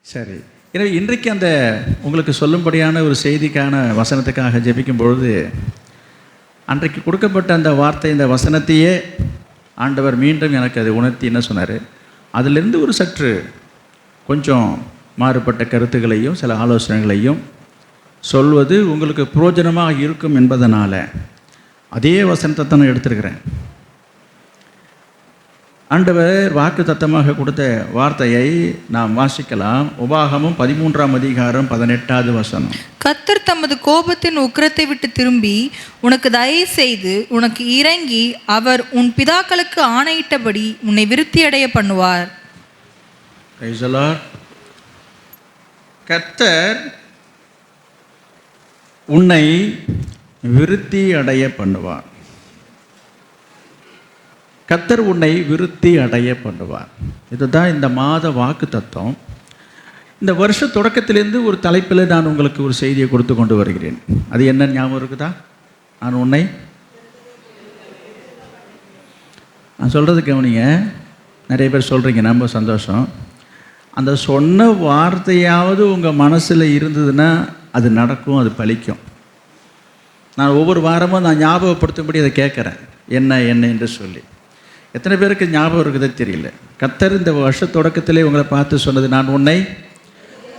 சரி. எனவே இன்றைக்கு அந்த உங்களுக்கு சொல்லும்படியான ஒரு செய்திக்கான வசனத்துக்காக ஜெபிக்கும் பொழுது, அன்றைக்கு கொடுக்கப்பட்ட அந்த வார்த்தை, இந்த வசனத்தையே ஆண்டவர் மீண்டும் எனக்கு அதை உணர்த்தி என்ன சொன்னார், அதிலிருந்து ஒரு சற்று கொஞ்சம் மாறுபட்ட கருத்துக்களையும் சில ஆலோசனைகளையும் சொல்வது உங்களுக்கு பிரயோஜனமாக இருக்கும் என்பதனால் அதே வசனத்தை தான் நான் எடுத்திருக்கிறேன். ஆண்டவர் வாக்கு தத்தமாக கொடுத்த வார்த்தையை நாம் வாசிக்கலாம். உபாகமும் 13ஆம் அதிகாரம் 18வது வசனம். கர்த்தர் தமது கோபத்தின் உக்கிரத்தை விட்டு திரும்பி உனக்கு தயை செய்து உனக்கு இறங்கி அவர் உன் பிதாக்களுக்கு ஆணையிட்டபடி உன்னை விருத்தியடைய பண்ணுவார். கர்த்தர் உன்னை விருத்தி அடைய பண்ணுவார். கர்த்தர் உன்னை விருத்தி அடைய பண்ணுவார். இதுதான் இந்த மாத வாக்கு தத்துவம். இந்த வருஷ தொடக்கத்திலேருந்து ஒரு தலைப்பில் நான் உங்களுக்கு ஒரு செய்தியை கொடுத்து கொண்டு வருகிறேன். அது என்ன ஞாபகம் இருக்குதா? நான் சொல்கிறது கவனிங்க. நிறைய பேர் சொல்கிறீங்க, ரொம்ப சந்தோஷம். அந்த சொன்ன வார்த்தையாவது உங்கள் மனசில் இருந்ததுன்னா அது நடக்கும், அது பலிக்கும். நான் ஒவ்வொரு வாரமும் நான் ஞாபகப்படுத்தும்படி அதை கேட்குறேன், என்ன என்று சொல்லி. எத்தனை பேருக்கு ஞாபகம் இருக்குதே தெரியல. கர்த்தர் இந்த வருஷ தொடக்கத்திலே உங்களை பார்த்து சொன்னது, நான் உன்னை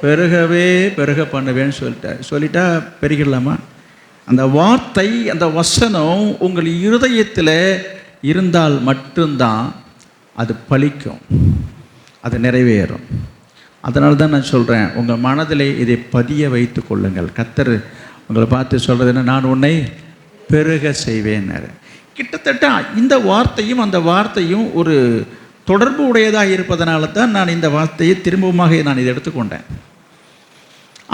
பெருக பண்ணுவேன்னு சொல்லிட்டா பெருகிடலாமா? அந்த வார்த்தை, அந்த வசனம் உங்கள் இருதயத்தில் இருந்தால் மட்டும்தான் அது பலிக்கும், அது நிறைவேறும். அதனால தான் நான் சொல்கிறேன், உங்கள் மனதிலே இதை பதிய வைத்து கொள்ளுங்கள். கர்த்தர் உங்களை பார்த்து சொல்கிறது என்ன, நான் உன்னை பெருக செய்வேன்னாரு. கிட்டத்தட்ட இந்த வார்த்தையும் அந்த வார்த்தையும் ஒரு தொடர்பு உடையதாக இருப்பதனால தான் நான் இந்த வார்த்தையை திரும்பவுமாக நான் இதை எடுத்துக்கொண்டேன்.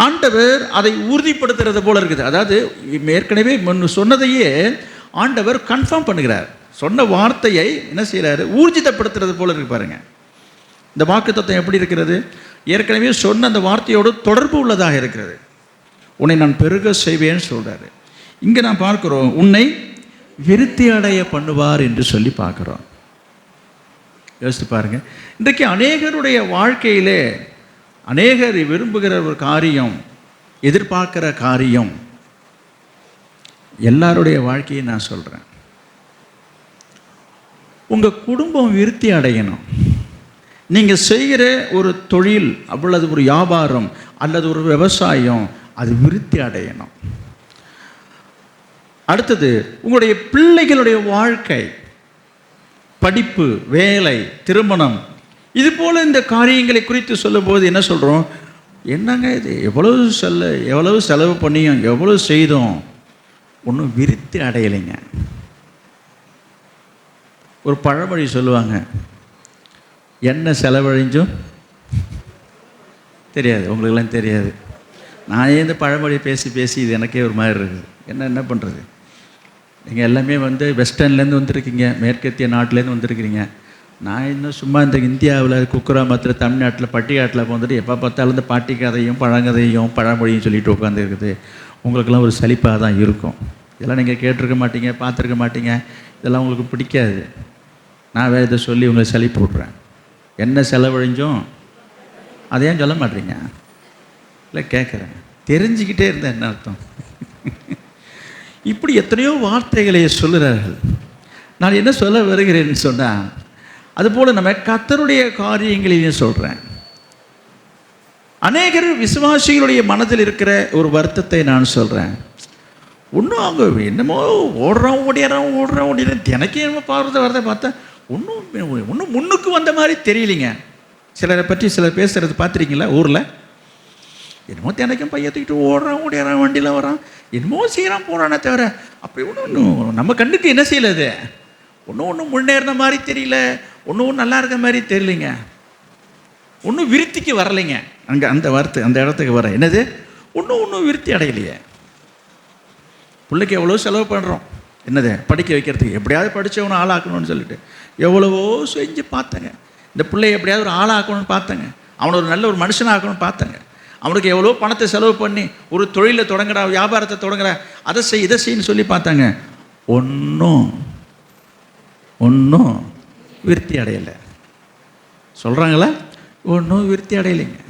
ஆண்டவர் அதை உறுதிப்படுத்துறது போல இருக்குது. அதாவது ஏற்கனவே சொன்னதையே ஆண்டவர் கன்ஃபார்ம் பண்ணுகிறார். சொன்ன வார்த்தையை என்ன செய்கிறாரு, ஊர்ஜிதப்படுத்துறது போல இருக்கு. பாருங்க, இந்த வாக்கு தத்துவம் எப்படி இருக்கிறது, ஏற்கனவே சொன்ன அந்த வார்த்தையோடு தொடர்பு உள்ளதாக இருக்கிறது. உன்னை நான் பெருக செய்வேன்னு சொல்கிறாரு. இங்கே நான் பார்க்குறோம், உன்னை விருத்தி அடைய பண்ணுவார் என்று சொல்லி பார்க்குறோம். யோசித்து பாருங்கள். இன்றைக்கு அநேகருடைய வாழ்க்கையிலே அநேகர் விரும்புகிற ஒரு காரியம், எதிர்பார்க்கிற காரியம், எல்லாருடைய வாழ்க்கையை நான் சொல்கிறேன், உங்கள் குடும்பம் விருத்தி அடையணும். நீங்கள் செய்கிற ஒரு தொழில் அல்லது ஒரு வியாபாரம் அல்லது ஒரு விவசாயம் அது விருத்தி அடையணும். அடுத்தது உங்களுடைய பிள்ளைகளுடைய வாழ்க்கை, படிப்பு, வேலை, திருமணம், இது போல் இந்த காரியங்களை குறித்து சொல்லும்போது என்ன சொல்கிறோம், என்னங்க இது எவ்வளவு செலவு பண்ணியும் எவ்வளவு செய்தோம், ஒன்றும் விருத்தி அடையலைங்க. ஒரு பழமொழி சொல்லுவாங்க, என்ன செலவழிஞ்சும் தெரியாது. உங்களுக்கெல்லாம் தெரியாது. நான் இந்த பழமொழி பேசி இது எனக்கே ஒரு மாதிரி இருக்குது. என்ன பண்ணுறது, நீங்கள் எல்லாமே வெஸ்டர்ன்லேருந்து வந்திருக்கீங்க, மேற்கத்திய நாட்டிலேருந்து வந்திருக்கிறீங்க. நான் இன்னும் சும்மா இந்த இந்தியாவில் குக்கிராமத்தில் தமிழ்நாட்டில் பட்டிக்காட்டில் எப்போ பார்த்தாலும் இந்த பாட்டி கதையும் பழங்கதையும் பழமொழியும் சொல்லிட்டு உட்காந்துருக்குது. உங்களுக்கெல்லாம் ஒரு சலிப்பாக தான் இருக்கும். இதெல்லாம் நீங்கள் கேட்டிருக்க மாட்டீங்க, பார்த்துருக்க மாட்டீங்க, இதெல்லாம் உங்களுக்கு பிடிக்காது. நான் வேறு இதை சொல்லி உங்களை சலிப்பு விட்றேன். என்ன செலவழிஞ்சும் அதையும் சொல்ல மாட்டீங்க. இல்லை கேட்குறேன், தெரிஞ்சுக்கிட்டே இருந்தேன் என்ன அர்த்தம். இப்படி எத்தனையோ வார்த்தைகளை சொல்லுறார்கள். நான் என்ன சொல்ல வருகிறேன்னு சொன்னால், அதுபோல் நம்ம கர்த்தருடைய காரியங்களையும் சொல்கிறேன். அநேகர் விசுவாசிகளுடைய மனதில் இருக்கிற ஒரு வருத்தத்தை நான் சொல்கிறேன். ஒன்றும் அவங்க என்னமோ ஓடுறோம் தினைக்கும் என்னமோ வரதை பார்த்தா ஒன்றும் முன்னுக்கு வந்த மாதிரி தெரியலிங்க. சிலரை பற்றி சிலர் பேசுகிறது பார்த்துருக்கீங்களா? ஊரில் என்னமோ தினைக்கும் பையத்துக்கிட்டு ஓடுறான் வண்டியில் வரான், என்னமோ செய்கிறான் போகிறானே தவிர அப்படி ஒன்றும் நம்ம கண்ணுக்கு என்ன செய்யலது, ஒன்றும் முன்னேறின மாதிரி தெரியல, ஒன்றும் நல்லா இருக்க மாதிரி தெரியலைங்க, ஒன்றும் விருத்திக்கு வரலைங்க. அங்கே அந்த வார்த்தை அந்த இடத்துக்கு வர என்னது, ஒன்றும் விருத்தி அடையலையே. பிள்ளைக்கு எவ்வளோ செலவு பண்ணுறோம், என்னது படிக்க வைக்கிறதுக்கு, எப்படியாவது படித்தவனை ஆளாக்கணும்னு சொல்லிட்டு எவ்வளவோ செஞ்சு பார்த்தேங்க. இந்த பிள்ளைய எப்படியாவது ஒரு ஆளாக்கணும்னு பார்த்தேங்க, அவனை ஒரு நல்ல ஒரு மனுஷனாக்கணும்னு பார்த்தேங்க. அவனுக்கு எவ்வளோ பணத்தை செலவு பண்ணி ஒரு தொழிலை தொடங்குறா, வியாபாரத்தை தொடங்குற, அதை செய் இதை செய்யன்னு சொல்லி பார்த்தாங்க. ஒன்றும் விருத்தி அடையலை. சொல்கிறாங்களா? ஒன்றும் விருத்தி அடையலைங்க.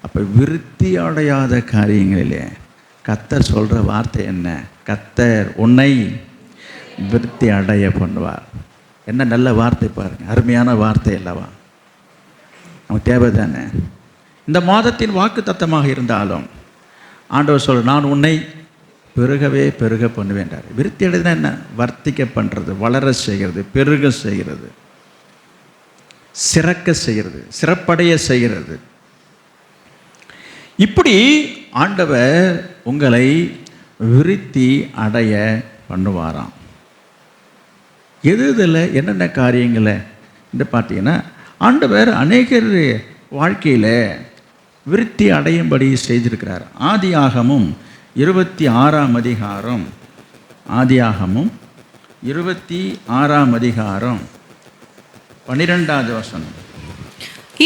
அப்போ விருத்தி அடையாத காரியங்களிலே கர்த்தர் சொல்கிற வார்த்தை என்ன? கர்த்தர் உன்னை விருத்தி அடைய பண்ணுவார். என்ன நல்ல வார்த்தை பாருங்கள், அருமையான வார்த்தை அல்லவா? நமக்கு தேவை தானே. இந்த மாதத்தின் வாக்கு தத்தமாக இருந்தாலும் ஆண்டவர் சொல்ற, நான் உன்னை பெருகவே பெருக பண்ணுவேன்றார். விருத்தி அடைதுனா என்ன? வர்த்திக்க பண்ணுறது, வளர செய்கிறது, பெருக செய்கிறது, சிறக்க செய்கிறது, சிறப்படைய செய்கிறது. இப்படி ஆண்டவர் உங்களை விருத்தி அடைய பண்ணுவாராம். இதில் என்னென்ன காரியங்களை இந்த பார்த்தீங்கன்னா, ஆண்டவர் அநேகர் வாழ்க்கையில் விருத்தி அடையும்படி செய்திருக்கிறார். ஆதியாகமும் 26ஆம் அதிகாரம், ஆதியாகமும் 26ஆம் அதிகாரம் 12வது வசனம்.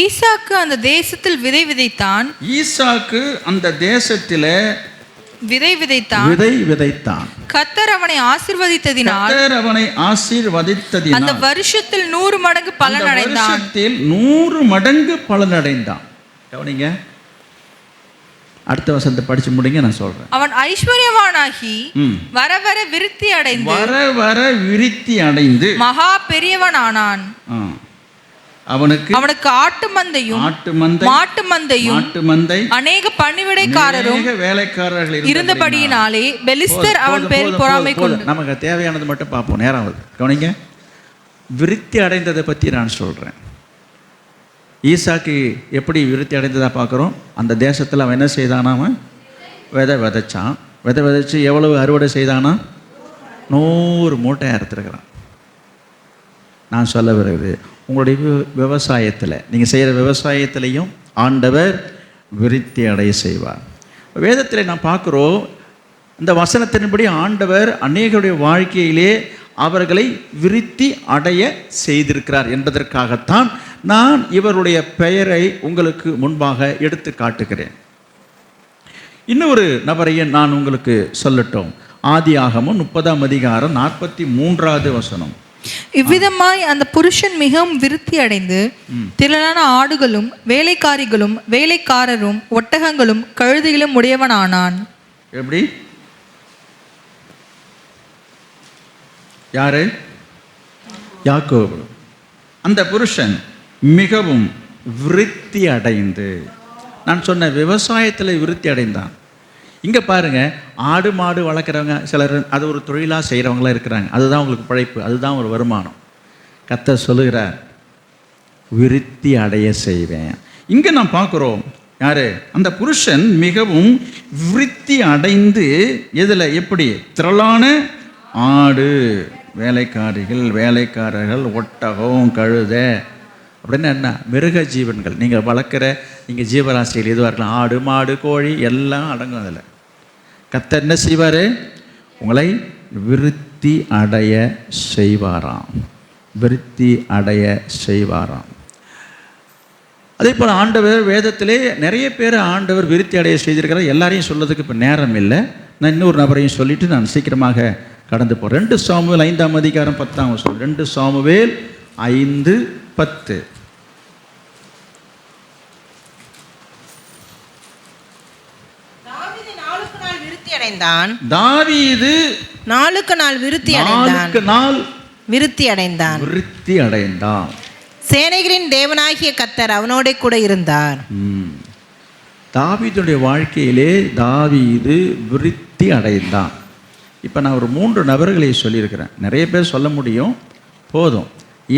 ஈசாக்கு அந்த தேசத்தில் விதை விதைத்தான். ஈசாக்கு அந்த தேசத்தில் விதை விதைத்தான். விதை விதைத்தான். கர்த்தர் அவனை ஆசீர்வதித்ததினால், கர்த்தர் அவனை ஆசீர்வதித்ததினால் அந்த வருஷத்தில் 100 மடங்கு பலன் அடைந்தான். வருஷத்தில் 100 மடங்கு பலன் அடைந்தான். கவனிங்க, அடுத்த வசனத்தை படிச்சு முடிங்க, நான் சொல்றேன். அவன் ஐஸ்வர்யவானாகி வர வர விருத்தி அடைந்து, வர வர விருத்தி அடைந்து மகா பெரியவன் ஆனான். அவனுக்கு ஆட்டு மந்தையும் மாட்டு மந்தை அநேக பணிவிடைக்காரரும் வேலைக்காரர்கள் இருந்தபடியினாலே பெலிஸ்தர் அவன் பேரில் பொறாமை கொண்டு. நமக்கு தேவையானது மட்டும் பார்ப்போம், நேரம் ஆகுது. கவனிங்க, விருத்தி அடைந்ததை பற்றி நான் சொல்கிறேன். ஈசாக்கு எப்படி விருத்தி அடைந்ததாக பார்க்குறோம். அந்த தேசத்தில் அவன் என்ன செய்தானா? அவன் விதை விதைச்சான். விதை விதைச்சு எவ்வளவு அறுவடை செய்தானா? 100 மூட்டை அறுத்துருக்கிறான். நான் சொல்ல வருது, உங்களுடைய விவசாயத்தில், நீங்கள் செய்கிற விவசாயத்திலையும் ஆண்டவர் விருத்தி அடைய செய்வார். வேதத்தில் நான் பார்க்குறோம், இந்த வசனத்தின்படி ஆண்டவர் அநேகருடைய வாழ்க்கையிலே அவர்களை விருத்தி அடைய செய்திருக்கிறார் என்பதற்காகத்தான் நான் இவருடைய பெயரை உங்களுக்கு முன்பாக எடுத்து காட்டுகிறேன். இன்னொரு நபரையும் நான் உங்களுக்கு சொல்லட்டும். ஆதியாகமம் 30ஆம் அதிகாரம் 43வது வசனம். இவ்விதமாய் அந்த புருஷன் மிகவும் விருத்தி அடைந்து திரளான ஆடுகளும் வேலைக்காரிகளும் வேலைக்காரரும் ஒட்டகங்களும் கழுதைகளும் உடையவனானான். எப்படி? யாரு? யாக்கோபு. அந்த புருஷன் மிகவும் விருத்தி அடைந்து, நான் சொன்ன விவசாயத்தில் விருத்தி அடைந்தான். இங்கே பாருங்கள், ஆடு மாடு வளர்க்குறவங்க சிலர் அது ஒரு தொழிலாக செய்கிறவங்களாம் இருக்கிறாங்க. அதுதான் உங்களுக்கு பிழைப்பு, அதுதான் ஒரு வருமானம். கர்த்தர் சொல்லுகிறார், விருத்தி அடைய செய்வேன். இங்கே நான் பார்க்குறோம், யார்? அந்த புருஷன் மிகவும் விருத்தி அடைந்து, எதில்? எப்படி? திரளான ஆடு, வேலைக்காரிகள் வேலைக்காரர்கள், ஒட்டகம், கழுதை அப்படின்னு என்ன? மிருக ஜீவன்கள். நீங்கள் வளர்க்குற, நீங்கள் ஜீவராசிகள் எதுவாக இருக்கலாம், ஆடு மாடு கோழி எல்லாம் அடங்கும் அதில். கர்த்தர் என்ன செய்வார்? உங்களை விருத்தி அடைய செய்வாராம். விருத்தி அடைய செய்வாராம். அதே போல் ஆண்டவர் வேதத்திலே நிறைய பேர் ஆண்டவர் விருத்தி அடைய செய்திருக்கிறார். எல்லாரையும் சொல்றதுக்கு இப்போ நேரம் இல்லை. நான் இன்னொரு நபரையும் சொல்லிவிட்டு நான் சீக்கிரமாக கடந்து போகிறேன். 2 சாமுவேல் 5ஆம் அதிகாரம் 10ஆம் வசனம். 2 சாமுவேல் 5:10. தாவீது நாளுக்கு நாள் விருத்தி அடைந்தான். சேனைகளின் தேவனாகிய கர்த்தர் அவனோட கூட இருந்தார். தாவீதுடைய வாழ்க்கையிலே தாவீது விருத்தி அடைந்தான். இப்போ நான் ஒரு 3 நபர்களை சொல்லியிருக்கிறேன். நிறைய பேர் சொல்ல முடியும், போதும்.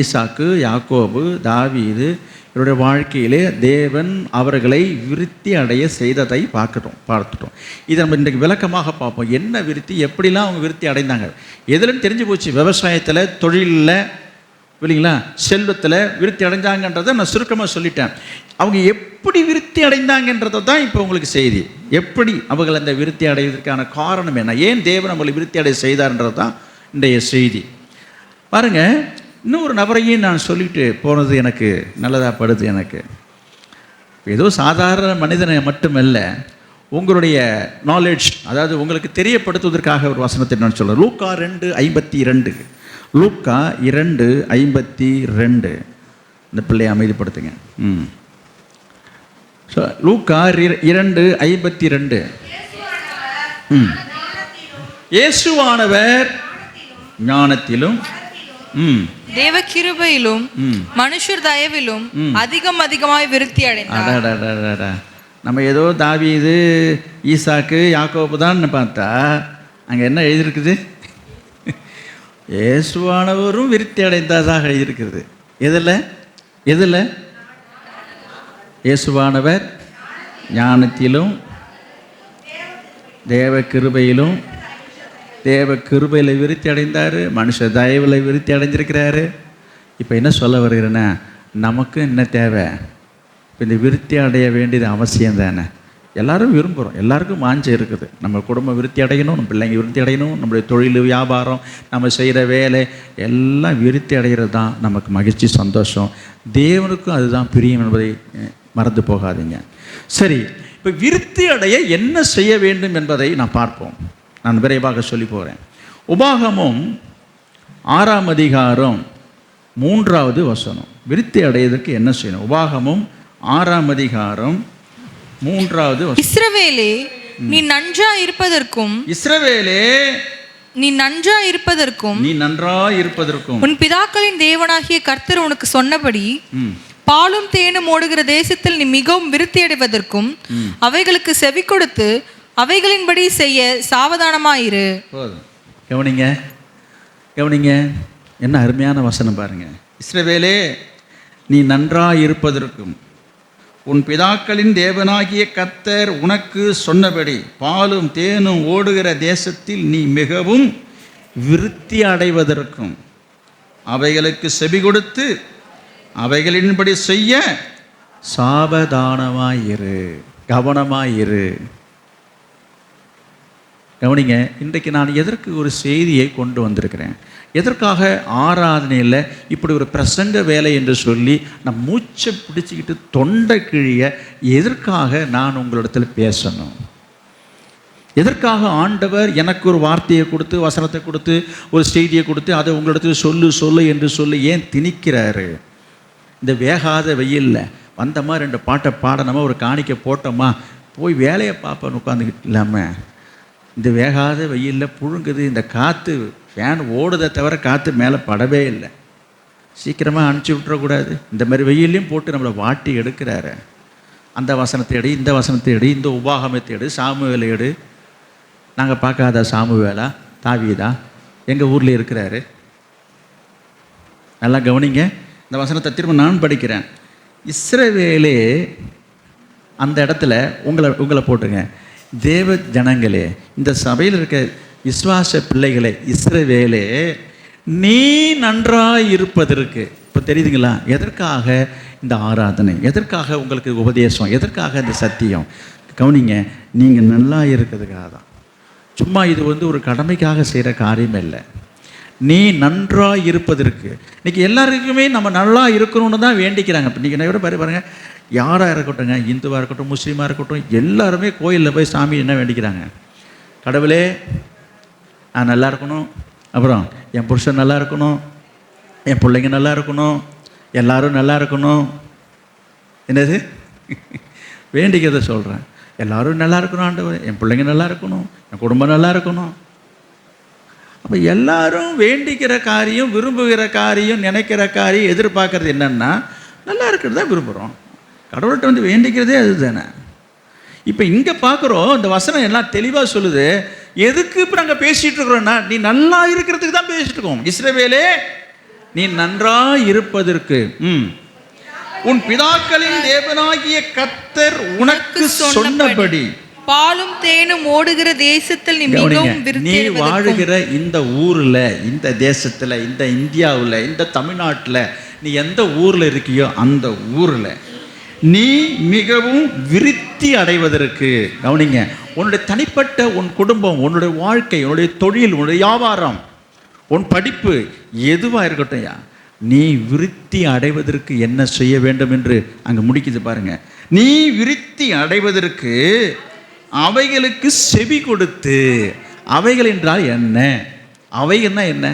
ஈசாக்கு, யாக்கோபு, தாவீது, இவருடைய வாழ்க்கையிலே தேவன் அவர்களை விருத்தி அடைய செய்ததை பார்த்துட்டோம். இதை நம்ம இன்றைக்கு விளக்கமாக பார்ப்போம். என்ன விருத்தி, எப்படிலாம் அவங்க விருத்தி அடைந்தாங்க, எதுலன்னு தெரிஞ்சு போச்சு. விவசாயத்தில், தொழிலில், இல்லைங்களா, செல்வத்தில் விருத்தி அடைஞ்சாங்கன்றதை நான் சுருக்கமாக சொல்லிட்டேன். அவங்க எப்படி விருத்தி அடைந்தாங்கன்றதை தான் இப்போ உங்களுக்கு செய்தி. எப்படி அவர்கள் அந்த விருத்தி அடைவதற்கான காரணம் என்ன, ஏன் தேவன் நம்மளை விருத்தி அடைய செய்தார்ன்றது தான் இன்றைய செய்தி. பாருங்கள், இன்னொரு நபரையும் நான் சொல்லிட்டு போனது எனக்கு நல்லதாக படுது. எனக்கு ஏதோ சாதாரண மனிதனை மட்டுமல்ல, உங்களுடைய நாலேஜ், அதாவது உங்களுக்கு தெரியப்படுத்துவதற்காக ஒரு வசனத்தை நான் சொல்கிறேன். லூக்கா 2:52. லூக்கா 2:52. இந்த பிள்ளையை அமைதிப்படுத்துங்க. லூக்கா 2:52. இயேசுவானவர் ஞானத்திலும் தேவ கிருபையிலும் மனுஷர் தயவிலும் அதிகமாய் விருத்தி அடைந்தார். நம்ம ஏதோ தாவீது, ஈசாக்கு, யாக்கோபு தான் பார்த்தா அங்கே என்ன எழுதியிருக்குது? இயேசுவானவரும் விருத்தி அடைந்ததாக எழுதியிருக்கிறது. எதில்? இயேசுவானவர் ஞானத்திலும் தேவ கிருபையிலும், தேவ கிருபையில் விருத்தி அடைந்தார், மனுஷ தயவில் விருத்தி அடைஞ்சிருக்கிறாரு. இப்போ என்ன சொல்ல வருகிறேன்னா, நமக்கு என்ன தேவை? இப்போ இந்த விருத்தி அடைய வேண்டியது அவசியம் தானே. எல்லாரும் விரும்புகிறோம், எல்லாருக்கும் வாஞ்சை இருக்குது. நம்ம குடும்பம் விருத்தி அடையணும், நம்ம பிள்ளைங்க விருத்தி அடையணும், நம்மளுடைய தொழில், வியாபாரம், நம்ம செய்கிற வேலை எல்லாம் விருத்தி அடைகிறது தான் நமக்கு மகிழ்ச்சி, சந்தோஷம். தேவனுக்கும் அதுதான் பிரியம் என்பதை மறந்து போகாதீங்க. சரி, இப்போ விருத்தி அடைய என்ன செய்ய வேண்டும் என்பதை நான் பார்ப்போம். நான் விரைவாக சொல்லி போகிறேன். உபாகமம் 6ஆம் அதிகாரம் 3வது வசனம். விருத்தி அடைவதற்கு என்ன செய்யணும்? உபாகமம் 6ஆம் அதிகாரம் 3வது வசனம். இஸ்ரவேலே நீ நன்றாய் இருப்பதற்கும், இஸ்ரவேலே நீ நன்றாய் இருப்பதற்கும், நீ நன்றாய் இருப்பதற்கும் உன் பிதாக்களின் தேவனாகிய கர்த்தர் உனக்கு சொன்னபடி பாலும் தேனும் ஓடுகிற தேசத்தில் நீ மிகவும் விருத்தி அடைவதற்கும் அவைகளுக்கு செவி கொடுத்து அவைகளின்படி செய்ய சாவதானமாயிரு. கவனிங்க, என்ன அருமையான வசனம் பாருங்க. இஸ்ரவேலே நீ நன்றாய் இருப்பதற்கும் உன் பிதாக்களின் தேவனாகிய கர்த்தர் உனக்கு சொன்னபடி பாலும் தேனும் ஓடுகிற தேசத்தில் நீ மிகவும் விருத்தி அடைவதற்கும் அவைகளுக்கு செவி கொடுத்து அவைகளின்படி செய்ய சாவதானமாயிரு, கவனமாயிரு. கவனிங்க, இன்றைக்கு நான் எதற்கு ஒரு செய்தியை கொண்டு வந்திருக்கிறேன்? எதற்காக ஆராதனையில் இப்படி ஒரு பிரசங்க வேலை என்று சொல்லி நான் மூச்சை பிடிச்சிக்கிட்டு தொண்டை கிழிய எதற்காக நான் உங்களிடத்தில் பேசணும்? எதற்காக ஆண்டவர் எனக்கு ஒரு வார்த்தையை கொடுத்து, வசனத்தை கொடுத்து, ஒரு செய்தியை கொடுத்து அதை உங்களிடத்தில் சொல்லு என்று சொல்லி ஏன் திணிக்கிறாரு? இந்த வேகாத வெயிலில் வந்தோமா, 2 பாட்டை பாடணுமா, ஒரு காணிக்கை போட்டோமா, போய் வேலையை பார்ப்பேன்னு உட்காந்துக்கிட்டு இல்லாமல் இந்த வேகாத வெயிலில் புழுங்குது. இந்த காற்று ஃபேன் ஓடுதை தவிர காற்று மேலே படவே இல்லை. சீக்கிரமாக அனுப்பிச்சி விட்டுறக்கூடாது. இந்த மாதிரி வெயிலையும் போட்டு நம்மளை வாட்டி எடுக்கிறாரு. அந்த வசனத்தை எடு, இந்த வசனத்தை எடு, இந்த உபாகமத்தை எடு, சாமுவேலை எடு. நாங்கள் பார்க்காத சாமுவேலா, தாவீதா எங்கள் ஊரில் இருக்கிறாரு. நல்லா கவனிங்க, இந்த வசனத்தை திரும்ப நான் படிக்கிறேன். இஸ்ரவேலே, அந்த இடத்துல உங்களை போட்டுங்க. தேவ ஜனங்களே, இந்த சபையில் இருக்க விசுவாச பிள்ளைகளே, இஸ்ரவேலே நீ நன்றாய் இருப்பதற்கு. இப்போ தெரியுதுங்களா எதற்காக இந்த ஆராதனை, எதற்காக உங்களுக்கு உபதேசம், எதற்காக இந்த சத்தியம்? கவனிங்க, நீங்கள் நல்லா இருக்கிறதுக்காக தான். சும்மா இது ஒரு கடமைக்காக செய்கிற காரியம் இல்லை. நீ நன்றாய் இருப்பதற்கு. இன்றைக்கி எல்லாருக்குமே நம்ம நல்லா இருக்கணும்னு தான் வேண்டிக்கிறாங்க. இப்போ நீங்கள் விட பாருங்கள், யாராக இருக்கட்டும்ங்க, இந்துவாக இருக்கட்டும், முஸ்லீமாக இருக்கட்டும், எல்லாருமே கோயிலில் போய் சாமி என்ன வேண்டிக்கிறாங்க? கடவுளே நான் நல்லா இருக்கணும், அப்புறம் என் புருஷன் நல்லா இருக்கணும், என் பிள்ளைங்க நல்லா இருக்கணும், எல்லாரும் நல்லா இருக்கணும். என்னது வேண்டிக்கிறத சொல்கிறேன். எல்லோரும் நல்லா இருக்கணும் ஆண்டவர், என் பிள்ளைங்க நல்லா இருக்கணும், என் குடும்பம் நல்லா இருக்கணும். அப்போ எல்லாரும் வேண்டிக்கிற காரியம், விரும்புகிற காரியம், நினைக்கிற காரியம், எதிர்பார்க்கறது என்னென்னா நல்லா இருக்கிறது தான் விரும்புகிறோம். கடவுள்கிட்ட வேண்டிக்கிறதே அது தானே. இப்போ இங்கே பார்க்குறோம், இந்த வசனம் எல்லாம் தெளிவாக சொல்லுது. எதுக்கு இப்போ நாங்கள் பேசிகிட்டு இருக்கிறோன்னா, நீ நல்லா இருக்கிறதுக்கு தான் பேசிட்டு இருக்கோம். இஸ்ரவேலே நீ நன்றாய் இருப்பதற்கு உன் பிதாக்களின் தேவனாகிய கர்த்தர் உனக்கு சொன்னபடி பாலும் தேனும் ஓடுகிற தேசத்தில் நீ மிகவும் நீ வாழுகிற இந்த ஊரில், இந்த தேசத்தில், இந்த இந்தியாவில், இந்த தமிழ்நாட்டில், நீ எந்த ஊரில் இருக்கியோ அந்த ஊரில் நீ மிகவும் விருத்தி அடைவதற்கு. கவனிங்க, உன்னுடைய தனிப்பட்ட, உன் குடும்பம், உன்னுடைய வாழ்க்கை, உன்னுடைய தொழில், உன்னுடைய வியாபாரம், உன் படிப்பு எதுவாக இருக்கட்டும், நீ விருத்தி அடைவதற்கு என்ன செய்ய வேண்டும் என்று அங்கே முடிக்குது பாருங்க. நீ விருத்தி அடைவதற்கு அவைகளுக்கு செவி கொடுத்து. அவைகள் என்றால் என்ன? அவைகள்னா என்ன?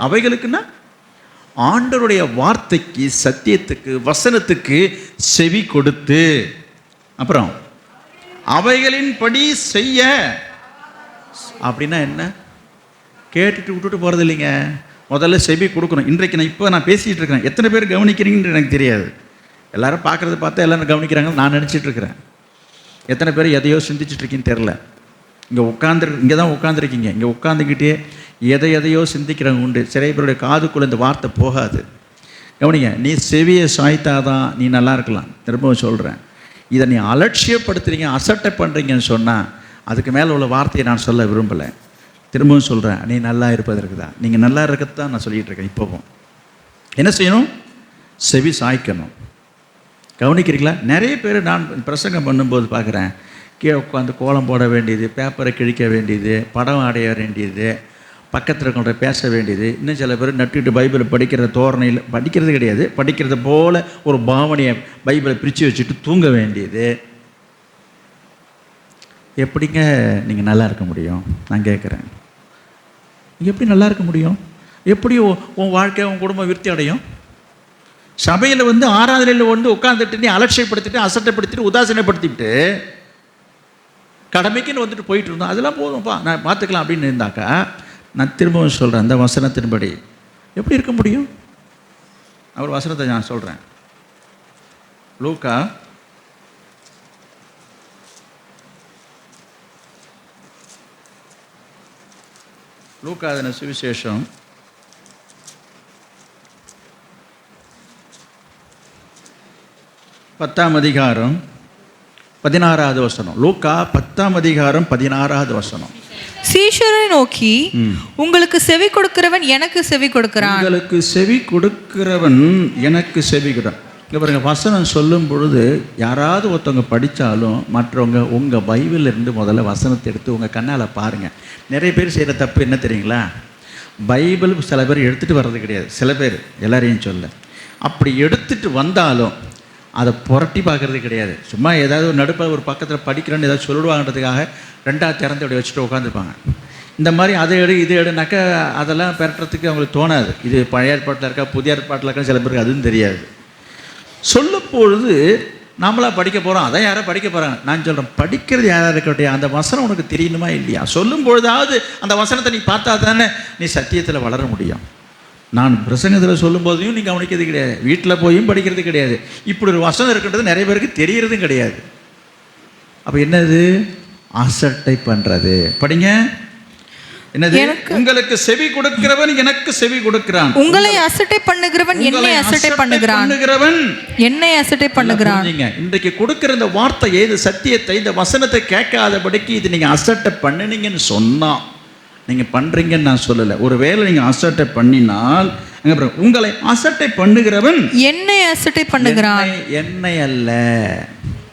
அவைகளுக்குன்னா ஆண்டவருடைய வார்த்தைக்கு, சத்தியத்துக்கு, வசனத்துக்கு செவி கொடுத்து. அப்புறம் அவைகளின்படி செய்ய. அப்படின்னா என்ன? கேட்டுட்டு விட்டுட்டு போகிறது இல்லைங்க. முதல்ல செவி கொடுக்கணும். இன்றைக்கு நான் பேசிகிட்டு இருக்கிறேன், எத்தனை பேர் கவனிக்கிறீங்கன்னு எனக்கு தெரியாது. எல்லாரும் பார்க்குறத பார்த்தா எல்லாரும் கவனிக்கிறாங்கன்னு நான் நினச்சிட்டு இருக்கிறேன். எத்தனை பேர் எதையோ சிந்திச்சுட்டு இருக்கீங்கன்னு தெரில. இங்கே தான் உட்காந்துருக்கீங்க. இங்கே உட்காந்துக்கிட்டே எதையோ சிந்திக்கிறவங்க உண்டு. சில பேருடைய காதுக்குள்ளே இந்த வார்த்தை போகாது. கவனிங்க, நீ செவியை சாய்த்தாதான் நீ நல்லா இருக்கலாம். திரும்பவும் சொல்கிறேன், இதை நீ அலட்சியப்படுத்துறீங்க, அசட்டை பண்ணுறீங்கன்னு சொன்னால் அதுக்கு மேலே உள்ள வார்த்தையை நான் சொல்ல விரும்பலை. திரும்பவும் சொல்கிறேன், நீ நல்லா இருப்பதற்கு தான். நீங்கள் நல்லா இருக்கிறது தான் நான் சொல்லிகிட்டு இருக்கேன். இப்போவும் என்ன செய்யணும்? செவி சாய்க்கணும். கவனிக்கிறீங்களா? நிறைய பேர் நான் பிரசங்கம் பண்ணும்போது பார்க்குறேன், கீழே உட்காந்து கோலம் போட வேண்டியது, பேப்பரை கிழிக்க வேண்டியது, படம் அடைய வேண்டியது, பக்கத்தில் இருக்கிற பேச வேண்டியது. இன்னும் சில பேர் நட்டுக்கிட்டு பைபிளை படிக்கிற தோரணையில் படிக்கிறது கிடையாது, படிக்கிறது போல் ஒரு பாவனையை பைபிளை பிரித்து வச்சுட்டு தூங்க வேண்டியது. எப்படிங்க நீங்கள் நல்லா இருக்க முடியும்? நான் கேட்குறேன், நீங்கள் எப்படி நல்லா இருக்க முடியும்? எப்படி உன் வாழ்க்கை, உன் குடும்பம் விருத்தி அடையும்? சபையில் ஆராதனையில் உட்காந்துட்டு நீ அலட்சியப்படுத்திட்டு, அசட்டைப்படுத்திட்டு, உதாசீனப்படுத்திட்டு, கடமைக்குன்னு போயிட்டு இருந்தோம். அதெல்லாம் போதும்ப்பா, நான் பார்த்துக்கலாம் அப்படின்னு இருந்தாக்கா, நான் திரும்பவும் சொல்கிறேன், அந்த வசனத்தின்படி எப்படி இருக்க முடியும்? அவர் வசனத்தை நான் சொல்கிறேன். லூக்கா 10 சுவிசேஷம் 10 அதிகாரம் 16வது வசனம். லூக்கா 10 அதிகாரம் 16வது வசனம். சீஷரை நோக்கி, உங்களுக்கு செவி கொடுக்கிறவன் எனக்கு செவி கொடுக்கிறான். உங்களுக்கு செவி கொடுக்கிறவன் எனக்கு செவி கொடுக்கிறான். இங்கே பாருங்க, வசனம் சொல்லும் பொழுது யாராவது ஒருத்தவங்க படித்தாலும் மற்றவங்க உங்கள் பைபிளில் இருந்து முதல்ல வசனத்தை எடுத்து உங்கள் கண்ணால் பாருங்கள். நிறைய பேர் செய்கிற தப்பு என்ன தெரியுங்களா? பைபிள் சில பேர் எடுத்துகிட்டு வர்றது கிடையாது. சில பேர், எல்லாரையும் சொல்ல, அப்படி எடுத்துகிட்டு வந்தாலும் அதை புரட்டி பார்க்குறது கிடையாது. சும்மா ஏதாவது ஒரு நடுப்பில் ஒரு பக்கத்தில் படிக்கிறேன்னு ஏதாவது சொல்லிடுவாங்கன்றதுக்காக 2வது திறந்து அப்படி வச்சுட்டு உட்காந்துருப்பாங்க. இந்த மாதிரி அதை எடு இது எடுனாக்கா அதெல்லாம் பெறறதுக்கு அவங்களுக்கு தோணாது. இது பழைய ஏற்பாட்டில் இருக்கா புதிய ஏற்பாட்டில் இருக்கா சில பேருக்கு அதுவும் தெரியாது. சொல்லும் பொழுது நம்மளாக படிக்க போகிறோம், அதான் யாரோ படிக்க போகிறாங்க. நான் சொல்கிறேன், படிக்கிறது யாராக இருக்கட்டும், அந்த வசனம் உனக்கு தெரியணுமா இல்லையா? சொல்லும் பொழுதாவது அந்த வசனத்தை நீ பார்த்தா தானே நீ சத்தியத்தில் வளர முடியும். நான் பிரசங்கத்தில் சொல்லும் போதையும் நீ கவனிக்கிறது கிடையாது, வீட்டில் போயும் படிக்கிறது கிடையாது. இப்படி ஒரு வசனம் இருக்கின்றது நிறைய பேருக்கு தெரியறதும் கிடையாது. அப்போ என்னது? அசட்டை பண்ணுறது. படிங்க, என்னது? உங்களுக்கு செவி கொடுக்கிறவன் எனக்கு செவி கொடுக்கிறான். உங்களை அசட்டை பண்ணுகிறவன் என்னை அசட்டை பண்ணுகிறான். என்னை அசட்டை பண்ணுகிறான். இன்றைக்கு கொடுக்கிற இந்த வார்த்தையை, இந்த சத்தியத்தை, இந்த வசனத்தை கேட்காதபடிக்கு இது நீங்கள் அசட்டை பண்ணினீங்கன்னு சொன்னா, நீங்கள் பண்ணுறீங்கன்னு நான் சொல்லலை. ஒருவேளை நீங்கள் அசட்டை பண்ணினால், உங்களை அசட்டை பண்ணுகிறவன் என்னை அசட்டை பண்ணுகிறான். என்னை அல்ல.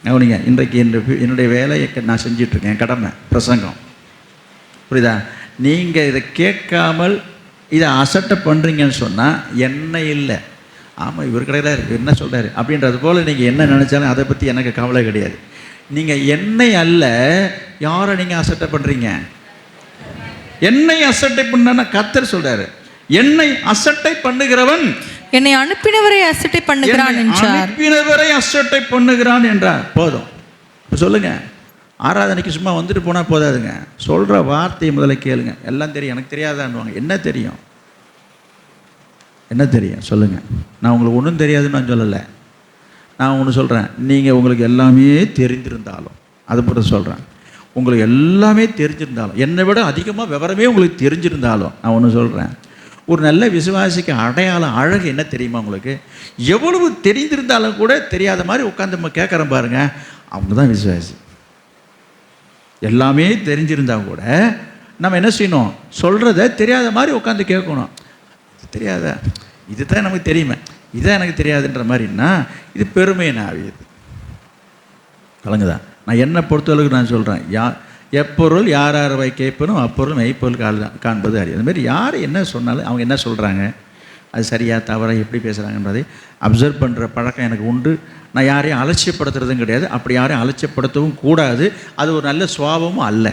கவனிங்க, இன்றைக்கு என்னுடைய வேலையை நான் செஞ்சிட்ருக்கேன், என் கடமை பிரசங்கம், புரியுதா? நீங்கள் இதை கேட்காமல் இதை அசட்டை பண்ணுறீங்கன்னு சொன்னால் என்ன இல்லை. ஆமாம், இவர் கிடையாது, என்ன சொல்கிறாரு அப்படின்றது போல் நீங்கள் என்ன நினச்சாலும் அதை பற்றி எனக்கு கவலை கிடையாது. நீங்கள் என்னை அல்ல, யாரை நீங்கள் அசட்டை பண்ணுறீங்க? என்னை அசட்டை பண்ண கர்த்தர் சொல்கிறாரு, என்னை அசட்டை பண்ணுகிறவன் என்னை அனுப்பினவரை அசட்டை பண்ணுகிறான் என்றார். அனுப்பினவரை அசட்டை பண்ணுகிறான் என்றார். போதும், சொல்லுங்க. ஆராதனைக்கு சும்மா வந்துட்டு போனால் போதாதுங்க, சொல்கிற வார்த்தையை முதல்ல கேளுங்க. எல்லாம் தெரியும், எனக்கு தெரியாதான்னுவாங்க. என்ன தெரியும்? என்ன தெரியும் சொல்லுங்கள். நான் உங்களுக்கு ஒன்றும் தெரியாதுன்னு நான் சொல்லலை. நான் ஒன்று சொல்கிறேன், நீங்கள் உங்களுக்கு எல்லாமே தெரிஞ்சிருந்தாலும், அது போல சொல்கிறேன், உங்களுக்கு எல்லாமே தெரிஞ்சிருந்தாலும், என்னை விட அதிகமாக விவரமே உங்களுக்கு தெரிஞ்சிருந்தாலும், நான் ஒன்று சொல்கிறேன், ஒரு நல்ல விசுவாசிக்கு அடையாளம் அழகு என்ன தெரியுமா உங்களுக்கு? எவ்வளவு தெரிந்திருந்தாலும் கூட தெரியாத மாதிரி உட்காந்து நம்ம கேட்குறோம் பாருங்க, அவங்க தான் விசுவாசி. எல்லாமே தெரிஞ்சிருந்தால் கூட நம்ம என்ன செய்யணும்? சொல்கிறத தெரியாத மாதிரி உட்காந்து கேட்கணும். தெரியாத, இதுதான் நமக்கு தெரியுமே, இதுதான் எனக்கு தெரியாதுன்ற மாதிரின்னா இது பெருமையை ஆவியது. கலங்குதான். நான் என்னை பொறுத்தளவுக்கு நான் சொல்கிறேன், எப்பொருள் யார் யாரை கேட்பனும் அப்பொருள் மெய்ப்பொருள் காண்பது அறியும். அதுமாரி யார் என்ன சொன்னாலும் அவங்க என்ன சொல்கிறாங்க, அது சரியாக தவறாக எப்படி பேசுகிறாங்கன்றதை அப்சர்வ் பண்ணுற பழக்கம் எனக்கு உண்டு. நான் யாரையும் அலட்சியப்படுத்துறதும் கிடையாது, அப்படி யாரையும் அலட்சியப்படுத்தவும் கூடாது. அது ஒரு நல்ல சுபாவமும் அல்ல.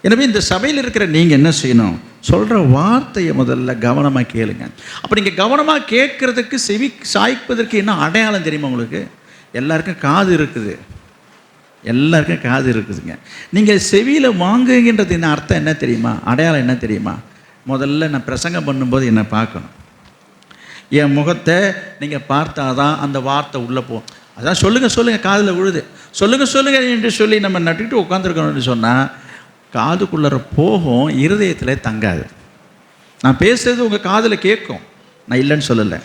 எனவே இந்த சபையில் இருக்கிற நீங்கள் என்ன செய்யணும்? சொல்கிற வார்த்தையை முதல்ல கவனமாக கேளுங்க. அப்போ நீங்கள் கவனமாக கேட்குறதுக்கு, செவி சாய்ப்பதற்கு என்ன அடையாளம் தெரியுமா உங்களுக்கு? எல்லாருக்கும் காது இருக்குது, எல்லாருக்கும் காது இருக்குதுங்க. நீங்கள் செவியில் வாங்குகின்றது என்ன அர்த்தம் என்ன தெரியுமா? அடையாளம் என்ன தெரியுமா? முதல்ல நான் பிரசங்கம் பண்ணும்போது என்னை பார்க்கணும். என் முகத்தை நீங்கள் பார்த்தாதான் அந்த வார்த்தை உள்ளே போகும். அதான் சொல்லுங்கள் காதில் விழுது, சொல்லுங்கள் என்று சொல்லி நம்ம நட்டுக்கிட்டு உட்காந்துருக்கணும்னு சொன்னால் காதுக்குள்ளே போகும், இருதயத்தில் தங்காது. நான் பேசுறது உங்கள் காதில் கேட்கும், நான் இல்லைன்னு சொல்லலை.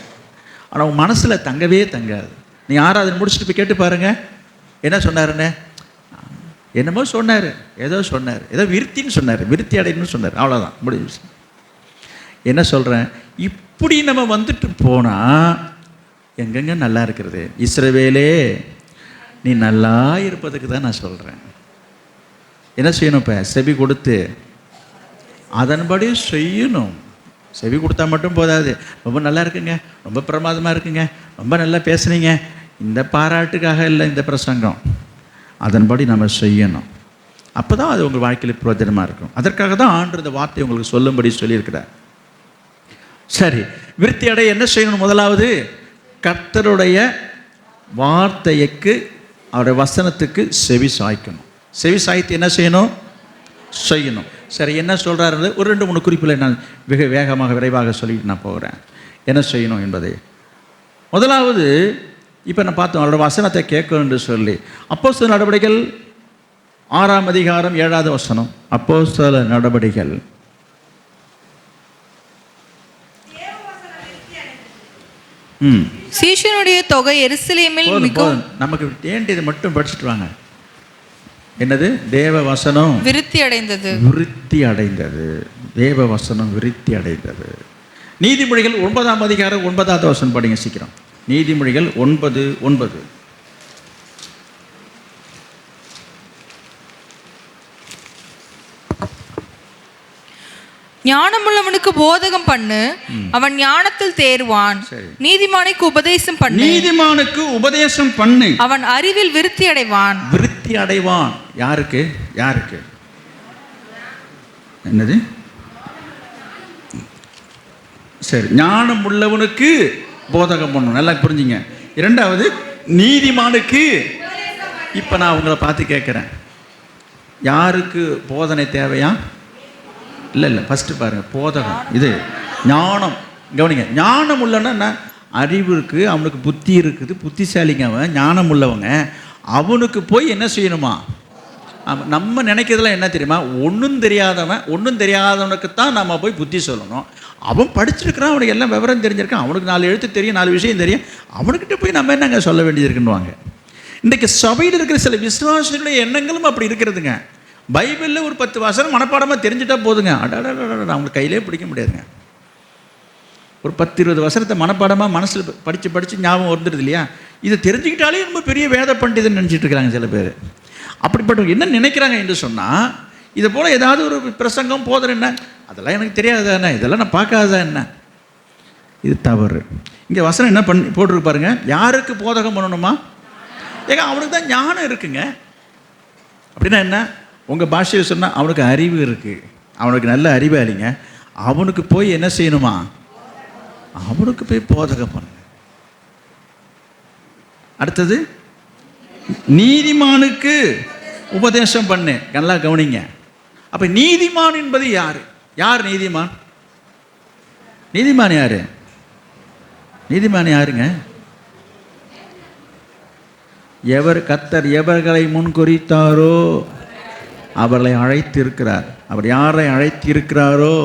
ஆனால் உங்கள் மனசில் தங்கவே தங்காது. நீங்கள் ஆராதனை முடிச்சுட்டு போய் கேட்டு பாருங்கள், என்ன சொன்னாருன்னு. என்னமோ சொன்னார், ஏதோ விருத்தின்னு சொன்னார், விருத்தி அடையணும்னு சொன்னார், அவ்வளோதான் முடிஞ்சு. என்ன சொல்கிறேன், இப்படி நம்ம வந்துட்டு போனால் எங்கெங்க நல்லா இருக்கிறது? இஸ்ரவேலே, நீ நல்லா இருப்பதுக்கு தான் நான் சொல்கிறேன். என்ன செய்யணும்? இப்போ செவி கொடுத்து அதன்படி செய்யணும். செவி கொடுத்தா மட்டும் போதாது. ரொம்ப நல்லா இருக்குங்க, ரொம்ப பிரமாதமாக இருக்குங்க, ரொம்ப நல்லா பேசுனீங்க, இந்த பாராட்டுக்காக இல்லை இந்த பிரசங்கம். அதன்படி நம்ம செய்யணும். அப்போ தான் அது உங்கள் வாழ்க்கையில் பிரயோஜனமாக இருக்கும். அதற்காக தான் ஆண்டவர் இந்த வார்த்தையை உங்களுக்கு சொல்லும்படி சொல்லியிருக்கிறார். சரி, விருத்தி அடைய என்ன செய்யணும்? முதலாவது கர்த்தருடைய வார்த்தைக்கு, அவருடைய வசனத்துக்கு செவி சாய்க்கணும். செவி சாய்த்து என்ன செய்யணும்? செய்யணும். சரி, என்ன சொல்கிறாரு? ஒரு 2-3 குறிப்பில் நான் வேகமாக விரைவாக சொல்லிட்டு நான் போகிறேன் என்ன செய்யணும் என்பதை. முதலாவது இப்போ நான் பார்த்தோம், அவரோட வசனத்தை கேட்கணும் என்று சொல்லி அப்போஸ்தலர் நடவடிக்கைகள் 6ஆம் அதிகாரம் 7வது வசனம். அப்போஸ்தலர் நடவடிக்கைகள் சீஷனுடைய தொகை எருசலேமில் மிகவும். நமக்கு வேண்டியது மட்டும் படிச்சுட்டு வாங்க. என்னது? தேவ வசனம் விருத்தி அடைந்தது. தேவ வசனம் விருத்தி அடைந்தது. நீதிமொழிகள் 9ஆம் அதிகாரம் 9வது வசனம் படிங்க சீக்கிரம். நீதிமொழிகள் 9:9. ஞானமுள்ளவனுக்கு போதகம் பண்ணு, அவன் ஞானத்தில் தேறுவான். நீதிமானுக்கு உபதேசம் பண்ணு, அவன் அறிவில் விருத்தி அடைவான். யாருக்கு? என்னது? சரி, ஞானம் உள்ளவனுக்கு போதகம் பண்ணணும். நல்லா புரிஞ்சுங்க. 2வது நீதிமானுக்கு. இப்போ நான் உங்களை பார்த்து கேட்குறேன், யாருக்கு போதனை தேவையா? இல்லை ஃபஸ்ட்டு பாருங்கள், போதகம். இது ஞானம். கவனிங்க, ஞானம் உள்ளன்னா அறிவு இருக்குது, அவனுக்கு புத்தி இருக்குது, புத்திசாலிங்க அவன், ஞானம் உள்ளவங்க. அவனுக்கு போய் என்ன செய்யணுமா? நம்ம நினைக்கிறதுலாம் என்ன தெரியுமா? ஒன்றும் தெரியாதவனுக்கு தான் நம்ம போய் புத்தி சொல்லணும். அவன் படிச்சிருக்கிறான், அவனுக்கு எல்லாம் விவரம் தெரிஞ்சிருக்கான், அவனுக்கு 4 எழுத்து தெரியும், 4 விஷயம் தெரியும், அவனுக்கிட்ட போய் நம்ம என்னங்க சொல்ல வேண்டியது இருக்குன்னுவாங்க. இன்றைக்கு சபையில் இருக்கிற சில விசுவாசிகளுடைய எண்ணங்களும் அப்படி இருக்கிறதுங்க. பைபிளில் ஒரு 10 வசனம் மனப்பாடமாக தெரிஞ்சுட்டா போதுங்க, அவங்களுக்கு கையிலே பிடிக்க முடியாதுங்க. ஒரு 10-20 வசனத்தை மனப்பாடமாக மனசில் படித்து ஞாபகம் வந்துடுது இல்லையா? இதை தெரிஞ்சுக்கிட்டாலே ரொம்ப பெரிய வேத பண்டிதன்னு நினச்சிட்டு இருக்கிறாங்க சில பேர். அப்படிப்பட்டவங்க என்ன நினைக்கிறாங்க என்று சொன்னால், இதை போல் ஏதாவது ஒரு பிரசங்கம் போதனை என்ன, அதெல்லாம் எனக்கு தெரியாதா என்ன, இதெல்லாம் நான் பார்க்காதா என்ன? இது தவறு. இங்கே வசனம் என்ன போட்டிருக்கு பாருங்க, யாருக்கு போதகம் பண்ணணுமா? ஏங்க அவனுக்கு தான் ஞானம் இருக்குங்க. அப்படின்னா என்ன? உங்கள் பாஷையில் சொன்னால் அவனுக்கு அறிவு இருக்குது, அவனுக்கு நல்ல அறிவாளிங்க. அவனுக்கு போய் என்ன செய்யணுமா? அவனுக்கு போய் போதகம் பண்ணு. அடுத்தது நீதிமானுக்கு உபதேசம் பண்ணு. நல்லா கவனிங்க. அப்போ நீதிமான் என்பது யார் நீதிமான்? நீதிமான் யாருங்க? கர்த்தர் எவர்களை முன்குறித்தாரோ அவர்களை அழைத்திருக்கிறார். அவர் யாரை அழைத்திருக்கிறாரோ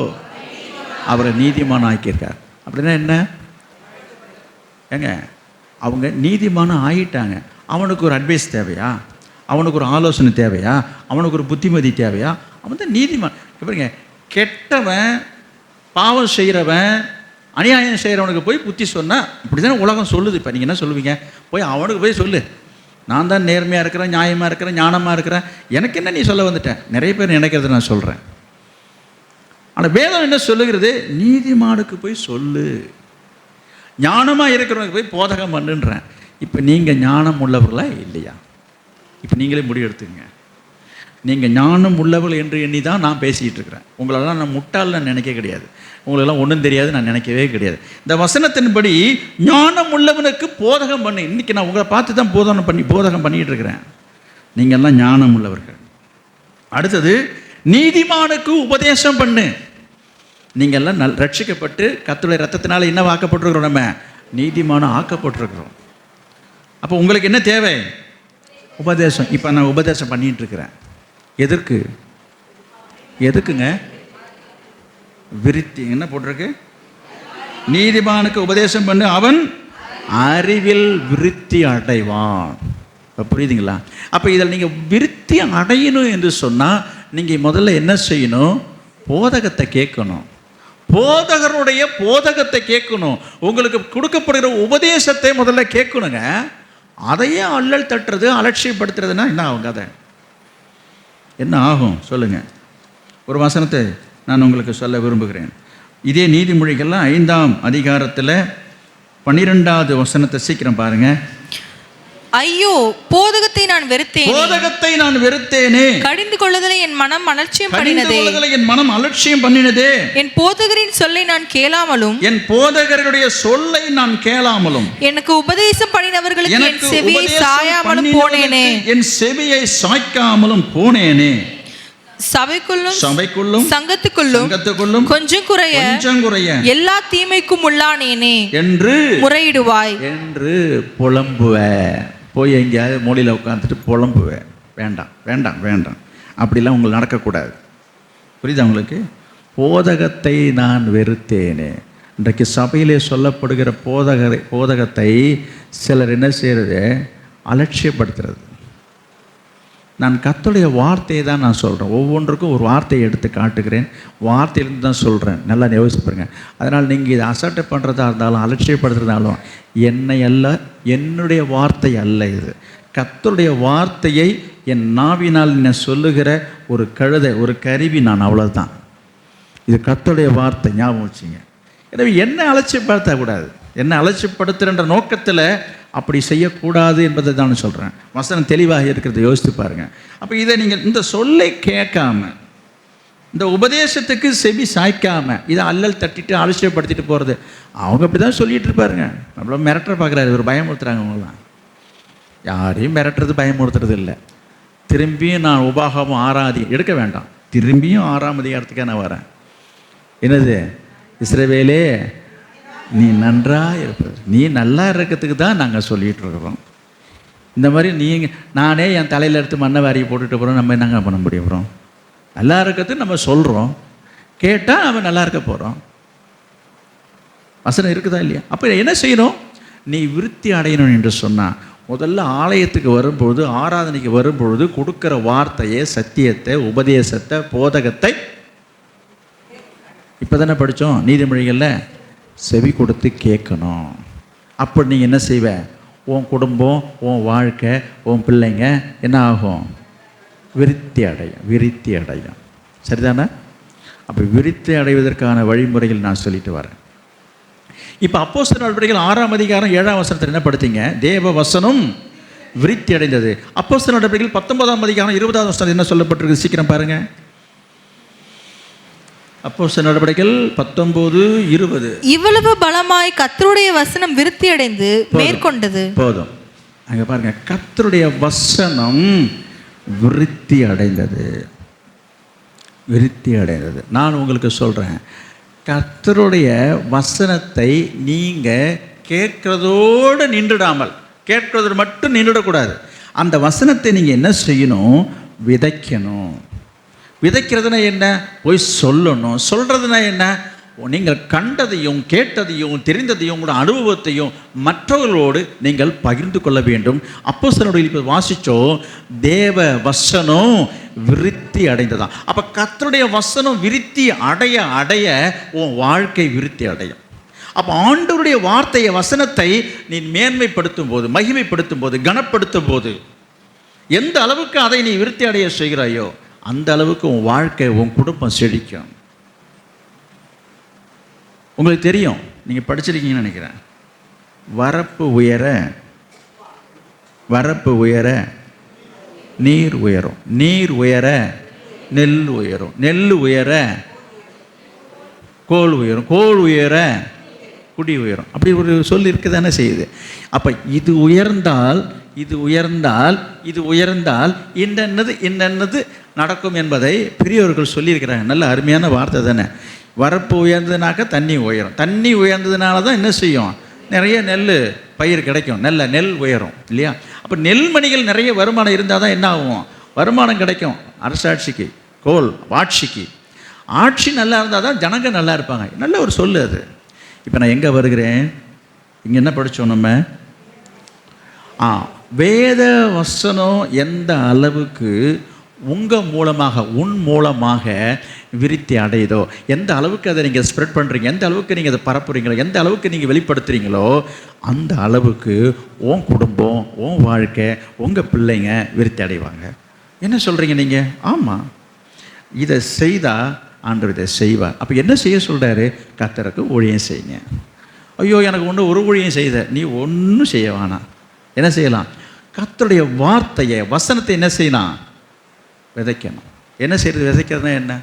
அவரை நீதிமான் ஆக்கியிருக்கார். அப்படின்னா என்ன ஏங்க? அவங்க நீதிமானம் ஆகிட்டாங்க. அவனுக்கு ஒரு அட்வைஸ் தேவையா? அவனுக்கு ஒரு ஆலோசனை தேவையா? அவனுக்கு ஒரு புத்திமதி தேவையா? அவன் தான் நீதிமான். எப்படிங்க? கெட்டவன், பாவம் செய்கிறவன், அநியாயம் செய்கிறவனுக்கு போய் புத்தி சொன்னால் இப்படி தானே உலகம் சொல்லுது. இப்போ நீங்கள் என்ன சொல்லுவீங்க? போய் அவனுக்கு போய் சொல்லு, நான் தான் நேர்மையாக இருக்கிறேன், நியாயமாக இருக்கிறேன், ஞானமாக இருக்கிறேன், எனக்கு என்ன நீ சொல்ல வந்துட்டேன். நிறைய பேர் நினைக்கிறத நான் சொல்கிறேன். ஆனால் வேதம் என்ன சொல்லுகிறது? நீதிமானுக்கு போய் சொல்லு, ஞானமாக இருக்கிறவனுக்கு போய் போதகம் பண்ணுன்றேன். இப்போ நீங்கள் ஞானம் உள்ளவர்களா இல்லையா? இப்போ நீங்களே முடிவு எடுத்துங்க. நீங்கள் ஞானம் உள்ளவர்கள் என்று எண்ணி தான் நான் பேசிகிட்டு இருக்கிறேன். உங்களெல்லாம் நான் முட்டாள்னு நினைக்க கிடையாது, உங்களெல்லாம் ஒன்றும் தெரியாது நான் நினைக்கவே கிடையாது. இந்த வசனத்தின்படி ஞானம் உள்ளவனுக்கு போதகம் பண்ணு. இன்றைக்கி நான் உங்களை பார்த்து தான் போதகம் பண்ணிகிட்டு இருக்கிறேன். நீங்கள்லாம் ஞானம் உள்ளவர்கள். அடுத்தது நீதிமானுக்கு உபதேசம் பண்ணு. நீங்கள்லாம் ரட்சிக்கப்பட்டு கர்த்தருடைய ரத்தத்தினால என்ன ஆக்கப்பட்டிருக்கிறோம்? நம்ம நீதிமானம் ஆக்கப்பட்டிருக்கிறோம். அப்போ உங்களுக்கு என்ன தேவை? உபதேசம். இப்போ நான் உபதேசம் பண்ணிட்டு இருக்கிறேன். எதுக்குங்க? விருத்தி. என்ன போட்டிருக்கு? நீதிமானுக்கு உபதேசம் பண்ணு, அவன் அறிவில் விருத்தி அடைவான். புரியுதுங்களா? அப்போ இதில் நீங்கள் விருத்தி அடையணும் என்று சொன்னால் நீங்கள் முதல்ல என்ன செய்யணும்? போதகத்தை கேட்கணும். போதகருடைய போதகத்தை கேட்கணும். உங்களுக்கு கொடுக்கப்படுகிற உபதேசத்தை முதல்ல கேட்கணுங்க. அதையே அல்லல் தட்டுறது, அலட்சியப்படுத்துறதுன்னா என்ன ஆகும்? கதை என்ன ஆகும் சொல்லுங்க. ஒரு வசனத்தை நான் உங்களுக்கு சொல்ல விரும்புகிறேன். இதே நீதிமொழிகள்லாம் 5ஆம் அதிகாரத்தில் 12வது வசனத்தை சீக்கிரம் பாருங்க. ஐயோ, போதகத்தை நான் வெறுத்தேனே, கடிந்து கொள்ளுதலை என் மனம் அலட்சியம் பண்ணினதே, என் போதகரின் சொல்லை நான் கேளாமலும், என் போதகருடைய சொல்லை நான் கேளாமலும், எனக்கு உபதேசம் பண்ணினவர்களுக்கு என் செவியை சாயாமலும் போனேனே, என் செவியை சாய்க்காமலும் போனேனே. சபைக்குள்ளும் சங்கத்துக்குள்ளும் கொஞ்சம் குறைய எல்லா தீமைக்கும் உள்ளானேனே என்று முறையிடுவாய் என்று புலம்புவ. போய் எங்கேயாவது மூலையில் உட்காந்துட்டு புலம்புவேன். வேண்டாம் வேண்டாம் வேண்டாம், அப்படிலாம் உங்களுக்கு நடக்கக்கூடாது. புரியுதா உங்களுக்கு? போதகத்தை நான் வெறுத்தேனே. இன்றைக்கு சபையிலே சொல்லப்படுகிற போதகத்தை சிலர் என்ன செய்கிறது? அலட்சியப்படுத்துறது. நான் கர்த்தருடைய வார்த்தையை தான் நான் சொல்கிறேன். ஒவ்வொன்றுக்கும் ஒரு வார்த்தையை எடுத்து காட்டுகிறேன், வார்த்தையிலிருந்து தான் சொல்கிறேன். நல்லா யோசிச்சு பாருங்க. அதனால் நீங்கள் இதை அசட்டை பண்ணுறதா இருந்தாலும் அலட்சியப்படுத்துறதாலும் என்னை அல்ல, என்னுடைய வார்த்தை அல்ல இது. கர்த்தருடைய வார்த்தையை என் நாவினால் என்ன சொல்லுகிற ஒரு கழுதை, ஒரு கருவி நான், அவ்வளோதான். இது கர்த்தருடைய வார்த்தை, ஞாபகம் வச்சுங்க. எனவே என்னை அலட்சியப்படுத்தக்கூடாது. என்னை அலட்சியப்படுத்துகின்ற நோக்கத்தில் அப்படி செய்யக்கூடாது என்பதை தான் சொல்கிறேன். வசனம் தெளிவாக இருக்கிறத யோசித்து பாருங்கள். அப்போ இதை நீங்கள் இந்த சொல்லை கேட்காம, இந்த உபதேசத்துக்கு செவி சாய்க்காமல் இதை அல்லல் தட்டிட்டு அலட்சியப்படுத்திட்டு போகிறது, அவங்க அப்படி தான் சொல்லிகிட்டு இருப்பாருங்க. நம்மள மிரட்டுற பார்க்குறாரு, ஒரு பயமுறுத்துறாங்க. அவங்களாம் யாரையும் மிரட்டுறது பயமுறுத்துறது இல்லை. திரும்பியும் நான் உபாகமம் 6 எடுக்க வேண்டாம், திரும்பியும் 6ஆம் அதிகாரத்துக்காக நான் வரேன். என்னது? இஸ்ரவேலே நீ நன்றாக இருப்பது, நீ நல்லா இருக்கிறதுக்கு தான் நாங்கள் சொல்லிகிட்டு இருக்கிறோம். இந்த மாதிரி நானே என் தலையில் எடுத்து மண்ணை வாரி போட்டுட்டு போகிறோம். நம்ம என்னங்க பண்ண முடியும்? நல்லா இருக்கிறதுக்கு நம்ம சொல்கிறோம், கேட்டால் நம்ம நல்லா இருக்க போகிறோம். வசனம் இருக்குதா இல்லையா? அப்போ என்ன செய்யணும்? நீ விருத்தி அடையணும் என்று சொன்னால் முதல்ல ஆலயத்துக்கு வரும்பொழுது, ஆராதனைக்கு வரும்பொழுது கொடுக்குற வார்த்தையை, சத்தியத்தை, உபதேசத்தை, போதகத்தை இப்போ தானே படித்தோம் நீதிமொழிகளில், செவி கொடுத்து கேட்கணும். அப்போ நீங்கள் என்ன செய்வ? உன் குடும்பம், உன் வாழ்க்கை, உன் பிள்ளைங்க என்ன ஆகும்? விருத்தி அடையும். சரிதானே? அப்போ விருத்தி அடைவதற்கான வழிமுறைகள் நான் சொல்லிட்டு வரேன். இப்போ அப்போஸ்தலர் நடவடிக்கைகள் 6ஆம் அதிகாரம் 7ஆம் வசனத்தில் என்ன படுத்தீங்க? தேவ வசனம் விருத்தி அடைந்தது. அப்போஸ்தலர் நடவடிக்கைகள் 19ஆம் அதிகாரம் 20ஆம் வசனத்தில் என்ன சொல்லப்பட்டிருக்கு? சீக்கிரம் பாருங்க. அப்போஸ்தலர் நடவடிக்கைகள் 19:20. இவ்வளவு பலமாய் கர்த்தருடைய வசனம் விருத்தி அடைந்து மேற்கொண்டது. போதும், அங்க பாருங்க, கர்த்தருடைய வசனம் விருத்தி அடைந்தது. நான் உங்களுக்கு சொல்றேன், கர்த்தருடைய வசனத்தை நீங்க கேட்கிறதோடு நின்றுடாமல், கேட்கிறதோடு மட்டும் நின்றுடக்கூடாது. அந்த வசனத்தை நீங்க என்ன செய்யணும்? விதைக்கணும். விதைக்கிறதுனா என்ன? போய் சொல்லணும். சொல்கிறதுனா என்ன? நீங்கள் கண்டதையும் கேட்டதையும் தெரிந்ததையும் உங்களோட அனுபவத்தையும் மற்றவர்களோடு நீங்கள் பகிர்ந்து கொள்ள வேண்டும். அப்போஸ்தலர்கள் இப்போ வாசித்தோம், தேவ வசனம் விருத்தி அடைந்ததான். அப்போ கர்த்தருடைய வசனம் விருத்தி அடைய அடைய உன் வாழ்க்கை விருத்தி அடையும். அப்போ ஆண்டவருடைய வார்த்தையை, வசனத்தை நீ மேன்மைப்படுத்தும் போது, மகிமைப்படுத்தும் போது, கனப்படுத்தும் போது, எந்த அளவுக்கு அதை நீ விருத்தி அடைய செய்கிறாயோ அந்த அளவுக்கு உன் வாழ்க்கை, உன் குடும்பம் செழிக்கும். உங்களுக்கு தெரியும், நீங்கள் படிச்சிருக்கீங்கன்னு நினைக்கிறேன், வரப்பு உயர நீர் உயரும். நீர் உயர நெல் உயரும். நெல் உயர கோல் உயரும். கோல் உயர குடி உயரும். அப்படி ஒரு சொல் இருக்க தானே செய்யுது. அப்போ இது உயர்ந்தால் இது உயர்ந்தால் இது உயர்ந்தால் இன்னது நடக்கும் என்பதை பெரியவர்கள் சொல்லியிருக்கிறாங்க. நல்ல அருமையான வார்த்தை தானே. வரப்பு உயர்ந்ததுனாக்கா தண்ணி உயரும். தண்ணி உயர்ந்ததுனால தான் என்ன செய்யும், நிறைய நெல் பயிர் கிடைக்கும், நெல் உயரும் இல்லையா. அப்போ நெல்மணிகள் நிறைய வருமானம் இருந்தால் தான் என்ன ஆகும், வருமானம் கிடைக்கும் அரசாட்சிக்கு, கோல் ஆட்சிக்கு. ஆட்சி நல்லா இருந்தால் தான் ஜனங்க நல்லா இருப்பாங்க. நல்ல ஒரு சொல்லு அது. இப்போ நான் எங்கே வருகிறேன், இங்கே என்ன படித்தோம் நம்ம, வேத வசனம் எந்த அளவுக்கு உங்கள் மூலமாக உன் மூலமாக விருத்தி அடையுதோ, எந்த அளவுக்கு அதை நீங்கள் ஸ்ப்ரெட் பண்ணுறீங்க, எந்த அளவுக்கு நீங்கள் அதை பரப்புறீங்களோ, எந்த அளவுக்கு நீங்கள் வெளிப்படுத்துகிறீங்களோ, அந்த அளவுக்கு உன் குடும்பம், உன் வாழ்க்கை, உங்கள் பிள்ளைங்க விருத்தி அடைவாங்க. என்ன சொல்கிறீங்க நீங்கள்? ஆமாம், இதை செய்தால் ஆண்டவர் இதை செய்வார். அப்போ என்ன செய்ய சொல்கிறாரு, கர்த்தருக்கு ஊழியம் செய்யுங்க. ஐயோ எனக்கு ஒரு ஊழியம் செய்த, நீ ஒன்றும் செய்ய வேணாம். என்ன செய்யலாம், கர்த்தருடைய வார்த்தையை வசனத்தை என்ன செய்யலாம், விதைக்கணும். என்ன செய்யறது, விதைக்கிறதுனா என்ன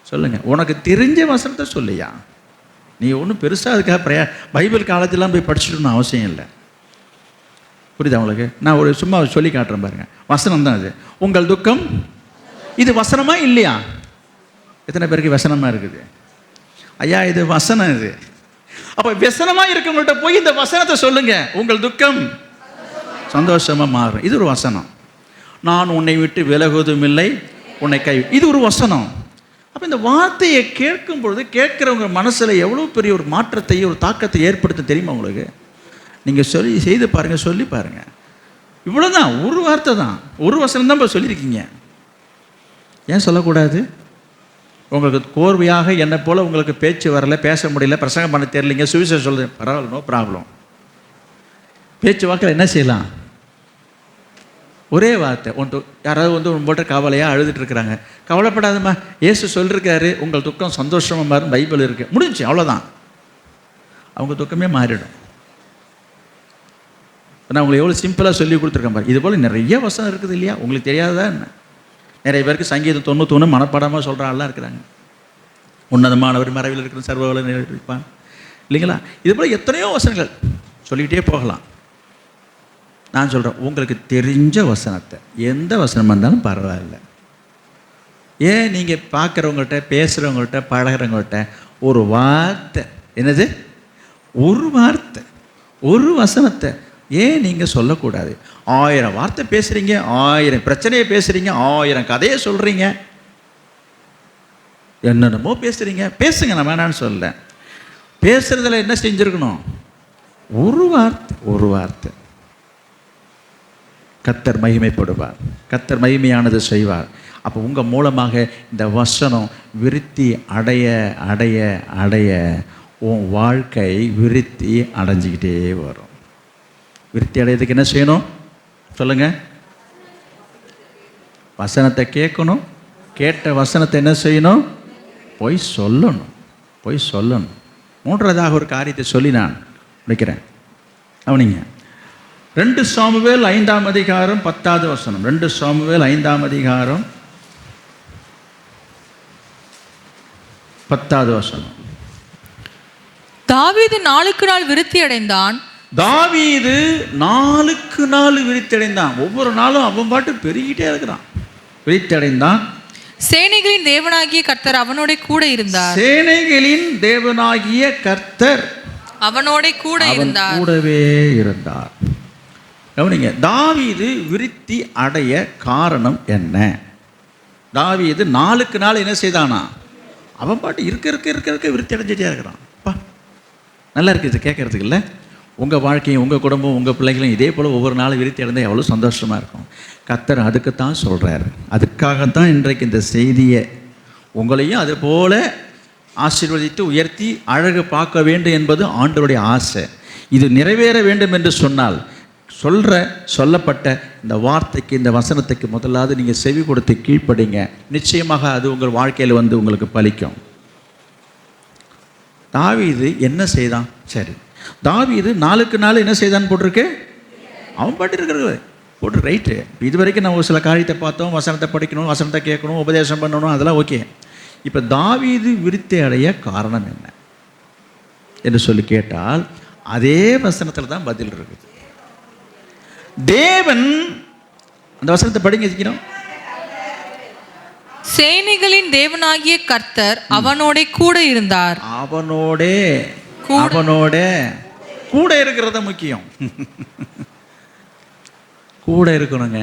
சொல்லுங்கள். உனக்கு தெரிஞ்ச வசனத்தை சொல்லியா, நீ ஒன்றும் பெருசாக அதுக்காக பைபிள் காலேஜெலாம் போய் படிச்சுட்டோன்னு அவசியம் இல்லை. புரியுதா உங்களுக்கு? நான் ஒரு சும்மா சொல்லி காட்டுறேன் பாருங்க. வசனம் தான் இது. உங்கள் துக்கம் இது வசனமா இல்லையா? எத்தனை பேருக்கு வசனமாக இருக்குது? ஐயா இது வசனம். இது அப்போ வசனமாக இருக்கவங்கள்ட்ட போய் இந்த வசனத்தை சொல்லுங்க, உங்கள் துக்கம் சந்தோஷமாக மாறும். இது ஒரு வசனம். நான் உன்னை விட்டு விலகுவதும் இல்லை, உன்னை கை, இது ஒரு வசனம். அப்போ இந்த வார்த்தையை கேட்கும் பொழுது கேட்குறவங்க மனசில் எவ்வளோ பெரிய ஒரு மாற்றத்தையும் ஒரு தாக்கத்தை ஏற்படுத்த தெரியுமா உங்களுக்கு? நீங்கள் சொல்லி செய்து பாருங்கள், சொல்லி பாருங்கள். இவ்வளோதான், ஒரு வார்த்தை தான், ஒரு வசனம் தான் இப்போ சொல்லியிருக்கீங்க. ஏன் சொல்லக்கூடாது? உங்களுக்கு கோர்வையாக என்னை போல் உங்களுக்கு பேச்சு வரல, பேச முடியல, பிரசங்கம் பண்ண தெரியலிங்க, சுவிசேஷம் சொல்லுங்க, பரவாயில்ல, நோ ப்ராப்ளம். பேச்சு வாக்கில் என்ன செய்யலாம், ஒரே வார்த்தை. யாராவது உங்கள்கிட்ட கவலையாக அழுதுட்டுருக்குறாங்க, கவலைப்படாதம்மா, இயேசு சொல்லியிருக்காரு உங்கள் துக்கம் சந்தோஷமாக மாறும், பைபிள் இருக்குது, முடிஞ்சு, அவ்வளோதான். அவங்க துக்கமே மாறிடும். நான் உங்களுக்கு எவ்வளோ சிம்பிளாக சொல்லி கொடுத்துருக்கேன் பாரு. இது போல் நிறைய வசனம் இருக்குது இல்லையா, உங்களுக்கு தெரியாததா என்ன? நிறைய பேருக்கு சங்கீதம் 91 மனப்பாடமாக சொல்கிற ஆள்லாம் இருக்கிறாங்க. உன்னதமானவர் மறைவில் இருக்கிற சர்வவல்ல இருப்பான் இல்லைங்களா. இது போல் எத்தனையோ வசனங்கள் சொல்லிக்கிட்டே போகலாம். நான் சொல்கிறேன், உங்களுக்கு தெரிஞ்ச வசனத்தை, எந்த வசனமாக இருந்தாலும் பரவாயில்ல. ஏன் நீங்கள் பார்க்குறவங்கள்ட்ட, பேசுகிறவங்கள்ட்ட, பழகிறவங்கள்ட்ட ஒரு வார்த்தை, என்னது ஒரு வார்த்தை, ஒரு வசனத்தை ஏன் நீங்கள் சொல்லக்கூடாது? 1000 வார்த்தை பேசுகிறீங்க, 1000 பிரச்சனையை பேசுகிறீங்க, 1000 கதையை சொல்கிறீங்க, என்னென்னமோ பேசுகிறீங்க, பேசுங்க, நான் வேணான்னு சொல்ல. பேசுகிறதுல என்ன செஞ்சுருக்கணும், ஒரு வார்த்தை, ஒரு வார்த்தை. கர்த்தர் மகிமைப்படுவார், கர்த்தர் மகிமையானது செய்வார். அப்போ உங்கள் மூலமாக இந்த வசனம் விருத்தி அடைய அடைய அடைய உன் வாழ்க்கை விருத்தி அடைஞ்சிக்கிட்டே வரும். விருத்தி அடையதுக்கு என்ன செய்யணும் சொல்லுங்கள்? வசனத்தை கேட்கணும், கேட்ட வசனத்தை என்ன செய்யணும், போய் சொல்லணும், போய் சொல்லணும். மூன்றாவதாக ஒரு காரியத்தை சொல்லி நான் முடிக்கிறேன். அவனிங்க 2 சாமுவேல் 5ஆம் அதிகாரம் 10வது வசனம். 2 சாமுவேல் 5ஆம் அதிகாரம் 10வது வசனம். தாவீது நாளுக்கு நாள் விருத்தி அடைந்தான். தாவீது நாளுக்கு நாள் விருத்தி அடைந்தான். ஒவ்வொரு நாளும் அவன் பாட்டு பெருகிட்டே இருக்கிறான், விருத்தி அடைந்தான். சேனைகளின் தேவனாகிய கர்த்தர் அவனோட கூட இருந்தார். சேனைகளின் தேவனாகிய கர்த்தர் அவனோட கூட இருந்தார், கூடவே இருந்தார். கவனிங்க, தாவீது விருத்தி அடைய காரணம் என்ன? தாவீது நாளுக்கு நாள் என்ன செய்தானா, அவன் பாட்டு இருக்க இருக்க இருக்க இருக்க விருத்தி அடைஞ்சிட்டே இருக்கிறான். நல்லா இருக்குது கேட்கறதுக்கு இல்லை? உங்கள் வாழ்க்கையும் உங்கள் குடும்பம் உங்கள் பிள்ளைகளும் இதே போல் ஒவ்வொரு நாளும் விருத்தி அடைந்தால் எவ்வளோ சந்தோஷமாக இருக்கும். கர்த்தர் அதுக்குத்தான் சொல்கிறாரு. அதுக்காகத்தான் இன்றைக்கு இந்த செய்தியை உங்களையும் அது போல் ஆசீர்வதித்து உயர்த்தி அழகு பார்க்க வேண்டும் என்பது ஆண்டவருடைய ஆசை. இது நிறைவேற வேண்டும் என்று சொன்னால் சொல்லப்பட்ட இந்த வார்த்தைக்கு, இந்த வசனத்துக்கு முதலாவது நீங்கள் செவி கொடுத்து கீழ்ப்படிங்க. நிச்சயமாக அது உங்கள் வாழ்க்கையில் வந்து உங்களுக்கு பலிக்கும். தாவீது என்ன செய்தான்? சரி, தாவீது நாளுக்கு நாள் என்ன செய்தான்னு போட்டிருக்கு, அவன் பாட்டு இருக்கிறது போட்டு ரைட்டு. இது வரைக்கும் நம்ம ஒரு சில காரியத்தை பார்த்தோம், வசனத்தை படிக்கணும், வசனத்தை கேட்கணும், உபதேசம் பண்ணணும், அதெல்லாம் ஓகே. இப்போ தாவீது விருத்தி அடைய காரணம் என்ன என்று சொல்லி கேட்டால் அதே வசனத்தில் தான் பதில் இருக்குது. தேவன், அந்த வசனத்தை படிங்க வச்சுக்கிறோம். சேனைகளின் தேவனாகிய கர்த்தர் அவனோட கூட இருந்தார். அவனோட கூட இருக்கிறத முக்கியம். கூட இருக்கணுங்க.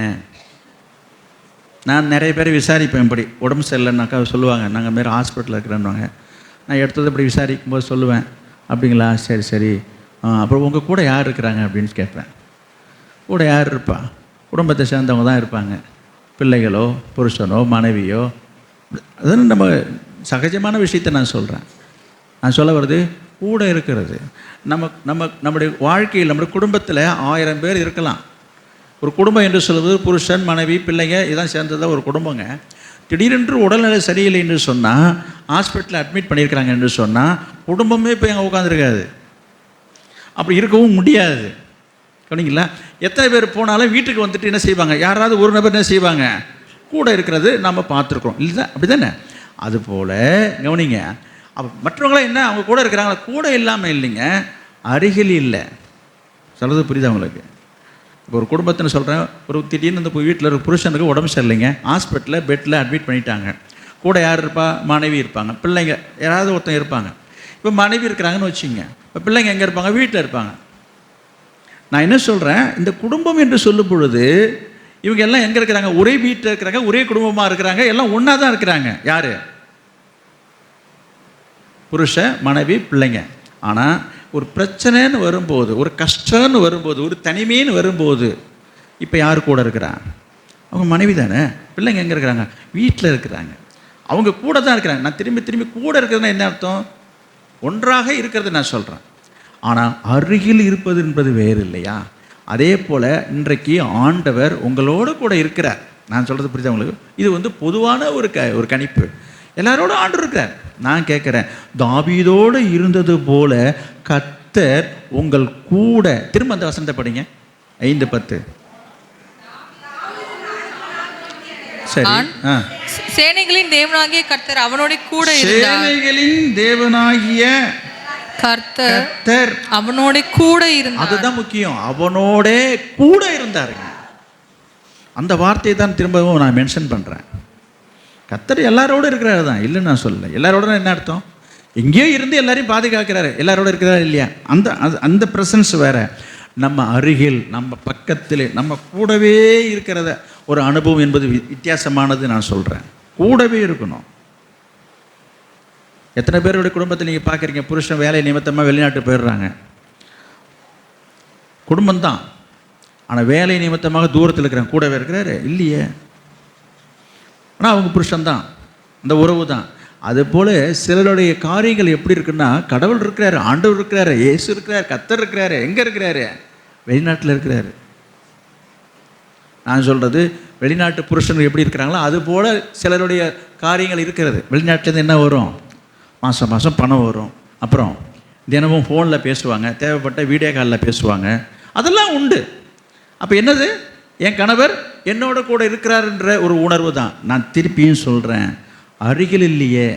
நான் நிறைய பேர் விசாரிப்பேன், இப்படி உடம்பு சரியில்லைன்னாக்கா சொல்லுவாங்க, நாங்கள் மாரி ஹாஸ்பிட்டலில் இருக்கிறேன்னுவாங்க. நான் எடுத்தது இப்படி விசாரிக்கும் போது சொல்லுவேன், அப்படிங்களா, சரி சரி, அப்புறம் உங்கள் கூட யார் இருக்கிறாங்க அப்படின்னு கேட்பேன். கூட யார் இருப்பா? குடும்பத்தை சேர்ந்தவங்க தான் இருப்பாங்க. பிள்ளைகளோ புருஷனோ மனைவியோ, அதுன்னு நம்ம சகஜமான விஷயத்தை நான் சொல்கிறேன். நான் சொல்ல வர்றது கூட இருக்கிறது. நம்முடைய வாழ்க்கையில், நம்முடைய குடும்பத்தில் 1000 பேர் இருக்கலாம். ஒரு குடும்பம் என்று சொல்வது புருஷன் மனைவி பிள்ளைங்க இதான் சேர்ந்ததாக ஒரு குடும்பங்க. திடீரென்று உடல்நிலை சரியில்லை என்று சொன்னால், ஹாஸ்பிட்டலில் அட்மிட் பண்ணியிருக்கிறாங்க என்று சொன்னால், குடும்பமே போய் அங்கே உட்காந்துருக்காது. அப்படி இருக்கவும் முடியாது. கவனிங்களா? எத்தனை பேர் போனாலும் வீட்டுக்கு வந்துட்டு என்ன செய்வாங்க, யாராவது ஒரு நபர் என்ன செய்வாங்க, கூட இருக்கிறது நம்ம பார்த்துருக்கோம், இல்லை அப்படி தானே? அதுபோல் கவனிங்க, அப்போ மற்றவங்களாம் என்ன அவங்க கூட இருக்கிறாங்களா? கூட இல்லாமல் இல்லைங்க, அருகில் இல்லை. சொல்கிறது புரியுது அவங்களுக்கு? இப்போ ஒரு குடும்பத்தின்னு சொல்கிறேன், ஒரு திடீர்னு இந்த வீட்டில் ஒரு புருஷனுக்கு உடம்பு சரியில்லைங்க, ஹாஸ்பிட்டலில் பெட்டில் அட்மிட் பண்ணிட்டாங்க. கூட யார் இருப்பா? மனைவி இருப்பாங்க, பிள்ளைங்க யாராவது ஒருத்தன் இருப்பாங்க. இப்போ மனைவி இருக்கிறாங்கன்னு வச்சுங்க, இப்போ பிள்ளைங்க எங்கே இருப்பாங்க? வீட்டில் இருப்பாங்க. நான் என்ன சொல்கிறேன், இந்த குடும்பம் என்று சொல்லும் பொழுது இவங்க எல்லாம் எங்கே இருக்கிறாங்க? ஒரே வீட்டில் இருக்கிறாங்க, ஒரே குடும்பமாக இருக்கிறாங்க, எல்லாம் ஒன்றா தான் இருக்கிறாங்க. யார்? புருஷ மனைவி பிள்ளைங்க. ஆனால் ஒரு பிரச்சனைன்னு வரும்போது, ஒரு கஷ்டம்னு வரும்போது, ஒரு தனிமைன்னு வரும்போது, இப்போ யார் கூட இருக்கிறா? அவங்க மனைவி தானே. பிள்ளைங்க எங்கே இருக்கிறாங்க? வீட்டில் இருக்கிறாங்க. அவங்க கூட தான் இருக்கிறாங்க. நான் திரும்பி திரும்பி கூட இருக்கிறதுனா என்ன அர்த்தம்? ஒன்றாக இருக்கிறது நான் சொல்கிறேன். ஆனால் அருகில் இருப்பது என்பது வேறு இல்லையா? அதே போல் இன்றைக்கு ஆண்டவர் உங்களோடு கூட இருக்கிறார். நான் சொல்கிறது புரியுது உங்களுக்கு? இது பொதுவான ஒரு கணிப்பு. எல்லாரோட ஆண்டவர் இருக்கிறார். நான் கேட்குறேன், தாவீதோடு இருந்தது போல கர்த்தர் உங்கள் கூட, திரும்ப அந்த வசனத்தை படிங்க, 5:10. சரி. சேனைகளின் தேவனாகிய கர்த்தர் அவனோட கூட இருந்தார். சேனைகளின் தேவனாகிய கர்த்தர் அவனோட கூட இருந்தார். அதுதான் முக்கியம். அவனோட கூட இருந்தாருங்க. அந்த வார்த்தையை தான் திரும்பவும் நான் மென்ஷன் பண்ணுறேன். கர்த்தர் எல்லாரோட இருக்கிறாரு தான், இல்லைன்னு நான் சொல்லலை. எல்லாரோட என்ன அர்த்தம்? எங்கேயோ இருந்து எல்லாரையும் பாதுகாக்கிறாரு. எல்லாரோட இருக்கிறாரு இல்லையா? அந்த ப்ரெசன்ஸ் வேற. நம்ம அருகில், நம்ம பக்கத்தில், நம்ம கூடவே இருக்கிறத ஒரு அனுபவம் என்பது வித்தியாசமானது. நான் சொல்கிறேன், கூடவே இருக்கணும். எத்தனை பேருடைய குடும்பத்தில் நீங்கள் பார்க்குறீங்க, புருஷன் வேலை நிமித்தமாக வெளிநாட்டு போயிடுறாங்க, குடும்பம்தான், ஆனால் வேலை நிமித்தமாக தூரத்தில் இருக்கிறாங்க. கூடவே இருக்கிறாரு இல்லையே, ஆனால் அவங்க புருஷன்தான், அந்த உறவு தான். அதுபோல் சிலருடைய காரியங்கள் எப்படி இருக்குன்னா, கடவுள் இருக்கிறாரு, ஆண்டவர் இருக்கிறாரு, இயேசு இருக்கிறார், கர்த்தர் இருக்கிறாரு. எங்கே இருக்கிறாரு? வெளிநாட்டில் இருக்கிறாரு. நான் சொல்கிறது, வெளிநாட்டு புருஷன் எப்படி இருக்கிறாங்களோ அதுபோல் சிலருடைய காரியங்கள் இருக்கிறது. வெளிநாட்டிலேருந்து என்ன வரும்? மாதம் மாதம் பணம் வரும். அப்புறம் தினமும் ஃபோனில் பேசுவாங்க, தேவைப்பட்ட வீடியோ காலில் பேசுவாங்க, அதெல்லாம் உண்டு. அப்போ என்னது? என் கணவர் என்னோட கூட இருக்கிறாருன்ற ஒரு உணர்வு தான். நான் திருப்பியும் சொல்கிறேன், அருகில் இல்லையே.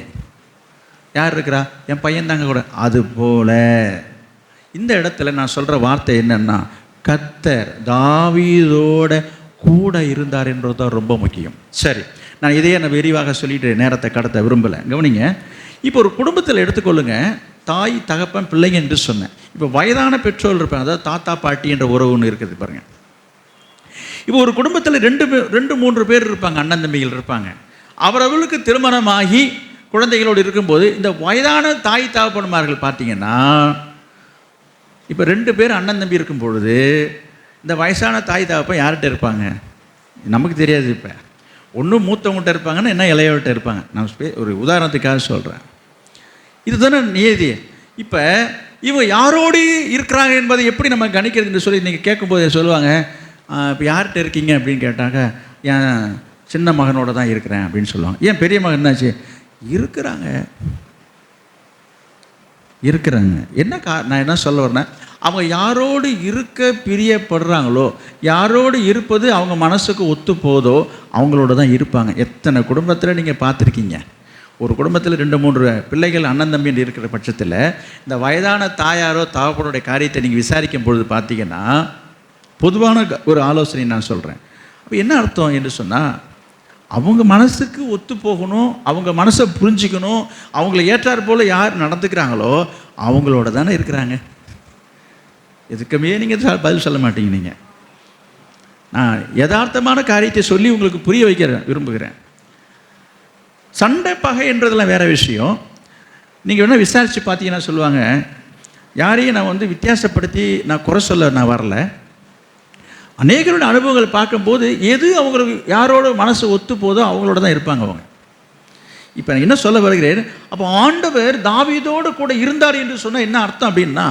யார் இருக்கிறா? என் பையன் தாங்க கூட. அதுபோல் இந்த இடத்துல நான் சொல்கிற வார்த்தை என்னென்னா, கர்த்தர் தாவீதோட கூட இருந்தார் என்றது தான் ரொம்ப முக்கியம். சரி, நான் இதையே நான் விரிவாக சொல்லிட்டு நேரத்தை கடத்த விரும்பலை. கவனிங்க, இப்போ ஒரு குடும்பத்தில் எடுத்துக்கொள்ளுங்க, தாய் தகப்பன் பிள்ளைங்க என்று சொன்னேன். இப்போ வயதான பெற்றோர் இருப்பாங்க, அதாவது தாத்தா பாட்டி என்ற உறவு ஒன்று இருக்குது பாருங்கள். இப்போ ஒரு குடும்பத்தில் 2-3 பேர் இருப்பாங்க, அண்ணன் தம்பிகள் இருப்பாங்க. அவர்களுக்கு திருமணமாகி குழந்தைகளோடு இருக்கும்போது இந்த வயதான தாய் தகப்பன்மார்கள் பார்த்தீங்கன்னா, இப்போ 2 பேர் அண்ணன் தம்பி இருக்கும் பொழுது இந்த வயசான தாய் தகப்பன் யார்கிட்ட இருப்பாங்க? நமக்கு தெரியாது. இப்போ ஒன்றும் மூத்தவங்கள்ட்ட இருப்பாங்கன்னா என்ன இளையவர்கிட்ட இருப்பாங்க. நான் ஒரு உதாரணத்துக்காக சொல்கிறேன். இதுதானே நியதி. இப்போ இவங்க யாரோடு இருக்கிறாங்க என்பதை எப்படி நம்ம கணிக்கிறதுன்னு சொல்லி நீங்கள் கேட்கும்போது சொல்லுவாங்க, இப்போ யார்கிட்ட இருக்கீங்க அப்படின்னு கேட்டாங்க, என் சின்ன மகனோட தான் இருக்கிறேன் அப்படின்னு சொல்லுவாங்க. ஏன் பெரிய மகன் என்னாச்சு? இருக்கிறாங்க. என்ன நான் என்ன சொல்ல வரேன்னா, அவங்க யாரோடு இருக்க பிரியப்படுறாங்களோ, யாரோடு இருப்பது அவங்க மனசுக்கு ஒத்து போதோ அவங்களோட தான் இருப்பாங்க. எத்தனை குடும்பத்தில் நீங்கள் பார்த்துருக்கீங்க, ஒரு குடும்பத்தில் 2-3 பிள்ளைகள் அண்ணன் தம்பி இருக்கிற பட்சத்தில் இந்த வயதான தாயாரோ தகப்பனுடைய காரியத்தை நீங்கள் விசாரிக்கும் பொழுது பார்த்தீங்கன்னா, பொதுவான ஒரு ஆலோசனை நான் சொல்கிறேன். அப்போ என்ன அர்த்தம் என்று சொன்னால், அவங்க மனசுக்கு ஒத்து போகணும், அவங்க மனசை புரிஞ்சிக்கணும், அவங்கள ஏற்றார் போல் யார் நடந்துக்கிறாங்களோ அவங்களோட தானே இருக்கிறாங்க. எதுக்குமே நீங்கள் பதில் சொல்ல மாட்டீங்க. நீங்கள் நான் யதார்த்தமான காரியத்தை சொல்லி உங்களுக்கு புரிய வைக்க விரும்புகிறேன். சண்டை பகை என்றதெல்லாம் வேறு விஷயம். நீங்கள் வேணால் விசாரித்து பார்த்தீங்கன்னா சொல்லுவாங்க, யாரையும் நான் வித்தியாசப்படுத்தி நான் குறை சொல்ல நான் வரல. அநேகரோட அனுபவங்கள் பார்க்கும்போது எது அவங்களுக்கு யாரோட மனசு ஒத்து போதோ அவங்களோட தான் இருப்பாங்க அவங்க. இப்போ நான் என்ன சொல்ல வருகிறேன், அப்போ ஆண்டவர் தாவீதோடு கூட இருந்தார் என்று சொன்னால் என்ன அர்த்தம் அப்படின்னா,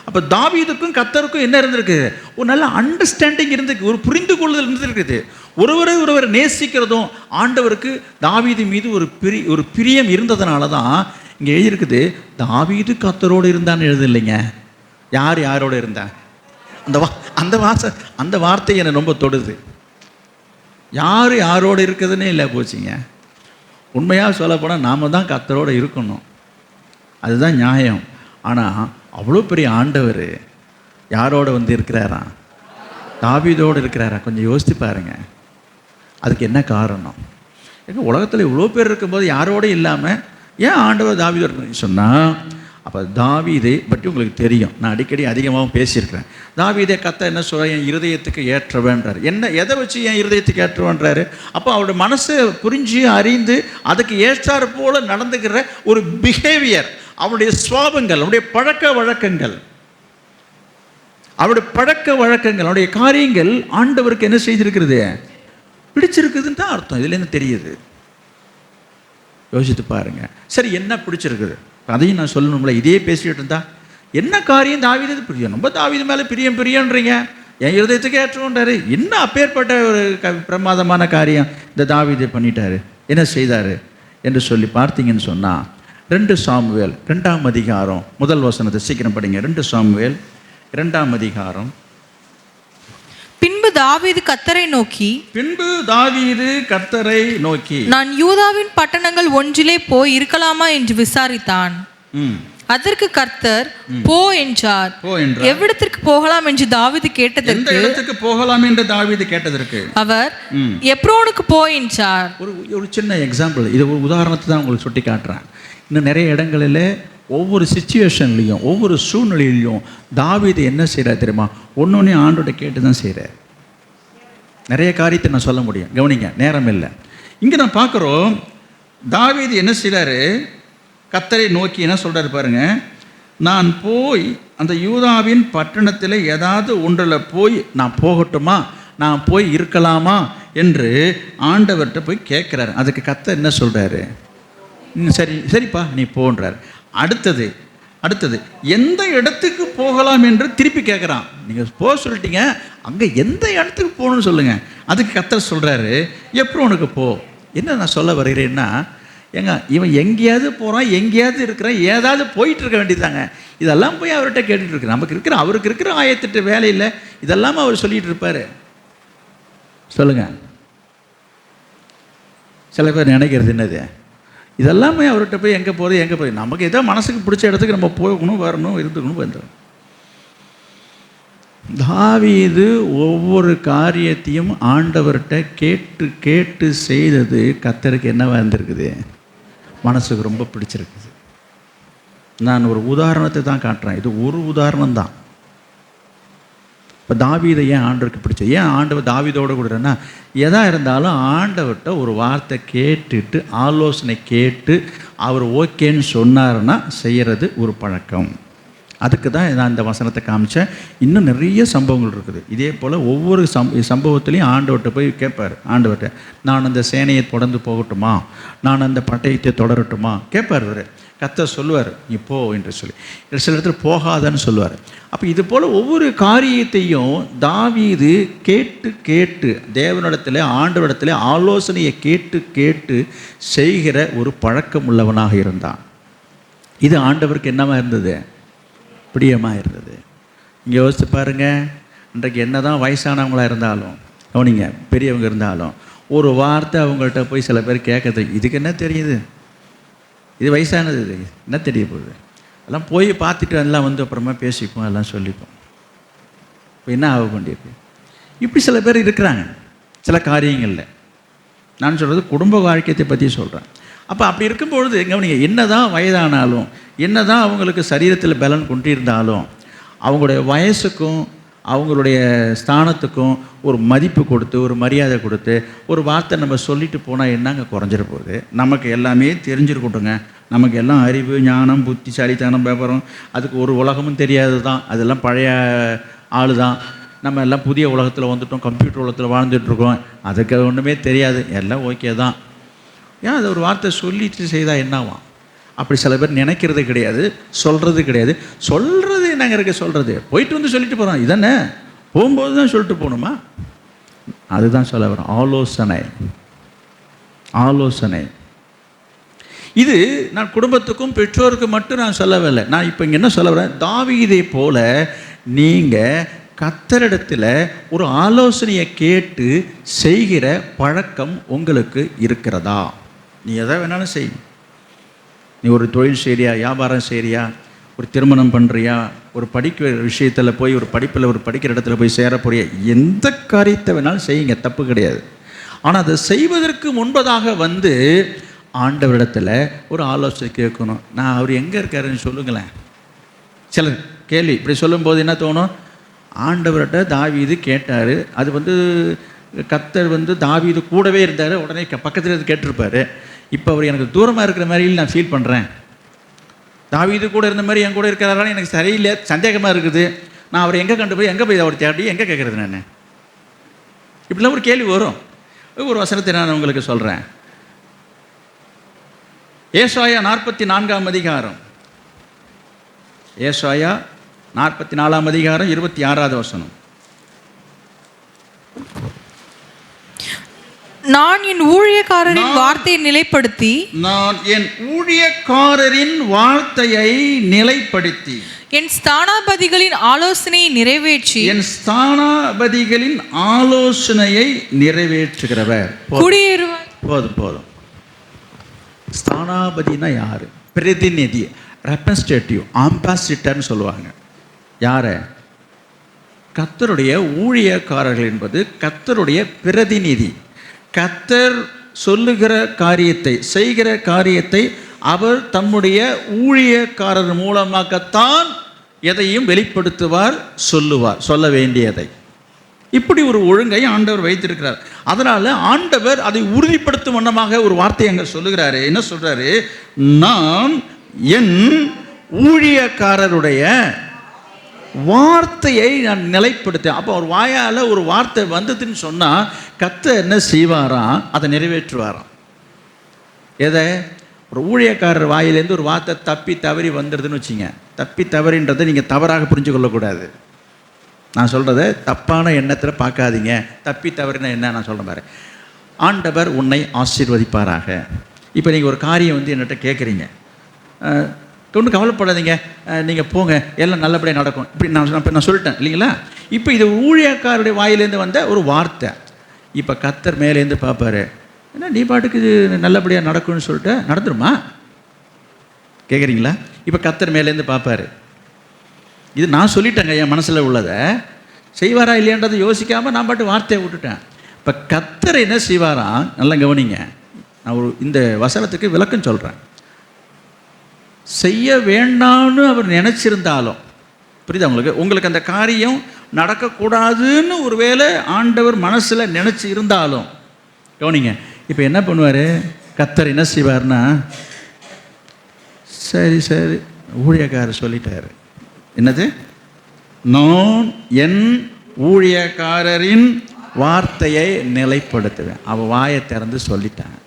அப்போ தாவீதுக்கும் கர்த்தருக்கும் என்ன இருந்திருக்கு, ஒரு நல்ல அண்டர்ஸ்டாண்டிங் இருந்திருக்கு, ஒரு புரிந்து கொள்ளுதல் இருந்திருக்குது. ஒருவர் நேசிக்கிறதும் ஆண்டவருக்கு தாவீது மீது ஒரு பிரியம் இருந்ததுனால தான் இங்கே எழுதியிருக்குது, தாவீது கர்த்தரோடு இருந்தான்னு எழுதலைங்க, யாரோடு இருந்தா. அந்த வார்த்தை என்னை ரொம்ப தொடுது. யாரோடு இருக்குதுன்னே இல்லை போச்சுங்க. உண்மையாக சொல்லப்போனால் நாம் தான் கர்த்தரோடு இருக்கணும், அதுதான் நியாயம். ஆனால் அவ்வளோ பெரிய ஆண்டவர் யாரோடு இருக்கிறாரா, தாவீதோடு இருக்கிறாரா? கொஞ்சம் யோசித்து பாருங்க. அதுக்கு என்ன காரணம்? எங்கள் உலகத்தில் இவ்வளோ பேர் இருக்கும்போது யாரோடு இல்லாமல் ஏன் ஆண்டவர் தாவீதோடு சொன்னால், அப்போ தாவீதை பற்றி உங்களுக்கு தெரியும், நான் அடிக்கடி அதிகமாகவும் பேசியிருக்கிறேன். தாவீதை கர்த்தர் என்ன சொல்ற, என் இருதயத்துக்கு ஏற்றவன்றார். என்ன எதை வச்சு என் இருதயத்துக்கு ஏற்றவன்றாரு? அப்போ அவருடைய மனசை புரிஞ்சு அறிந்து அதுக்கு ஏற்றாறு போல நடந்துக்கிற ஒரு பிஹேவியர், அவருடைய சுவாபங்கள், அவருடைய பழக்க வழக்கங்கள், அவருடைய காரியங்கள் ஆண்டவருக்கு என்ன செய்திருக்கிறது, பிடிச்சிருக்குதுன்னு தான் அர்த்தம். இதுல என்ன தெரியுது? யோசித்து பாருங்க. சரி, என்ன பிடிச்சிருக்குது அதையும் நான் சொல்லணும்ல. இதே பேசிட்டு இருந்தா என்ன காரியம் தாவீது பிரியம், ரொம்ப தாவீது மேலே பிரியன்றீங்க, என் இருதயத்துக்கு ஏற்றோன்றாரு. என்ன அப்பேற்பட்ட ஒரு பிரமாதமான காரியம் இந்த தாவீது பண்ணிட்டாரு, என்ன செய்தாரு என்று சொல்லி பார்த்தீங்கன்னு சொன்னால், 2 சாமுவேல் 2ஆம் அதிகாரம் 1 வசனத்தை சீக்கிரம் படிங்க. 2 சாமுவேல் 2ஆம் அதிகாரம். பின்பு தாவீது கர்த்தரை நோக்கி நான் யூதாவின் பட்டணங்கள் ஒன்றிலே போய் இருக்கலாமா என்று விசாரித்தான். அதற்கு கர்த்தர் போ என்றார். எவ்விடத்திற்கு போகலாம் என்று தாவீது கேட்டதற்கு அவர் எப்ரோனுக்கு போ என்றார். ஒரு சின்ன எக்ஸாம்பிள், இது ஒரு உதாரணத்தை தான் உங்களுக்கு சுட்டி காட்டுறேன். இன்னும் நிறைய இடங்களில் ஒவ்வொரு சிச்சுவேஷன்லையும் ஒவ்வொரு சூழ்நிலையிலையும் தாவீது என்ன செய்கிறார் தெரியுமா, ஒன்னொன்னே ஆண்டோட கேட்டு தான் செய்கிறார். நிறைய காரியத்தை நான் சொல்ல முடியும், கவனிங்க, நேரம் இல்லை. இங்கே நான் பார்க்குறோம், தாவீது என்ன செய்கிறாரு, கர்த்தரை நோக்கி என்ன சொல்கிறாரு பாருங்க, நான் போய் அந்த யூதாவின் பட்டணத்தில் ஏதாவது ஒன்றில் போய் நான் போகட்டுமா, நான் போய் இருக்கலாமா என்று ஆண்டவர்கிட்ட போய் கேட்குறாரு. அதுக்கு கர்த்தர் என்ன சொல்கிறாரு, சரிப்பா நீ போன்றார். அடுத்தது எந்த இடத்துக்கு போகலாம் என்று திருப்பி கேட்குறான். நீங்கள் போக சொல்லிட்டீங்க, அங்கே எந்த இடத்துக்கு போகணும்னு சொல்லுங்கள். அதுக்கு கர்த்தர் சொல்கிறாரு எப்ரோனுக்கு போ. என்ன நான் சொல்ல வருகிறேன்னா, இவன் எங்கேயாவது போகிறான், எங்கேயாவது இருக்கிறான், ஏதாவது போயிட்டு இருக்க வேண்டியதாங்க. இதெல்லாம் போய் அவர்கிட்ட கேட்டுட்டு இருக்கு. அவருக்கு இருக்கிற ஆயத்திட்ட வேலையில் இதெல்லாம் அவர் சொல்லிட்டு இருப்பார். சொல்லுங்க, சில பேர் நினைக்கிறது என்னது, இதெல்லாமே அவர்கிட்ட போய் எங்கே போய் நமக்கு ஏதோ மனசுக்கு பிடிச்ச இடத்துக்கு நம்ம போகணும், வரணும், இருந்துக்கணும் வந்துடும். தாவீது ஒவ்வொரு காரியத்தையும் ஆண்டவர்கிட்ட கேட்டு செய்தது கர்த்தருக்கு என்னவா இருந்திருக்குது, மனசுக்கு ரொம்ப பிடிச்சிருக்குது. நான் ஒரு உதாரணத்தை தான் காட்டுறேன், இது ஒரு உதாரணம் தான். இப்போ தாவீதை ஏன் ஆண்டவருக்கு பிடிச்சது, ஏன் ஆண்டவர் தாவீதோடு கூடனா, எதாக இருந்தாலும் ஆண்டவர்கிட்ட ஒரு வார்த்தை கேட்டுட்டு ஆலோசனை கேட்டு அவர் ஓகேன்னு சொன்னார்னா செய்கிறது ஒரு பழக்கம். அதுக்கு தான் நான் இந்த வசனத்தை காமிச்சேன். இன்னும் நிறைய சம்பவங்கள் இருக்குது. இதே போல் ஒவ்வொரு சம்பவத்துலேயும் ஆண்டவர்கிட்ட போய் கேட்பார். ஆண்டவர்கிட்ட நான் அந்த சேனையை தொடர்ந்து போகட்டுமா, நான் அந்த பட்டயத்தை தொடரட்டுமா கேட்பார். இவர் கர்த்தர் சொல்லுவார் நீ போ என்று சொல்லி, சில இடத்துல போகாதன்னு சொல்லுவார். அப்போ இது போல் ஒவ்வொரு காரியத்தையும் தாவீது கேட்டு தேவனிடத்தில் ஆண்டவரிடத்தில் ஆலோசனையை கேட்டு செய்கிற ஒரு பழக்கம் உள்ளவனாக இருந்தான். இது ஆண்டவருக்கு என்னவா இருந்தது, பிரியமாக இருந்தது. இங்கே யோசித்து பாருங்கள், இன்றைக்கு என்ன தான் வயசானவங்களாக இருந்தாலும் கவனிங்க, பெரியவங்க இருந்தாலும் ஒரு வார்த்தை அவங்கள்ட்ட போய் சில பேர் கேட்கறது, இதுக்கு என்ன தெரியுது, இது வயசானது, இது என்ன தெரிய போகுது, எல்லாம் போய் பார்த்துட்டு எல்லாம் வந்து அப்புறமா பேசிப்போம், எல்லாம் சொல்லிப்போம், இப்போ என்ன ஆக வேண்டியிருக்கு. இப்படி சில பேர் இருக்கிறாங்க சில காரியங்களில். நான் சொல்கிறது குடும்ப வாழ்க்கையை பற்றி சொல்கிறேன். அப்போ அப்படி இருக்கும்பொழுது கவனிங்க, என்ன தான் வயதானாலும், என்ன தான் அவங்களுக்கு சரீரத்தில் பலன் கொண்டிருந்தாலும், அவங்களுடைய வயசுக்கும் அவங்களுடைய ஸ்தானத்துக்கும் ஒரு மதிப்பு கொடுத்து, ஒரு மரியாதை கொடுத்து, ஒரு வார்த்தை நம்ம சொல்லிட்டு போனால் என்னங்க குறைஞ்சிட போகுது. நமக்கு எல்லாமே தெரிஞ்சிருக்கட்டுங்க, நமக்கு எல்லாம் அறிவு, ஞானம், புத்திசாலித்தனம், விவரம், அதுக்கு ஒரு உலகமும் தெரியாது தான், அதெல்லாம் பழைய ஆள் தான். நம்ம எல்லாம் புதிய உலகத்தில் வந்துட்டோம், கம்ப்யூட்டர் உலகத்தில் வாழ்ந்துட்டுருக்கோம், அதுக்கு ஒன்றுமே தெரியாது, எல்லாம் ஓகே தான். ஏன் அதை ஒரு வார்த்தை சொல்லிட்டு செய்தால் என்னவாம்? அப்படி சில பேர் நினைக்கிறது கிடையாது, சொல்கிறது கிடையாது. சொல்கிறது என்னங்க இருக்க, சொல்கிறது போயிட்டு வந்து சொல்லிட்டு போகிறோம், இதென்ன போகும்போது தான் சொல்லிட்டு போகணுமா? அதுதான் சொல்ல வரோம், ஆலோசனை. ஆலோசனை இது நான் குடும்பத்துக்கும் பெற்றோருக்கும் மட்டும் நான் சொல்லவில்லை. நான் இப்போ இங்கே என்ன சொல்ல வரேன், தாவீதை போல நீங்கள் கர்த்தரிடத்தில் ஒரு ஆலோசனையை கேட்டு செய்கிற பழக்கம் உங்களுக்கு இருக்கிறதா? நீ எதை வேணாலும் செய். நீ ஒரு தொழில் செய்கிறியா, வியாபாரம் செய்கிறியா, ஒரு திருமணம் பண்ணுறியா, ஒரு படிக்கிற விஷயத்தில் போய் ஒரு படிப்பில் ஒரு படிக்கிற இடத்துல போய் சேர போறியா, எந்த காரியத்தை வேணாலும் செய்யுங்க, தப்பு கிடையாது. ஆனால் அதை செய்வதற்கு முன்பதாக வந்து ஆண்டவரிடத்தில் ஒரு ஆலோசனை கேட்கணும். நான் அவர் எங்கே இருக்காருன்னு சொல்லுங்களேன். சில கேள்வி இப்படி சொல்லும்போது என்ன தோணும், ஆண்டவர்கிட்ட தாவீது கேட்டார், அது வந்து கர்த்தர் வந்து தாவீது கூடவே இருந்தார், உடனே பக்கத்தில் இருந்து கேட்டிருப்பார். இப்போ அவர் எனக்கு தூரமாக இருக்கிற மாதிரி நான் ஃபீல் பண்ணுறேன், தாவீது கூட இருந்த மாதிரி என் கூட இருக்கிறாரான்னு எனக்கு சரியில்லை, சந்தேகமாக இருக்குது, நான் அவர் எங்கே கண்டு போய் எங்கே போய் அவர் தேடி எங்கே கேட்குறது நான்? இப்படிலாம் ஒரு கேள்வி வரும். ஒரு வசனத்தை நான் உங்களுக்கு சொல்கிறேன். ஏசாயா 44ஆம் அதிகாரம், ஏசாயா 44ஆம் அதிகாரம் 26வது வசனம். நான் என் ஊழியக்காரரின் வார்த்தையை நிலைப்படுத்தி, நான் என் ஊழியக்காரரின் வார்த்தையை நிலைப்படுத்தி, என் ஸ்தானாபதிகளின் ஆலோசனையை நிறைவேற்றி, என் ஸ்தானாபதிகளின் ஆலோசனையை நிறைவேற்றுகிறவர். குடியேறுவார். போதும் போதும். ஸ்தானாபதினா யாரு? பிரதிநிதி, ரெப்ரசன்டேட்டிவ், ஆம்பாசிடர்னு சொல்லுவாங்க. யார? கர்த்தருடைய ஊழியக்காரர்கள் என்பது கர்த்தருடைய பிரதிநிதி. கர்த்தர் சொல்லுகிற காரியத்தை, செய்கிற காரியத்தை அவர் தம்முடைய ஊழியக்காரர் மூலமாகத்தான் எதையும் வெளிப்படுத்துவார், சொல்லுவார், சொல்ல வேண்டியதை. இப்படி ஒரு ஒழுங்கை ஆண்டவர் வைத்திருக்கிறார். அதனால் ஆண்டவர் அதை உறுதிப்படுத்தும் வண்ணமாக ஒரு வார்த்தை அங்கே சொல்லுகிறாரு. என்ன சொல்கிறாரு? நான் என் ஊழியக்காரருடைய வார்த்தையை நான் நிலைப்படுத்தேன். அப்போ ஒரு வாயால் ஒரு வார்த்தை வந்ததுன்னு சொன்னால் கர்த்தர் என்ன செய்வாராம்? அதை நிறைவேற்றுவாராம். எதை? ஒரு ஊழியக்காரர் வாயிலேருந்து ஒரு வார்த்தை தப்பி தவறி வந்துடுதுன்னு வச்சுங்க. தப்பி தவறின்றதை நீங்கள் தவறாக புரிஞ்சு கொள்ளக்கூடாது. நான் சொல்கிறத தப்பான எண்ணத்தில் பார்க்காதீங்க. தப்பி தவறினா என்ன நான் சொல்கிறேன் பாரு. ஆண்டவர் உன்னை ஆசீர்வதிப்பாராக. இப்போ நீங்கள் ஒரு காரியம் வந்து என்கிட்ட கேட்குறீங்க, ஒன்றும் கவலைப்படாதீங்க, நீங்கள் போங்க, எல்லாம் நல்லபடியாக நடக்கும், இப்படி நான் சொல்லிட்டேன் இல்லைங்களா? இப்போ இது ஊழியக்காரருடைய வாயிலேருந்து வந்த ஒரு வார்த்தை. இப்போ கர்த்தர் மேலேருந்து பார்ப்பாரு, ஏன்னா நீ பாட்டுக்கு நல்லபடியாக நடக்கும்னு சொல்லிட்டு நடந்துருமா? கேட்குறீங்களா? இப்போ கர்த்தர் மேலேருந்து பார்ப்பாரு, இது நான் சொல்லிட்டேங்க, என் மனசில் உள்ளதை செய்வாரா இல்லையான்றதை யோசிக்காமல் நான் பாட்டு வார்த்தையை விட்டுட்டேன். இப்போ கர்த்தர் என்ன செய்வாரா? நல்லா கவனிங்க, நான் ஒரு இந்த வசனத்துக்கு விளக்கம் சொல்கிறேன். செய்ய வேண்டாம்னு அவர் நினச்சிருந்தாலும், புரியுதா உங்களுக்கு? உங்களுக்கு அந்த காரியம் நடக்கக்கூடாதுன்னு ஒருவேளை ஆண்டவர் மனசில் நினச்சி இருந்தாலும் கவனிங்க, இப்போ என்ன பண்ணுவார்? கர்த்தர் என்ன செய்வார்னா, சரி சரி ஊழியக்காரர் சொல்லிட்டாரு, என்னது? நான் என் ஊழியக்காரரின் வார்த்தையை நிலைப்படுத்துவேன். அவள் வாயை திறந்து சொல்லிட்டான்.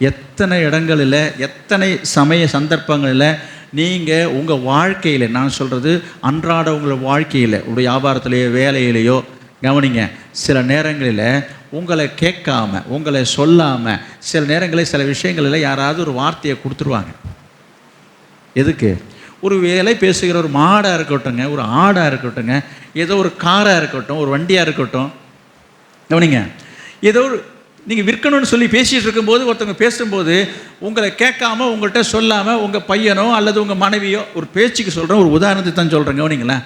எத்தனை இடங்களில், எத்தனை சமய சந்தர்ப்பங்களில் நீங்கள் உங்கள் வாழ்க்கையில், நான் சொல்கிறது அன்றாட உங்கள் வாழ்க்கையில், உங்களுடைய வியாபாரத்திலேயோ வேலையிலையோ கவனிங்க, சில நேரங்களில் உங்களை கேட்காம, உங்களை சொல்லாமல், சில நேரங்களில் சில விஷயங்களில் யாராவது ஒரு வார்த்தையை கொடுத்துருவாங்க. எதுக்கு? ஒரு வேலை பேசுகிற ஒரு மாடாக இருக்கட்டுங்க, ஒரு ஆடாக இருக்கட்டுங்க, ஏதோ ஒரு காராக இருக்கட்டும், ஒரு வண்டியாக இருக்கட்டும், கவனிங்க, ஏதோ ஒரு நீங்கள் விற்கணும்னு சொல்லி பேசிகிட்டு இருக்கும்போது ஒருத்தவங்க பேசும்போது உங்களை கேட்காம, உங்கள்கிட்ட சொல்லாமல், உங்கள் பையனோ அல்லது உங்கள் மனைவியோ, ஒரு பேச்சுக்கு சொல்கிறேன், ஒரு உதாரணத்துக்கு தான் சொல்கிறேன், கவனிங்களேன்,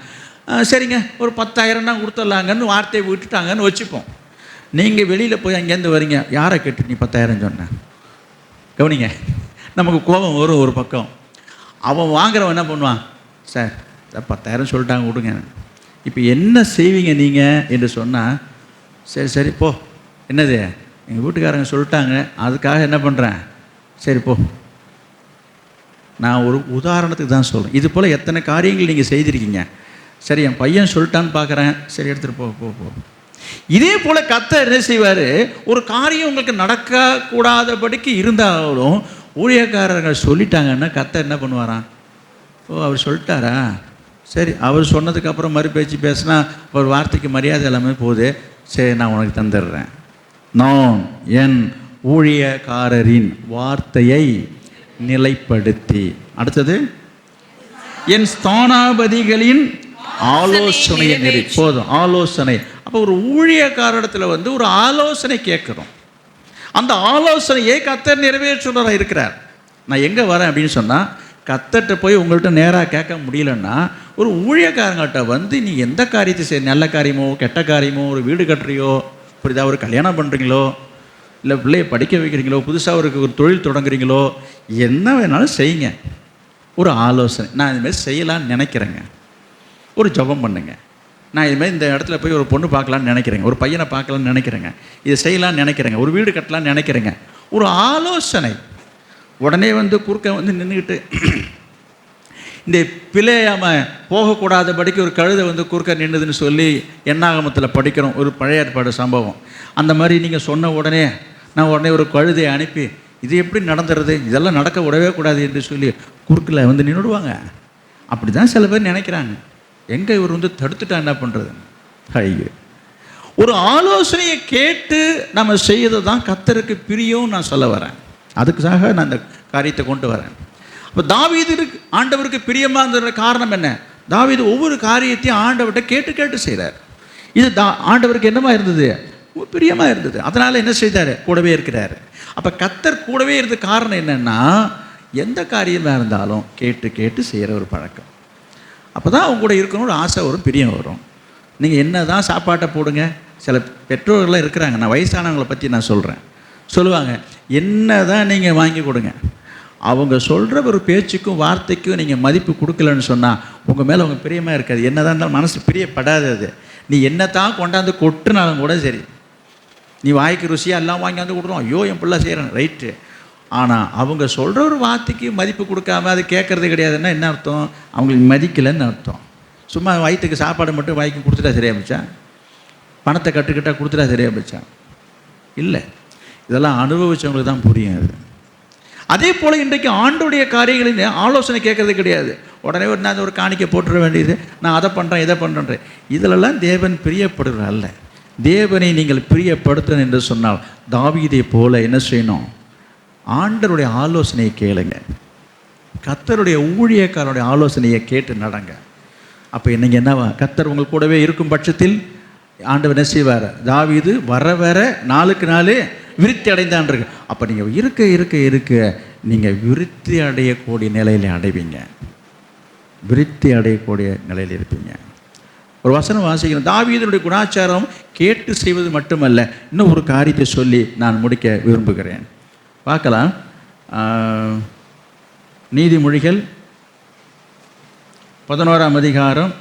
சரிங்க ஒரு 10,000 கொடுத்துடலாங்கன்னு வார்த்தையை விட்டுட்டாங்கன்னு வச்சுப்போம். நீங்கள் வெளியில் போய் அங்கேருந்து வரீங்க, யாரை கேட்டு நீ 10,000 சொன்னேன்? கவனிங்க, நமக்கு கோபம் வரும் ஒரு பக்கம். அவன் வாங்குறவன் என்ன பண்ணுவான்? சார் 10,000 சொல்லிட்டாங்க கொடுங்க. இப்போ என்ன செய்வீங்க நீங்கள் என்று சொன்னால், சரி சரி போ, என்னது எங்கள் வீட்டுக்காரங்க சொல்லிட்டாங்க, அதுக்காக என்ன பண்ணுறேன், சரி போ. நான் ஒரு உதாரணத்துக்கு தான் சொல்கிறேன். இது போல் எத்தனை காரியங்கள் நீங்கள் செய்திருக்கீங்க. சரி என் பையன் சொல்லிட்டான்னு பார்க்குறேன், சரி எடுத்துகிட்டு போ போ போ. இதே போல் கர்த்தர் என்ன செய்வார், ஒரு காரியம் உங்களுக்கு நடக்கக்கூடாதபடிக்கு இருந்தாலும் ஊழியக்காரர்கள் சொல்லிட்டாங்கன்னா கர்த்தர் என்ன பண்ணுவாராம், ஓ அவர் சொல்லிட்டாரா, சரி அவர் சொன்னதுக்கப்புறம் மறுபேச்சு பேசினா ஒரு வார்த்தைக்கு மரியாதை எல்லாமே போகுது, சரி நான் உனக்கு தந்துடுறேன். நான் என் ஊழியக்காரரின் வார்த்தையை நிலைப்படுத்தி, அடுத்தது என் ஸ்தானாபதிகளின் ஆலோசனையை நெறி, போதும் ஆலோசனை. அப்போ ஒரு ஊழியக்காரத்தில் வந்து ஒரு ஆலோசனை கேட்குறோம். அந்த ஆலோசனையை கர்த்தர் நிறைவேற்றுவராக இருக்கிறார். நான் எங்கே வரேன் அப்படின்னு சொன்னால், கர்த்தர்கிட்ட போய் உங்கள்கிட்ட நேராக கேட்க முடியலன்னா, ஒரு ஊழியக்காரங்கள்ட்ட வந்து நீ எந்த காரியத்தை செய்ய, நல்ல காரியமோ கெட்ட காரியமோ, ஒரு வீடு கட்டுறியோ, புரியுதா, ஒரு கல்யாணம் பண்ணுறீங்களோ, இல்லை பிள்ளையை படிக்க வைக்கிறீங்களோ, புதுசாக ஒரு தொழில் தொடங்குறீங்களோ, என்ன வேணாலும் செய்யுங்க. ஒரு ஆலோசனை, நான் இதுமாதிரி செய்யலான்னு நினைக்கிறேங்க, ஒரு ஜெபம் பண்ணுங்க. நான் இதுமாதிரி இந்த இடத்துல போய் ஒரு பொண்ணு பார்க்கலான்னு நினைக்கிறேங்க, ஒரு பையனை பார்க்கலான்னு நினைக்கிறேங்க, இதை செய்யலான்னு நினைக்கிறேங்க, ஒரு வீடு கட்டலான்னு நினைக்கிறேங்க, ஒரு ஆலோசனை. உடனே வந்து குறுக்க வந்து நின்றுக்கிட்டு இந்த பிழையாமல் போகக்கூடாதபடிக்கு ஒரு கழுதை வந்து குறுக்க நின்றுதுன்னு சொல்லி என்னாகமத்தில் படிக்கிறோம், ஒரு பழைய ஏற்பாடு சம்பவம். அந்த மாதிரி நீங்கள் சொன்ன உடனே நான் உடனே ஒரு கழுதையை அனுப்பி இது எப்படி நடந்துறது, இதெல்லாம் நடக்க விடவே கூடாது என்று சொல்லி குறுக்கில் வந்து நின்றுடுவாங்க. அப்படி தான் சில பேர் நினைக்கிறாங்க. எங்கே இவர் வந்து தடுத்துட்டா என்ன பண்ணுறது? ஐயோ, ஒரு ஆலோசனையை கேட்டு நம்ம செய்யறது தான் கர்த்தருக்கு பிரியம் நான் சொல்ல வரேன். அதுக்காக நான் இந்த காரியத்தை கொண்டு வரேன். இப்போ தாவீது ஆண்டவருக்கு பிரியமாக இருந்த காரணம் என்ன? தாவீது ஒவ்வொரு காரியத்தையும் ஆண்டவர்கிட்ட கேட்டு கேட்டு செய்கிறார். இது ஆண்டவருக்கு என்னமா இருந்தது? பிரியமாக இருந்தது. அதனால் என்ன செய்தார்? கூடவே இருக்கிறார். அப்போ கர்த்தர் கூடவே இருந்த காரணம் என்னென்னா, எந்த காரியமாக இருந்தாலும் கேட்டு கேட்டு செய்கிற ஒரு பழக்கம். அப்போ தான் அவங்க கூட இருக்கணும், ஒரு ஆசை வரும், பிரியம் வரும். நீங்கள் என்ன தான் சாப்பாட்டை போடுங்க, சில பெற்றோர்கள்லாம் இருக்கிறாங்க, நான் வயசானவங்களை பற்றி நான் சொல்லுவாங்க, என்ன தான் நீங்கள் வாங்கி கொடுங்க, அவங்க சொல்கிற ஒரு பேச்சுக்கும் வார்த்தைக்கும் நீங்கள் மதிப்பு கொடுக்கலன்னு சொன்னால் உங்கள் மேலே அவங்க பிரியமாக இருக்காது. என்ன தான் இருந்தாலும் மனசு பிரியப்படாது. அது நீ என்ன தான் கொண்டாந்து கொட்டுனாலும் கூட சரி, நீ வாய்க்கு ருசியாக எல்லாம் வாங்கி கொடுறோம், ஐயோ என் பிள்ளை செய்கிறேன், ரைட்டு. ஆனால் அவங்க சொல்கிற ஒரு வார்த்தைக்கு மதிப்பு கொடுக்காம அது கேட்குறது கிடையாதுன்னா என்ன அர்த்தம்? அவங்களுக்கு மதிக்கலைன்னு அர்த்தம். சும்மா வயிற்றுக்கு சாப்பாடு மட்டும் வாய்க்கு கொடுத்துட்டா சரியாக போச்சா? பணத்தை கட்டுக்கிட்டால் கொடுத்துட்டா சரியாக போச்சா? இல்லை, இதெல்லாம் அனுபவிச்சவங்களுக்கு தான் புரியும். அது அதே போல் இன்றைக்கு ஆண்டோடைய காரியங்களின் ஆலோசனை கேட்கறது கிடையாது. உடனே நான் ஒரு காணிக்கை போட்டுற வேண்டியது, நான் அதை பண்ணுறேன் இதை பண்ணுறேன், இதிலெல்லாம் தேவன் பிரியப்படுகிற அல்ல. தேவனை நீங்கள் பிரியப்படுத்தணும் என்று சொன்னால் தாவீதை போல என்ன செய்யணும்? ஆண்டருடைய ஆலோசனையை கேளுங்க, கர்த்தருடைய ஊழியக்காரருடைய ஆலோசனையை கேட்டு நடங்க. அப்போ இன்னைக்கு என்னவா? கர்த்தர் உங்கள் கூடவே இருக்கும் பட்சத்தில் ஆண்டவர் என்ன செய்வார்? தாவீது வர வர நாளுக்கு நாள் விருத்தி அடைந்தான் இருக்கு. அப்போ நீங்கள் இருக்க இருக்க இருக்க நீங்கள் விருத்தி அடையக்கூடிய நிலையில் அடைவீங்க, விருத்தி அடையக்கூடிய நிலையில் இருப்பீங்க. ஒரு வசனம் வாசிக்கிறேன். தாவீதுடைய குணாச்சாரம் கேட்டு செய்வது மட்டுமல்ல, இன்னும் ஒரு காரியத்தை சொல்லி நான் முடிக்க விரும்புகிறேன். பார்க்கலாம். நீதிமொழிகள் 11ஆம் அதிகாரம்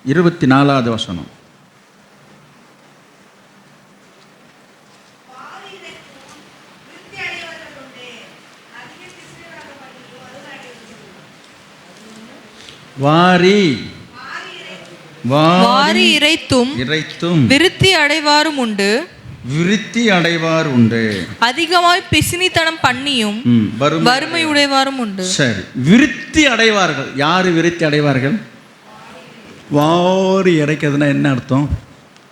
24வது வசனம். வாரி இறைத்தும் விருத்தி அடைவாரும் உண்டு, விருத்தி அடைவார் உண்டு. அதிகமாய் பிசினித்தனம் பண்ணியும் வறுமை உடையவாரும் உண்டு. சரி, விருத்தி அடைவார்கள். யாரு விருத்தி அடைவார்கள்? வாரி இறைக்கிறதுனா என்ன அர்த்தம்?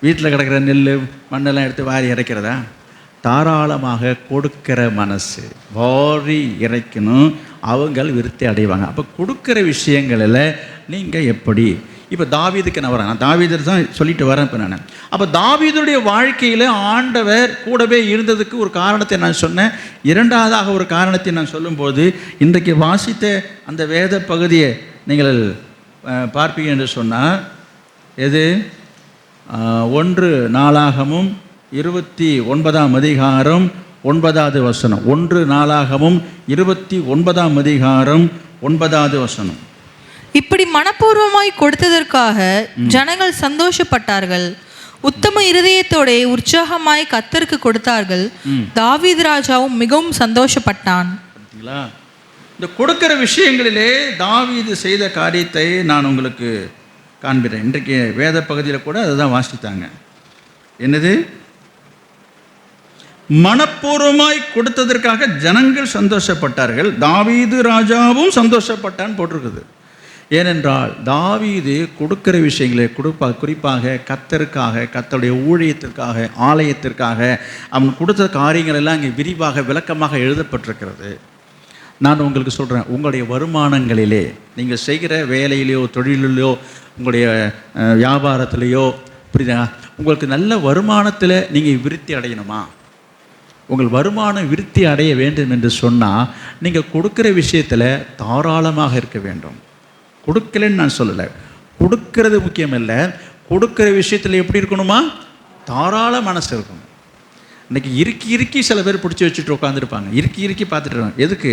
வீட்டில் கிடக்கிற நெல் மண்ணெல்லாம் எடுத்து வாரி இறைக்கிறதா? தாராளமாக கொடுக்கிற மனசு, வாரி இறைக்கணும். அவங்க விருத்தி அடைவாங்க. அப்போ கொடுக்குற விஷயங்களில் நீங்கள் எப்படி? இப்போ தாவீதுக்கு நான் வரேன், நான் தாவீது தான் சொல்லிட்டு வரேன் இப்போ நான். அப்போ தாவீதுடைய வாழ்க்கையில் ஆண்டவர் கூடவே இருந்ததுக்கு ஒரு காரணத்தை நான் சொன்னேன். இரண்டாவதாக ஒரு காரணத்தை நான் சொல்லும்போது, இன்றைக்கு வாசித்த அந்த வேத பகுதியை நீங்கள் பார்ப்பீங்க என்று சொன்னால், எது 1 நாளாகமும் 29ஆம் அதிகாரம் 9வது வசனம். 1 நாளாகமும் 29ஆம் அதிகாரம் 9வது வசனம். இப்படி மனப்பூர்வமாய் கொடுத்ததற்காக ஜனங்கள் சந்தோஷப்பட்டார்கள், உத்தம இருதயத்தோட உற்சாகமாய் கர்த்தருக்கு கொடுத்தார்கள். தாவீது ராஜாவும் மிகவும் சந்தோஷப்பட்டான். இந்த கொடுக்கிற விஷயங்களிலே தாவீது செய்த காரியத்தை நான் உங்களுக்கு காண்பிறேன். இன்றைக்கு வேத பகுதியில் கூட அதுதான் வாசித்தாங்க. என்னது? மனப்பூர்வமாய் கொடுத்ததற்காக ஜனங்கள் சந்தோஷப்பட்டார்கள், தாவீது ராஜாவும் சந்தோஷப்பட்டான் போட்டிருக்குது. ஏனென்றால் தாவீது கொடுக்கிற விஷயங்களை குறிப்பாக கர்த்தருக்காக, கர்த்தருடைய ஊழியத்திற்காக, ஆலயத்திற்காக அவன் கொடுத்த காரியங்கள் எல்லாம் இங்கே விரிவாக விளக்கமாக எழுதப்பட்டிருக்கிறது. நான் உங்களுக்கு சொல்கிறேன், உங்களுடைய வருமானங்களிலே, நீங்கள் செய்கிற வேலையிலையோ தொழிலிலையோ உங்களுடைய வியாபாரத்திலேயோ, புரியுதா, உங்களுக்கு நல்ல வருமானத்தில் நீங்கள் விருத்தி அடையணுமா? உங்கள் வருமானம் விருத்தி அடைய வேண்டும் என்று சொன்னால் நீங்கள் கொடுக்குற விஷயத்தில் தாராளமாக இருக்க வேண்டும். கொடுக்கலன்னு நான் சொல்லலை, கொடுக்கறது முக்கியம் இல்லை, கொடுக்குற விஷயத்தில் எப்படி இருக்கணுமா? தாராள மனசு இருக்கணும். இன்றைக்கி இறுக்கி சில பேர் பிடிச்சி வச்சுட்டு உட்காந்துருப்பாங்க, இறுக்கி பார்த்துட்டு இருக்காங்க. எதுக்கு?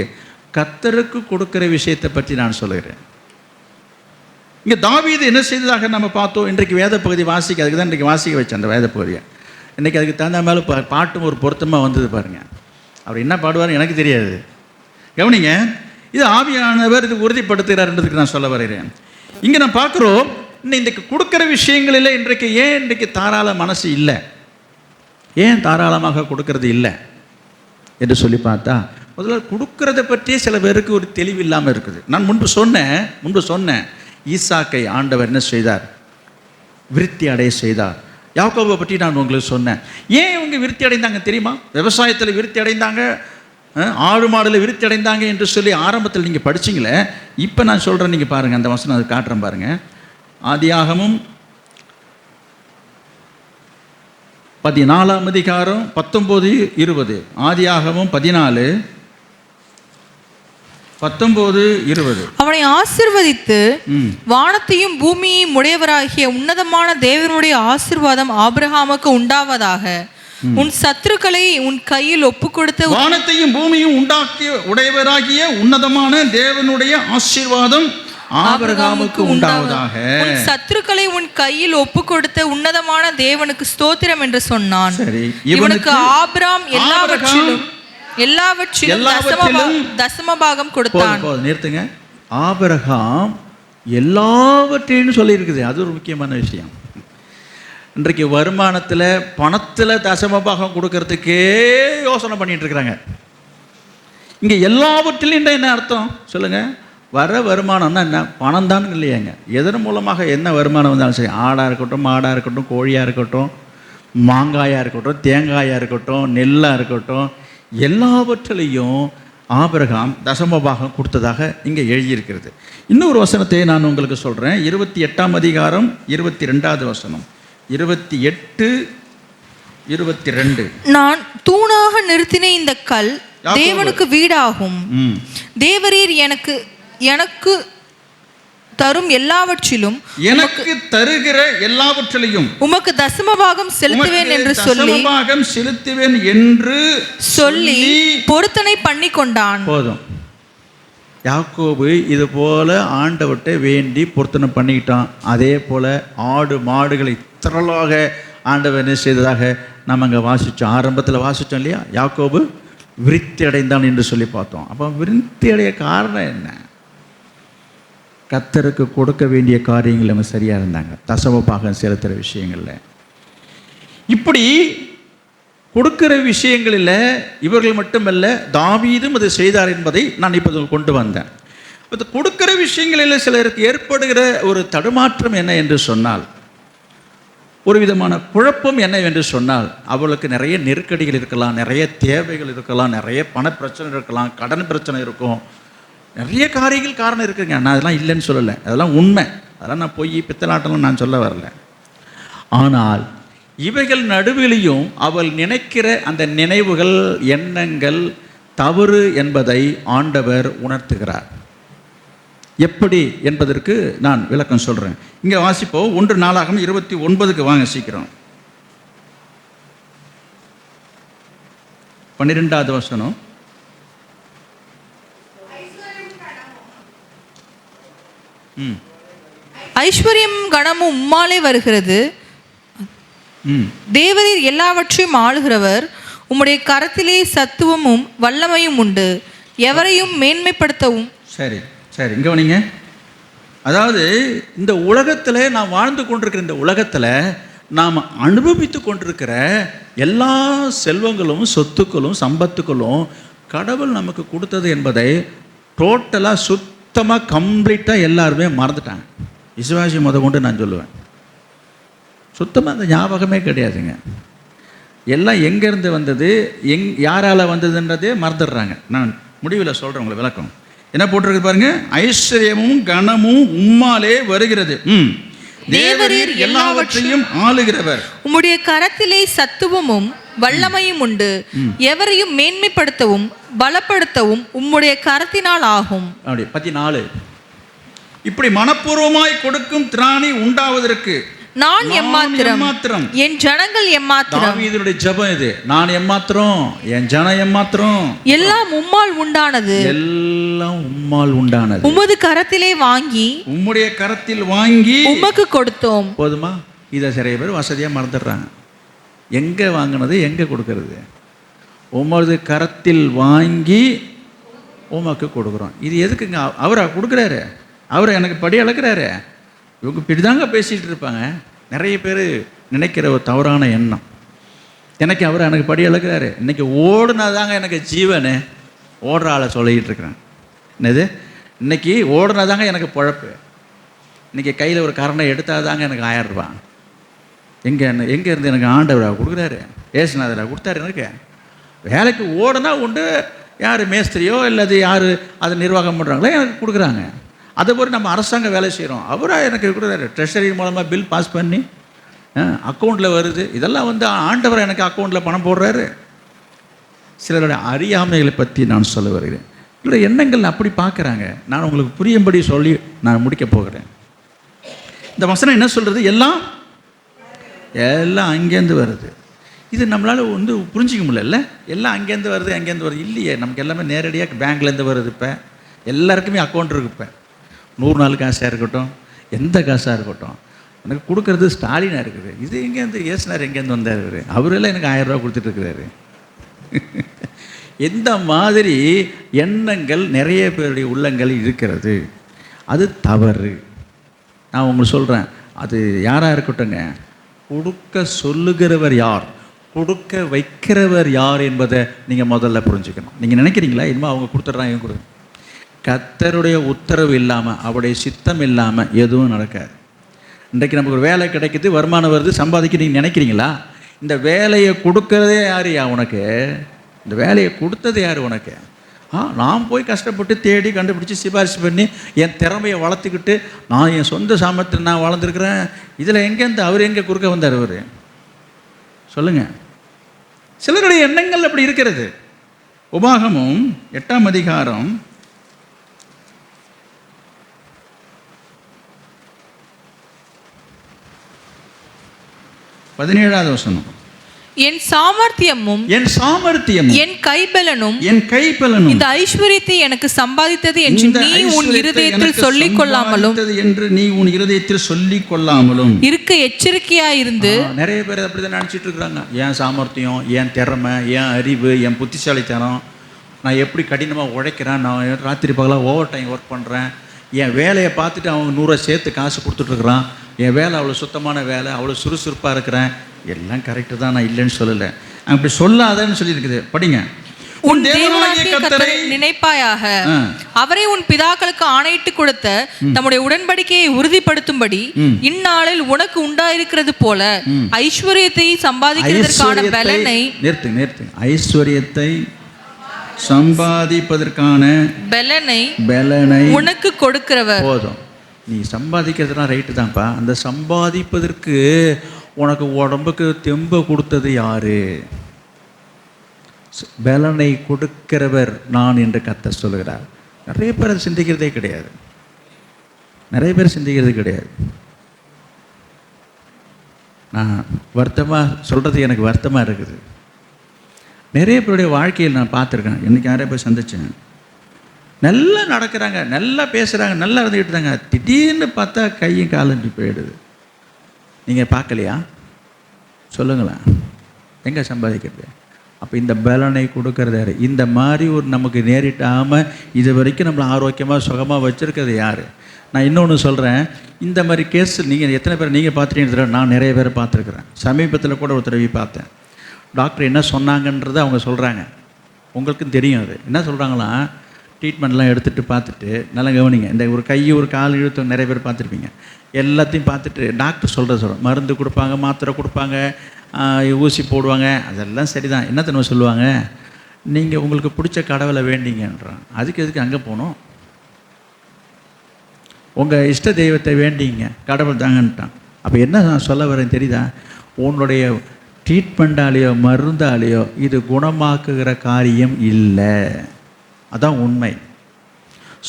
கர்த்தருக்கு கொடுக்குற விஷயத்தை பற்றி நான் சொல்லுகிறேன். இங்கே தாவீது என்ன செய்ததாக நம்ம பார்த்தோம். இன்றைக்கு வேத பகுதி வாசிக்க, அதுக்கு தான் இன்றைக்கி வாசிக்க வச்சேன் அந்த வேத பகுதியை. இன்றைக்கி அதுக்கு தகுந்த மேலே பாட்டும் ஒரு பொருத்தமாக வந்தது பாருங்கள். அவர் என்ன பாடுவார்னு எனக்கு தெரியாது, கவனிங்க. இது ஆவியானவர் இது உறுதிப்படுத்துகிறார்ன்றதுக்கு நான் சொல்ல வருகிறேன். இங்கே நான் பார்க்குறோம், இன்றைக்கு கொடுக்குற விஷயங்களில் இன்றைக்கு ஏன் இன்றைக்கு தாராள மனசு இல்லை, ஏன் தாராளமாக கொடுக்கறது இல்லை என்று சொல்லி பார்த்தா, முதல்ல கொடுக்கறத பற்றியே சில பேருக்கு ஒரு தெளிவு இல்லாமல் இருக்குது. நான் முன்பு சொன்னேன் ஈசாக்கை ஆண்டவர் என்ன செய்தார்? விருத்தி அடைய செய்தார். யாக்கோபை பற்றி நான் உங்களுக்கு சொன்னேன். ஏன் இவங்க விருத்தி அடைந்தாங்க தெரியுமா? விவசாயத்தில் விருத்தி அடைந்தாங்க, ஆடு மாடில் விருத்தி அடைந்தாங்க என்று சொல்லி ஆரம்பத்தில் நீங்கள் படிச்சிங்களே. இப்போ நான் சொல்கிறேன், நீங்கள் பாருங்கள், அந்த வசனம் அது காட்டுறேன் பாருங்கள். ஆதியாகமும் 14ஆம் அதிகாரம் 19-20. ஆதியாகமும் 14:19-20. அவனை ஆசீர்வதித்து வானத்தையும் பூமியையும் உடையவராகிய உன்னதமான தேவனுடைய ஆசீர்வாதம் ஆபிரகாமுக்கு உண்டாவதாக, உன் சத்துருக்களை உன் கையில் ஒப்பு கொடுத்த, வானத்தையும் பூமியும் உண்டாக்கிய உடையவராகிய உன்னதமான தேவனுடைய ஆசீர்வாதம் ஆபிரகாமுக்கு உண்டாவதாக, உன் சத்துருக்களை உன் கையில் ஒப்பு கொடுத்த உன்னதமான தேவனுக்கு ஸ்தோத்திரம் என்று சொன்னான். இவனுக்கு ஆபிரகாம் எல்லாவற்றிலும் தசமபாகம் கொடுத்தான். நிறுத்துங்க. ஆபிரகாம் எல்லாவற்றையும் சொல்லி இருக்குது. அது ஒரு முக்கியமான விஷயம். இன்றைக்கு வருமானத்தில் பணத்தில் தசமபாகம் கொடுக்கறதுக்கே யோசனை பண்ணிட்டு இருக்கிறாங்க. இங்கே எல்லாவற்றிலும் என்ன அர்த்தம் சொல்லுங்க? வர வருமானம்னா என்ன? பணம் தான் இல்லையாங்க. எதன் மூலமாக என்ன வருமானம் வந்தாலும் சரி, ஆடாக இருக்கட்டும், மாடாக இருக்கட்டும், கோழியாக இருக்கட்டும், மாங்காயாக இருக்கட்டும், தேங்காயாக இருக்கட்டும், நெல்லாக இருக்கட்டும், எல்லாவற்றிலையும் ஆபிரகாம் தசமபாகம் கொடுத்ததாக இங்கே எழுதியிருக்கிறது. இன்னொரு வசனத்தை நான் உங்களுக்கு சொல்கிறேன். 28ஆம் அதிகாரம் 22வது வசனம். 28-22. நான் தூணாக நிறுத்தின இந்த கல் தேவனுக்கு வீடாகும். தேவரீர் எனக்கு தரும் எல்லாவற்றிலும், எனக்கு தருகிற எல்லாவற்றிலையும் உமக்கு தசமபாகம் செலுத்துவேன் என்று சொல்லி பொருத்தனை பண்ணி கொண்டான். போதும். யாக்கோபு இது போல ஆண்டவர்கிட்ட வேண்டி பொருத்தனை பண்ணிக்கிட்டான். அதே போல ஆடு மாடுகளை திரளாக ஆண்டவர் என்ன செய்ததாக நம்ம அங்கே வாசித்தோம். ஆரம்பத்தில் வாசித்தோம் இல்லையா? யாக்கோபு விருத்தி அடைந்தான் என்று சொல்லி பார்த்தோம். அப்போ விருத்தி அடைய காரணம் என்ன? கர்த்தருக்கு கொடுக்க வேண்டிய காரியங்கள் அவங்க சரியாக இருந்தாங்க, தசமபாகம் செலுத்துகிற விஷயங்களில். இப்படி கொடுக்கிற விஷயங்களில் இவர்கள் மட்டுமல்ல, தாவீதும் அதை செய்தார் என்பதை நான் இப்போ கொண்டு வந்தேன். அது கொடுக்கிற விஷயங்களில் சிலருக்கு ஏற்படுகிற ஒரு தடுமாற்றம் என்ன என்று சொன்னால், ஒரு விதமான குழப்பம் என்ன என்று சொன்னால், அவளுக்கு நிறைய நெருக்கடிகள் இருக்கலாம், நிறைய தேவைகள் இருக்கலாம், நிறைய பண பிரச்சனை இருக்கலாம், கடன் பிரச்சனை இருக்கும், நிறைய காரியங்கள் காரணம் இருக்குங்க. நான் அதெல்லாம் இல்லைன்னு சொல்லலை, அதெல்லாம் உண்மை. அதெல்லாம் நான் போய் பித்தலாட்டம்லாம் நான் சொல்ல வரல. ஆனால் இவைகள் நடுவிலையும் அவள் நினைக்கிற அந்த நினைவுகள், எண்ணங்கள் தவறு என்பதை ஆண்டவர் உணர்த்துகிறார். எப்படி என்பதற்கு நான் விளக்கம் சொல்கிறேன். இங்கே வாசிப்போம். 1 நாளாகமம் 29க்கு வாங்க சீக்கிரம். 12வது வசனம். ஐஸ்வர்யம் கணமும் உம்மாலே வருகிறது. தேவரீர் எல்லாவற்றையும் ஆளுகிறவர். உம்முடைய கரத்திலே சத்துவமும் வல்லமையும் உண்டு. எவரையும் மேன்மைப்படுத்தவும். சரி சரி, இங்கே வந்தீங்க. அதாவது இந்த உலகத்தில் நாம் வாழ்ந்து கொண்டிருக்கிற இந்த உலகத்தில் நாம் அனுபவித்து கொண்டிருக்கிற எல்லா செல்வங்களும், சொத்துக்களும், சம்பத்துக்களும் கடவுள் நமக்கு கொடுத்தது என்பதை டோட்டலாக சுத்தமாக கம்ப்ளீட்டாக எல்லாருமே மறந்துட்டாங்க. விசுவாசி கொண்டு நான் சொல்லுவேன், சுத்தமாக அந்த ஞாபகமே கிடையாதுங்க. எல்லாம் எங்கேருந்து வந்தது, யாரால் வந்ததுன்றதே மறந்துடுறாங்க. நான் முடிவில் சொல்கிறேன் உங்களுக்கு விளக்கம். என்ன போட்டிருக்கு பாருங்க, ஐஸ்வர்யமும் கனமும் உம்மாலே வருகிறது. தேவரீர் எல்லாவற்றையும் ஆளுகிறவர். உம்முடைய கரத்திலே சத்துவமும் வல்லமையும் உண்டு. எவரையும் மேன்மைப்படுத்தவும் பலப்படுத்தவும் உம்முடைய கரத்தினால் ஆகும். அப்படி 14. இப்படி மனப்பூர்வமாய் கொடுக்கும் திராணி உண்டாவதற்கு நான் எம்மாத்திரம், என் ஜனங்கள் எம்மாத்திரம். தாவீதுடைய ஜெபம் இது. நான் எம்மாத்திரம், என் ஜனம் எம்மாத்திரம். எல்லாம் உம்மால் உண்டானது, எல்லாம் உம்மால் உண்டானது. உமது கரத்திலே வாங்கி, உம்முடைய கரத்தில் வாங்கி உமக்கு கொடுத்தோம். போதுமா? இதை நிறைய பேர் வசதியாக மறந்துடுறாங்க. எங்கே வாங்கினது, எங்கே கொடுக்கறது? உமது கரத்தில் வாங்கி உமக்கு கொடுக்குறோம். இது எதுக்குங்க? அவரா கொடுக்குறாரு, அவர் எனக்கு படி அளக்குறாரு. இவங்க இப்படிதாங்க பேசிகிட்டு இருப்பாங்க. நிறைய பேர் நினைக்கிற ஒரு தவறான எண்ணம், எனக்கு அவர் எனக்கு படி அளக்குறாரு, இன்றைக்கி ஓடுனாதாங்க எனக்கு ஜீவனு. ஓடுற ஆளை சொல்லிக்கிட்டு இருக்கிறேன். என்னது? இன்றைக்கி ஓடுனாதாங்க எனக்கு பொழப்பு. இன்றைக்கி கையில் ஒரு கரணை எடுத்தால் தாங்க எனக்கு 1000 ரூபா. எங்கே இருந்து எனக்கு ஆண்டவரா கொடுக்குறாரு, ஏசுநாதரா கொடுத்தாரு. எனக்கு வேலைக்கு ஓடுனா உண்டு. யார் மேஸ்திரியோ இல்லது யார் அதை நிர்வாகம் பண்ணுறாங்களோ எனக்கு கொடுக்குறாங்க. அதை போய் நம்ம அரசாங்க வேலை செய்கிறோம், அவராக எனக்கு கொடுக்குறாரு. ட்ரெஷரி மூலமாக பில் பாஸ் பண்ணி அக்கௌண்ட்டில் வருது. இதெல்லாம் ஆண்டவர் எனக்கு அக்கௌண்ட்டில் பணம் போடுறாரு. சிலருடைய அறியாமைகளை பற்றி நான் சொல்ல வருகிறேன். இல்லை, எண்ணங்கள் அப்படி பார்க்குறாங்க. நான் உங்களுக்கு புரியும்படி சொல்லி நான் முடிக்க போகிறேன். இந்த வசனம் என்ன சொல்கிறது? எல்லாம் அங்கேருந்து வருது. இது நம்மளால் புரிஞ்சிக்க முடியல. எல்லாம் அங்கேருந்து வருது, அங்கேருந்து வருது இல்லையே. நமக்கு எல்லாமே நேரடியாக பேங்க்லேருந்து வருது. இப்போ எல்லாருக்குமே அக்கௌண்ட் இருக்குது. இப்போ 100 நாள் காசாக இருக்கட்டும், எந்த காசாக இருக்கட்டும், எனக்கு கொடுக்கறது ஸ்டாலினாக இருக்குது. இது எங்கேருந்து ஏசுனார், எங்கேருந்து வந்தார்? அவரெல்லாம் எனக்கு 1000 ரூபா கொடுத்துட்ருக்கிறாரு. எந்த மாதிரி எண்ணங்கள் நிறைய பேருடைய உள்ளங்கள் இருக்கிறது, அது தவறு. நான் உங்களுக்கு சொல்கிறேன், அது யாராக இருக்கட்டும்ங்க, கொடுக்க சொல்லுகிறவர் யார், கொடுக்க வைக்கிறவர் யார் என்பதை நீங்கள் முதல்ல புரிஞ்சுக்கணும். நீங்கள் நினைக்கிறீங்களா இனிமேல் அவங்க கொடுத்துட்றாங்க, இவங்க கொடுத்து, கர்த்தருடைய உத்தரவு இல்லாமல், அவருடைய சித்தம் இல்லாமல் எதுவும் நடக்காது. இன்றைக்கு நமக்கு ஒரு வேலை கிடைக்குது, வருமானம் வருது, சம்பாதிக்க நீங்கள் நினைக்கிறீங்களா? இந்த வேலையை கொடுக்கறதே யார்? உனக்கு இந்த வேலையை கொடுத்தது யார் உனக்கு? நான் போய் கஷ்டப்பட்டு தேடி கண்டுபிடிச்சி சிபாரிசு பண்ணி என் திறமையை வளர்த்துக்கிட்டு நான் என் சொந்த சாமர்த்தியம் நான் வளர்ந்துருக்குறேன். இதில் எங்கேருந்து அவர் எங்கே குறுக்க வந்தார்? அவர் சொல்லுங்கள். சிலருடைய எண்ணங்கள் அப்படி இருக்கிறது. உபாகமம் 8ஆம் அதிகாரம் 17வது வசனம். என் சாமர்த்தியமும் என் கைபலனும் இந்த ஐஸ்வரியத்தை எனக்கு சம்பாதித்தது என்று நீ உன் இருதயத்தில் சொல்லிக் கொள்ளாமலும் இருக்க எச்சரிக்கையாயிருந்து. நிறைய பேர் அப்படிதான் நினைச்சிட்டு இருக்கிறாங்க. என் சாமர்த்தியம், என் திறமை, என் அறிவு, என் புத்திசாலித்தனம், நான் எப்படி கடினமாக உழைக்கிறேன், நான் ராத்திரி பகலாக ஓவர் டைம் ஒர்க் பண்ணுறேன், என் வேலையை பார்த்துட்டு அவங்க 100 சேர்த்து காசு கொடுத்துட்ருக்குறான், என் வேலை அவ்வளோ சுத்தமான வேலை, அவ்வளோ சுறுசுறுப்பாக இருக்கிறேன், எல்லாம் கரெக்டு தான், நான் இல்லைன்னு சொல்லலை. அப்படி சொல்லாதன்னு சொல்லியிருக்குது. படிங்க. உன் தேவனாகிய கர்த்தரை நினைப்பாயாக, அவரே உன் பிதாக்களுக்கு ஆணையிட்டு கொடுத்த தம்முடைய உடன்படிக்கையை உறுதிப்படுத்தும்படி இந்நாளில் உனக்கு உண்டாயிருக்கிறது போல ஐஸ்வர்யத்தை சம்பாதிக்கிறதற்கான பலனை நிறுத்து. ஐஸ்வர்யத்தை சம்பாதிப்பதற்கான பலனை உனக்கு கொடுக்கிறவர். போதும், நீ சம்பாதிக்கிறதுலாம் ரைட்டு தான்ப்பா. அந்த சம்பாதிப்பதற்கு உனக்கு உடம்புக்கு தெம்ப கொடுத்தது யாரு? பலனை கொடுக்கிறவர் நான் என்று கர்த்தர் சொல்லுகிறார். நிறைய பேர் அதை சிந்திக்கிறதே கிடையாது. நான் வருத்தமாக சொல்கிறது, எனக்கு வருத்தமாக இருக்குது. நிறைய பேருடைய வாழ்க்கையில் நான் பார்த்துருக்கேன். இன்றைக்கி நிறைய பேர் சந்தித்தேன். நல்லா நடக்கிறாங்க, நல்லா பேசுகிறாங்க, நல்லா இருந்துக்கிட்டு இருந்தாங்க. திடீர்னு பார்த்தா கையும் காலஞ்சி போயிடுது. நீங்கள் பார்க்கலையா? சொல்லுங்களேன், எங்கே சம்பாதிக்கிறது? அப்போ இந்த பலனை கொடுக்கறது யார்? இந்த மாதிரி ஒரு நமக்கு நேரிட்டாமல் இது வரைக்கும் நம்மளை ஆரோக்கியமாக சுகமாக வச்சுருக்கிறது யார்? நான் இன்னொன்று சொல்கிறேன். இந்த மாதிரி கேஸ் நீங்கள் எத்தனை பேர் நீங்கள் பார்த்துட்டீங்க? நான் நிறைய பேரை பார்த்துருக்குறேன். சமீபத்தில் கூட ஒரு தடவை பார்த்தேன். டாக்டர் என்ன சொன்னாங்கன்றதை அவங்க சொல்கிறாங்க. உங்களுக்கும் தெரியும் அது என்ன சொல்கிறாங்களா? ட்ரீட்மெண்ட்லாம் எடுத்துகிட்டு பார்த்துட்டு நல்லா கவனிங்க. இந்த ஒரு கை ஒரு கால் இழுத்து நிறைய பேர் பார்த்துருப்பீங்க. எல்லாத்தையும் பார்த்துட்டு டாக்டர் சொல்கிறேன் மருந்து கொடுப்பாங்க, மாத்திரை கொடுப்பாங்க, ஊசி போடுவாங்க. அதெல்லாம் சரிதான். என்ன தெரியுமா சொல்லுவாங்க? நீங்கள் உங்களுக்கு பிடிச்ச கடவுளை வேண்டிங்கன்றான். அதுக்கு எதுக்கு அங்கே போகணும்? உங்கள் இஷ்ட தெய்வத்தை வேண்டிங்க, கடவுள் தாங்கன்ட்டான். அப்போ என்ன நான் சொல்ல வரேன் தெரியுதா? உன்னுடைய ட்ரீட்மெண்ட்டாலேயோ மருந்தாலேயோ இது குணமாக்குகிற காரியம் இல்லை. அதான் உண்மை.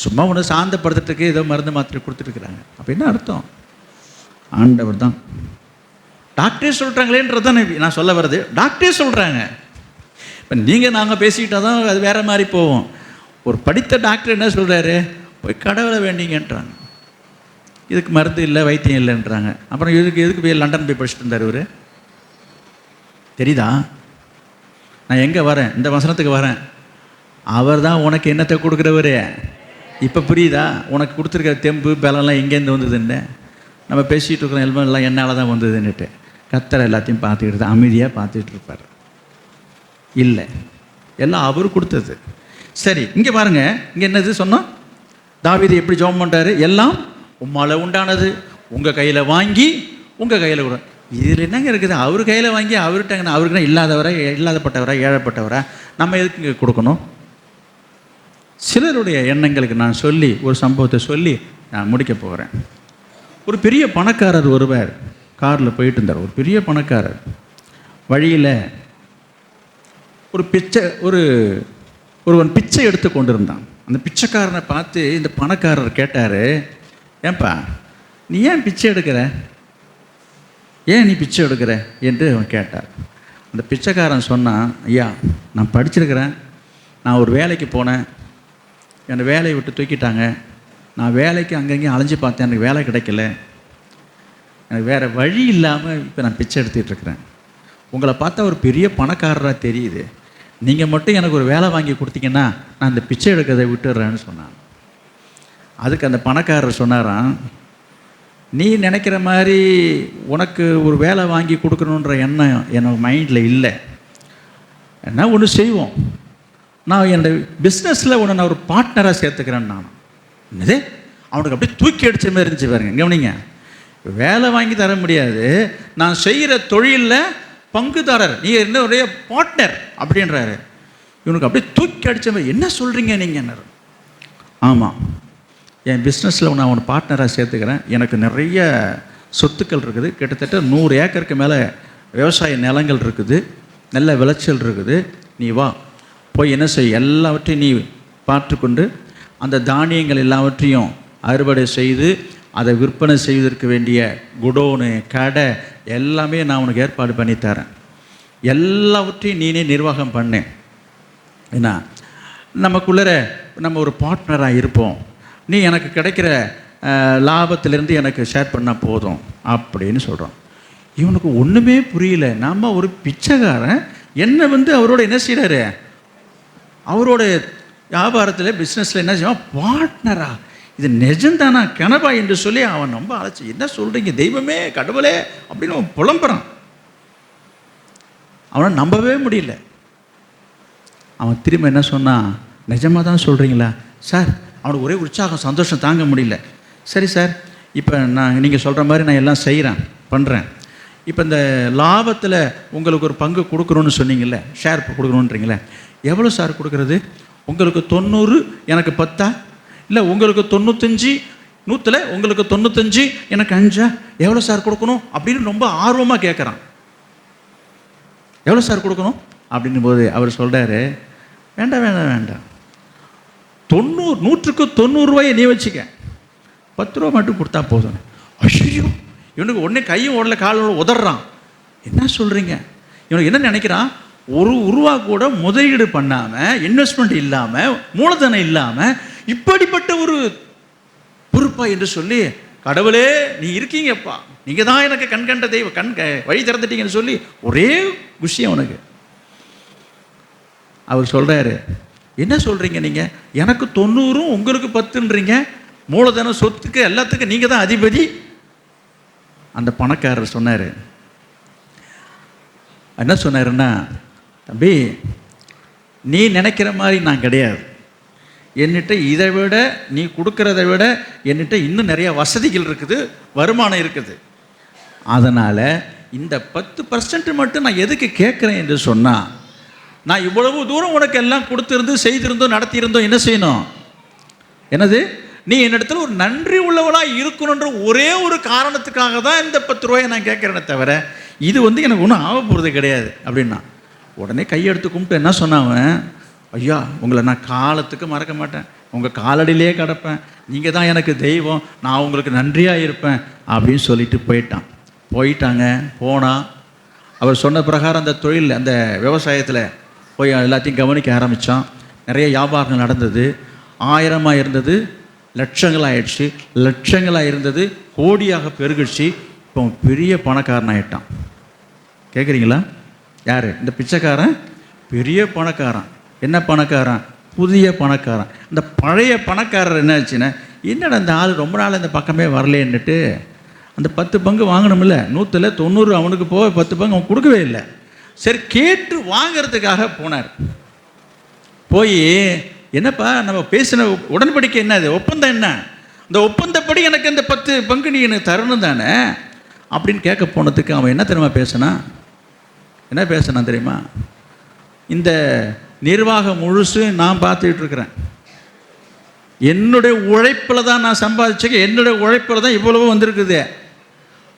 சும்மா ஒன்று சாந்தப்படுத்துறதுக்கு ஏதோ மருந்து மாத்திரை கொடுத்துட்டுருக்குறாங்க. அப்போ என்ன அர்த்தம்? ஆண்டவர் தான். டாக்டரே சொல்கிறாங்களேன்றதான் நான் சொல்ல வர்றது. டாக்டரே சொல்கிறாங்க. இப்போ நீங்கள் நாங்கள் பேசிக்கிட்டால் தான் அது வேறு மாதிரி போவோம். ஒரு படித்த டாக்டர் என்ன சொல்கிறாரு? போய் கடவுளை வேண்டிங்கன்றாங்க. இதுக்கு மருந்து இல்லை, வைத்தியம் இல்லைன்றாங்க. அப்புறம் எதுக்கு போய் லண்டன் போய் படிச்சுட்டு இருந்தார் இவர்? தெரியுதா? நான் எங்கே வரேன்? இந்த வசனத்துக்கு வரேன். அவர் தான் உனக்கு என்னத்தை கொடுக்குறவர். இப்போ புரியுதா? உனக்கு கொடுத்துருக்கிற தெம்பு பலம்லாம் எங்கேருந்து வந்ததுன்னு நம்ம பேசிகிட்டு இருக்கிற எல்லாம் என்னால் தான் வந்ததுன்னுட்டு கர்த்தர் எல்லாத்தையும் பார்த்துக்கிட்டு தான் அமைதியாக பார்த்துட்டு இருப்பார். இல்லை, எல்லாம் அவர் கொடுத்தது. சரி, இங்கே பாருங்கள். இங்கே என்னது சொன்னோம்? தாவீது எப்படி ஜெபம் பண்ணுறாரு? எல்லாம் உம்மால் உண்டானது, உங்கள் கையில் வாங்கி உங்கள் கையில் கொடு. இதில் என்னங்க இருக்குது? அவர் கையில் வாங்கி அவர்கிட்ட, அவருக்குன்னா இல்லாதப்பட்டவரா ஏழைப்பட்டவரா? நம்ம எதுக்கு இங்கே கொடுக்கணும்? சிலருடைய எண்ணங்களுக்கு நான் சொல்லி ஒரு சம்பவத்தை சொல்லி நான் முடிக்க போகிறேன். ஒரு பெரிய பணக்காரர் ஒருவர் காரில் போயிட்டு இருந்தார். ஒரு பெரிய பணக்காரர் வழியில் ஒருவன் பிச்சை எடுத்து கொண்டு இருந்தான். அந்த பிச்சைக்காரனை பார்த்து இந்த பணக்காரர் கேட்டார், ஏன்பா நீ ஏன் பிச்சை எடுக்கிற? ஏன் நீ பிச்சை எடுக்கிற என்று அவன் கேட்டார். அந்த பிச்சைக்காரன் சொன்னான், ஐயா நான் படிச்சிருக்கிறேன், நான் ஒரு வேலைக்கு போனேன், என்னை வேலையை விட்டு தூக்கிட்டாங்க, நான் வேலைக்கு அங்கங்கேயும் அலைஞ்சு பார்த்தேன், எனக்கு வேலை கிடைக்கல, எனக்கு வேறு வழி இல்லாமல் இப்போ நான் பிச்சை எடுத்துகிட்டு இருக்கிறேன். உங்களை பார்த்தா ஒரு பெரிய பணக்காரராக தெரியுது, நீங்கள் மட்டும் எனக்கு ஒரு வேலை வாங்கி கொடுத்தீங்கன்னா நான் இந்த பிச்சை எடுக்கிறதை விட்டுடுறேன்னு சொன்னான். அதுக்கு அந்த பணக்காரர் சொன்னாராம், நீ நினைக்கிற மாதிரி உனக்கு ஒரு வேலை வாங்கி கொடுக்கணுன்ற எண்ணம் எனக்கு மைண்டில் இல்லை. என்ன ஒன்று செய்வோம், நான் என்னோடய பிஸ்னஸில் உன்னை நான் ஒரு பார்ட்னராக சேர்த்துக்கிறேன்னு. நான் என்னது அவனுக்கு அப்படியே தூக்கி அடித்த மாதிரி இருந்துச்சு பாருங்க. கவனிங்க, வேலை வாங்கி தர முடியாது, நான் செய்கிற தொழிலில் பங்குதாரர், நீ என்ன ஒரே பார்ட்னர் அப்படின்றாரு. இவனுக்கு அப்படியே தூக்கி அடித்த மாதிரி, என்ன சொல்கிறீங்க நீங்கள்? என்ன? ஆமாம், என் பிஸ்னஸில் நான் அவனை பார்ட்னராக சேர்த்துக்கிறேன், எனக்கு நிறைய சொத்துக்கள் இருக்குது, கிட்டத்தட்ட 100 ஏக்கருக்கு மேலே விவசாய நிலங்கள் இருக்குது, நல்ல விளைச்சல் இருக்குது, நீ வா போய் என்ன செய், எல்லாவற்றையும் நீ பார்த்துக்கொண்டு அந்த தானியங்கள் எல்லாவற்றையும் அறுவடை செய்து அதை விற்பனை செய்வதற்கு வேண்டிய குடோனு கடை எல்லாமே நான் உனக்கு ஏற்பாடு பண்ணித்தரேன், எல்லாவற்றையும் நீனே நிர்வாகம் பண்ணு, என்ன நமக்குள்ளே நம்ம ஒரு பார்ட்னராக இருப்போம், நீ எனக்கு கிடைக்கிற லாபத்திலேருந்து எனக்கு ஷேர் பண்ணால் போதும் அப்படின்னு சொல்கிறோம். இவனுக்கு ஒன்றுமே புரியல. நம்ம ஒரு பிச்சைக்காரன் என்ன அவரோட என்ன செய்கிறாரு, அவரோட வியாபாரத்தில் பிஸ்னஸில் என்ன செய்வான், பார்ட்னரா, இது நிஜம்தானா கனவா என்று சொல்லி அவன் ரொம்ப அழைச்சி, என்ன சொல்கிறீங்க தெய்வமே கடவுளே அப்படின்னு அவன் புலம்புறான். அவனை நம்பவே முடியல. அவன் திரும்ப என்ன சொன்னான், நிஜமாக தான் சொல்கிறீங்களா சார்? அவனுக்கு ஒரே உற்சாகம், சந்தோஷம் தாங்க முடியல. சரி சார், இப்போ நீங்கள் சொல்கிற மாதிரி நான் எல்லாம் செய்கிறேன், பண்ணுறேன். இப்போ இந்த லாபத்தில் உங்களுக்கு ஒரு பங்கு கொடுக்குறோன்னு சொன்னீங்கல்ல, ஷேர் கொடுக்குறோன்றீங்களே, எவ்வளோ சார் கொடுக்கறது? உங்களுக்கு 90, எனக்கு 10, இல்லை உங்களுக்கு 95, 100ல் உங்களுக்கு 95, எனக்கு 5, எவ்வளோ சார் கொடுக்கணும் அப்படின்னு ரொம்ப ஆர்வமாக கேட்குறான். எவ்வளோ சார் கொடுக்கணும் அப்படின்னும் போது அவர் சொல்கிறாரு, வேண்டாம் வேண்டாம் வேண்டாம், 100க்கு 90 ரூபாயை நீ வச்சுக்க, 10 ரூபா மட்டும் கொடுத்தா போதும். ஐயோ, இவனுக்கு உடனே கையும் ஓடல காலும் உதறான். என்ன சொல்கிறீங்க? இவனுக்கு என்ன நினைக்கிறான்? ஒரு ரூபா கூட முதலீடு பண்ணாமல், இன்வெஸ்ட்மெண்ட் இல்லாமல், மூலதனம் இல்லாமல் இப்படிப்பட்ட ஒரு பொறுப்பா என்று சொல்லி, கடவுளே நீ இருக்கீங்கப்பா, நீங்கள் தான் எனக்கு கண்கண்ட தெய்வம், வழி திறந்துட்டீங்கன்னு சொல்லி ஒரே விஷயம் அவனுக்கு. அவர் சொல்கிறாரு, என்ன சொல்கிறீங்க நீங்கள்? எனக்கு 90 உங்களுக்கு 10ன்றீங்க, மூலதனம் சொத்துக்கு எல்லாத்துக்கும் நீங்கள் தான் அதிபதி. அந்த பணக்காரர் சொன்னார், என்ன சொன்னாருன்னா, தம்பி நீ நினைக்கிற மாதிரி நான் கிடையாது, என்கிட்ட இதை விட நீ கொடுக்கறதை விட என்கிட்ட இன்னும் நிறைய வசதிகள் இருக்குது, வருமானம் இருக்குது. அதனால் இந்த 10% மட்டும் நான் எதுக்கு கேட்குறேன் என்று சொன்னால், நான் இவ்வளவு தூரம் உனக்கு எல்லாம் கொடுத்துருந்து செய்திருந்தோம் நடத்தியிருந்தோம், என்ன செய்யணும்? என்னது? நீ என்னிடத்துல ஒரு நன்றி உள்ளவளாக இருக்கணுன்ற ஒரே ஒரு காரணத்துக்காக தான் இந்த 10 ரூபாயை நான் கேட்குறேனே தவிர, இது எனக்கு ஒன்றும் ஆக போகிறது கிடையாது அப்படின்னா. உடனே கையெடுத்து கும்பிட்டு என்ன சொன்னாவன், ஐயா உங்களை நான் காலத்துக்கு மறக்க மாட்டேன், உங்கள் காலடியிலே கிடப்பேன், நீங்கள் தான் எனக்கு தெய்வம், நான் உங்களுக்கு நன்றியாக இருப்பேன் அப்படின்னு சொல்லிட்டு போயிட்டாங்க. போனால் அவர் சொன்ன பிரகாரம் அந்த தொழில், அந்த விவசாயத்தில் போய் எல்லாத்தையும் கவனிக்க ஆரம்பித்தான். நிறைய வியாபாரங்கள் நடந்தது. 1000 இருந்தது லட்சங்களாகிடுச்சு, லட்சங்களாக இருந்தது கோடியாக பெருகிடுச்சு. இப்போ பெரிய பணக்காரன் ஆகிட்டான். கேட்குறீங்களா? யார்? இந்த பிச்சைக்காரன் பெரிய பணக்காரன். என்ன பணக்காரன்? புதிய பணக்காரன். இந்த பழைய பணக்காரர் என்ன ஆச்சுன்னா, என்னடா இந்த ஆள் ரொம்ப நாள் இந்த பக்கமே வரலேன்னுட்டு அந்த 10 பங்கு வாங்கணும்ல, 100ல் 90 அவனுக்கு போக 10 பங்கு அவன் கொடுக்கவே இல்லை. சரி கேட்டு வாங்கிறதுக்காக போனார். போய் என்னப்பா நம்ம பேசின உடன்படிக்கை என்ன, அது ஒப்பந்தம் என்ன, இந்த ஒப்பந்தப்படி எனக்கு இந்த 10 பங்கு நீ எனக்கு தரணும் தானே அப்படின்னு கேட்க போனதுக்கு அவன் என்ன தெரியுமா பேசினான்? என்ன பேசினான் தெரியுமா? இந்த நிர்வாகம் முழுசு நான் பார்த்துக்கிட்டு இருக்கிறேன், என்னுடைய உழைப்பில் தான் நான் சம்பாதிச்சேன், என்னுடைய உழைப்பில் தான் இவ்வளவு வந்திருக்குது,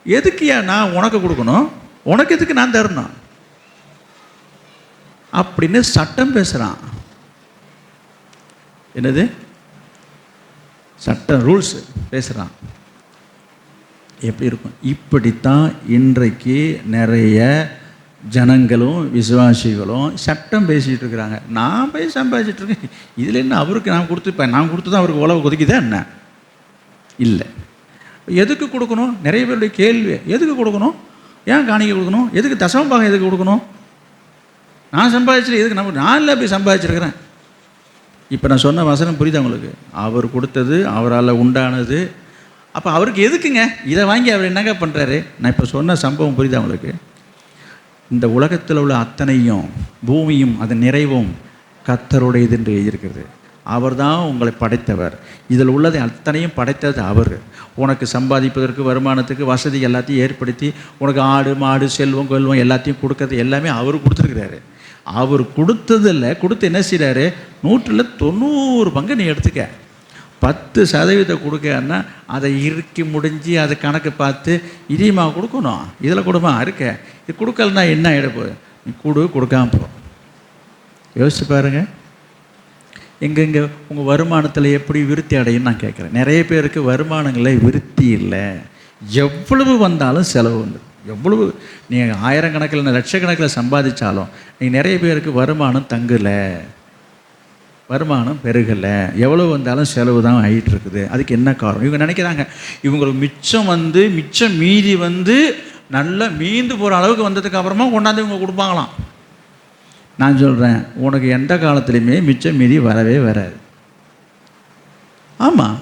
எதுக்குயா நான் உனக்கு கொடுக்கணும், உனக்கு எதுக்கு நான் தரணும் அப்படின்னு சட்டம் பேசுகிறான். என்னது சட்டம், ரூல்ஸ் பேசுகிறான். எப்படி இருக்கும்? இப்படித்தான் இன்றைக்கு நிறைய ஜனங்களும் விசுவாசிகளும் சட்டம் பேசிகிட்டு இருக்கிறாங்க. நான் போய் சம்பாதிச்சிட்டு இருக்கேன், இதில் என்ன அவருக்கு நான் கொடுத்துப்பேன், நான் கொடுத்து தான் அவருக்கு உழவு கொதிக்குதா என்ன? இல்லை. எதுக்கு கொடுக்கணும்? நிறைய பேருடைய கேள்வி, எதுக்கு கொடுக்கணும், ஏன் காணிக்கை கொடுக்கணும், எதுக்கு தசமபாகம் எதுக்கு கொடுக்கணும், நான் சம்பாதிச்சிட்டு எதுக்கு நான் இல்லை போய் சம்பாதிச்சிருக்கிறேன். இப்போ நான் சொன்ன வசனம் புரியுதா உங்களுக்கு? அவர் கொடுத்தது, அவரால் உண்டானது, அப்போ அவருக்கு எதுக்குங்க இதை வாங்கி அவர் என்னங்க பண்ணுறாரு? நான் இப்போ சொன்ன சம்பவம் புரியுதா உங்களுக்கு? இந்த உலகத்தில் உள்ள அத்தனையும், பூமியும் அதன் நிறைவும் கர்த்தருடையது என்று எழுதியிருக்கிறது. அவர் தான் உங்களை படைத்தவர். இதில் உள்ளதை அத்தனையும் படைத்தது அவர். உனக்கு சம்பாதிப்பதற்கு, வருமானத்துக்கு, வசதி எல்லாத்தையும் ஏற்படுத்தி உனக்கு ஆடு மாடு செல்வம் கொல்வம் எல்லாத்தையும் கொடுக்கறது எல்லாமே அவர் கொடுத்துருக்கிறாரு. அவர் கொடுத்ததில்ல, கொடுத்து என்ன செய்கிறாரு? 100ல் 90 பங்கு நீ எடுத்துக்க, 10% கொடுக்கன்னா அதை இறுக்கி முடிஞ்சு அதை கணக்கு பார்த்து இதையுமா கொடுக்கணும், இதில் கொடுமா இருக்க, இது கொடுக்கலன்னா என்ன ஆகிடப்போ, நீ கொடுக்காம போ. யோசிச்சு பாருங்கள். எங்கெங்கே உங்கள் வருமானத்தில் எப்படி விருத்தி அடையும் நான் கேட்குறேன். நிறைய பேருக்கு வருமானங்களில் விருத்தி இல்லை. எவ்வளவு வந்தாலும் செலவு வந்து, எவ்வளவு நீங்கள் ஆயிரக்கணக்கில் லட்சக்கணக்கில் சம்பாதிச்சாலும் நீங்கள் நிறைய பேருக்கு வருமானம் தங்கலை, வருமானம் பெருகலை, எவ்வளோ வந்தாலும் செலவு தான் ஆகிட்டு இருக்குது. அதுக்கு என்ன காரணம்? இவங்க நினைக்கிறாங்க இவங்களுக்கு மிச்சம் மீதி நல்லா மீந்து போகிற அளவுக்கு வந்ததுக்கு அப்புறமா கொண்டாந்து இவங்க கொடுப்பாங்களாம். நான் சொல்கிறேன், உனக்கு எந்த காலத்துலையுமே மிச்சம் மீதி வரவே வராது. ஆமாம்,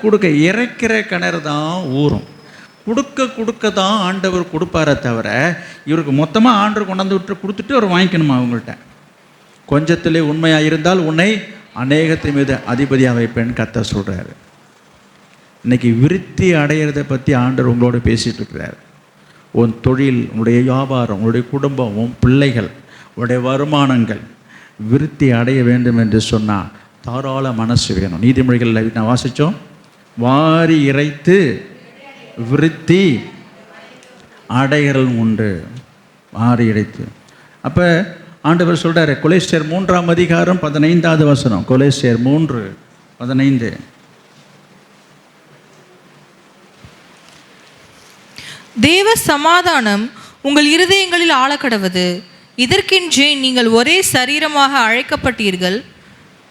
கொடுக்க இறைக்கிற கிணறு தான் ஊறும். கொடுக்க தான் ஆண்டவர் கொடுப்பாரே தவிர, இவருக்கு மொத்தமாக ஆண்டவர் கொண்டாந்து கொடுத்துட்டு அவர் வாங்கிக்கணுமா அவங்கள்ட்ட? கொஞ்சத்திலே உண்மையாக இருந்தால் உன்னை அநேகத்தின் மீது அதிபதியாக வைப்பேன்னு கர்த்தர் சொல்கிறாரு. இன்றைக்கி விருத்தி அடையிறதை பற்றி ஆண்டவர் உங்களோட பேசிகிட்டு இருக்கிறார். உன் தொழில், உன்னுடைய வியாபாரம், உன்னுடைய குடும்பம், உன் பிள்ளைகள், உடைய வருமானங்கள் விருத்தி அடைய வேண்டும் என்று சொன்னால் தாராள மனசு வேணும். நீதிமொழிகளில் நான் வாசித்தோம், வாரி இறைத்து விருத்தி அடைகிறல் உண்டு. வாரி இறைத்து. அப்போ ஆண்டவர் சொல்கிறார், கொலேசியர் 3ஆம் அதிகாரம் 15வது வசனம், கொலேசியர் 3:15. தேவ சமாதானம் உங்கள் இருதயங்களில் ஆழக்கடவது, இதற்கென்றே நீங்கள் ஒரே சரீரமாக அழைக்கப்பட்டீர்கள்,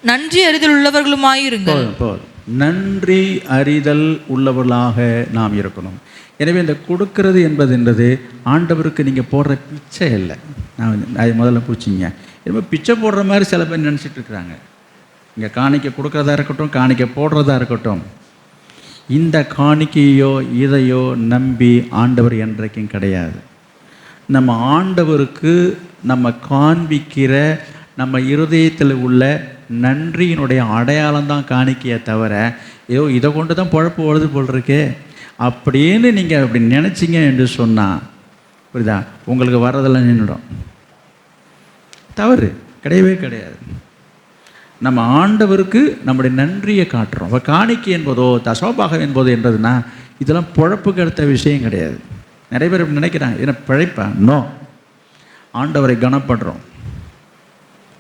நன்றி அறிதல் உள்ளவர்களுமாயிருங்கள். நன்றி அறிதல் உள்ளவர்களாக நாம் இருக்கணும். எனவே இந்த கொடுக்கறது என்பது ஆண்டவருக்கு நீங்கள் போடுற பிச்சை இல்லை. நான் அது முதல்ல பிடிச்சிங்க. இப்போ பிச்சை போடுற மாதிரி சில பேர் நினச்சிட்டு இருக்கிறாங்க. இங்கே காணிக்கை கொடுக்குறதா இருக்கட்டும், காணிக்கை போடுறதா இருக்கட்டும், இந்த காணிக்கையோ இதையோ நம்பி ஆண்டவர் என்றைக்கும் கிடையாது. நம்ம ஆண்டவருக்கு நம்ம காண்பிக்கிற நம்ம இருதயத்தில் உள்ள நன்றியினுடைய அடையாளம் தான் காணிக்கையை தவிர, ஏதோ இதை கொண்டு தான் பொழப்பு ஓடுது போல் இருக்கே அப்படின்னு நீங்கள் அப்படி நினச்சிங்க என்று சொன்னால், புரியுதா, உங்களுக்கு வர்றதெல்லாம் நின்றுடும். தவறு கிடையவே கிடையாது. நம்ம ஆண்டவருக்கு நம்முடைய நன்றியை காட்டுறோம். இப்போ காணிக்கை என்பதோ தசமபாகம் என்பதோ என்றதுன்னா இதெல்லாம் பொழப்புக்கு அடுத்த விஷயம் கிடையாது. நிறைய பேர் இப்படி நினைக்கிறாங்க, இதை பிழைப்பா. நோ, ஆண்டவரை கனப்படுறோம்.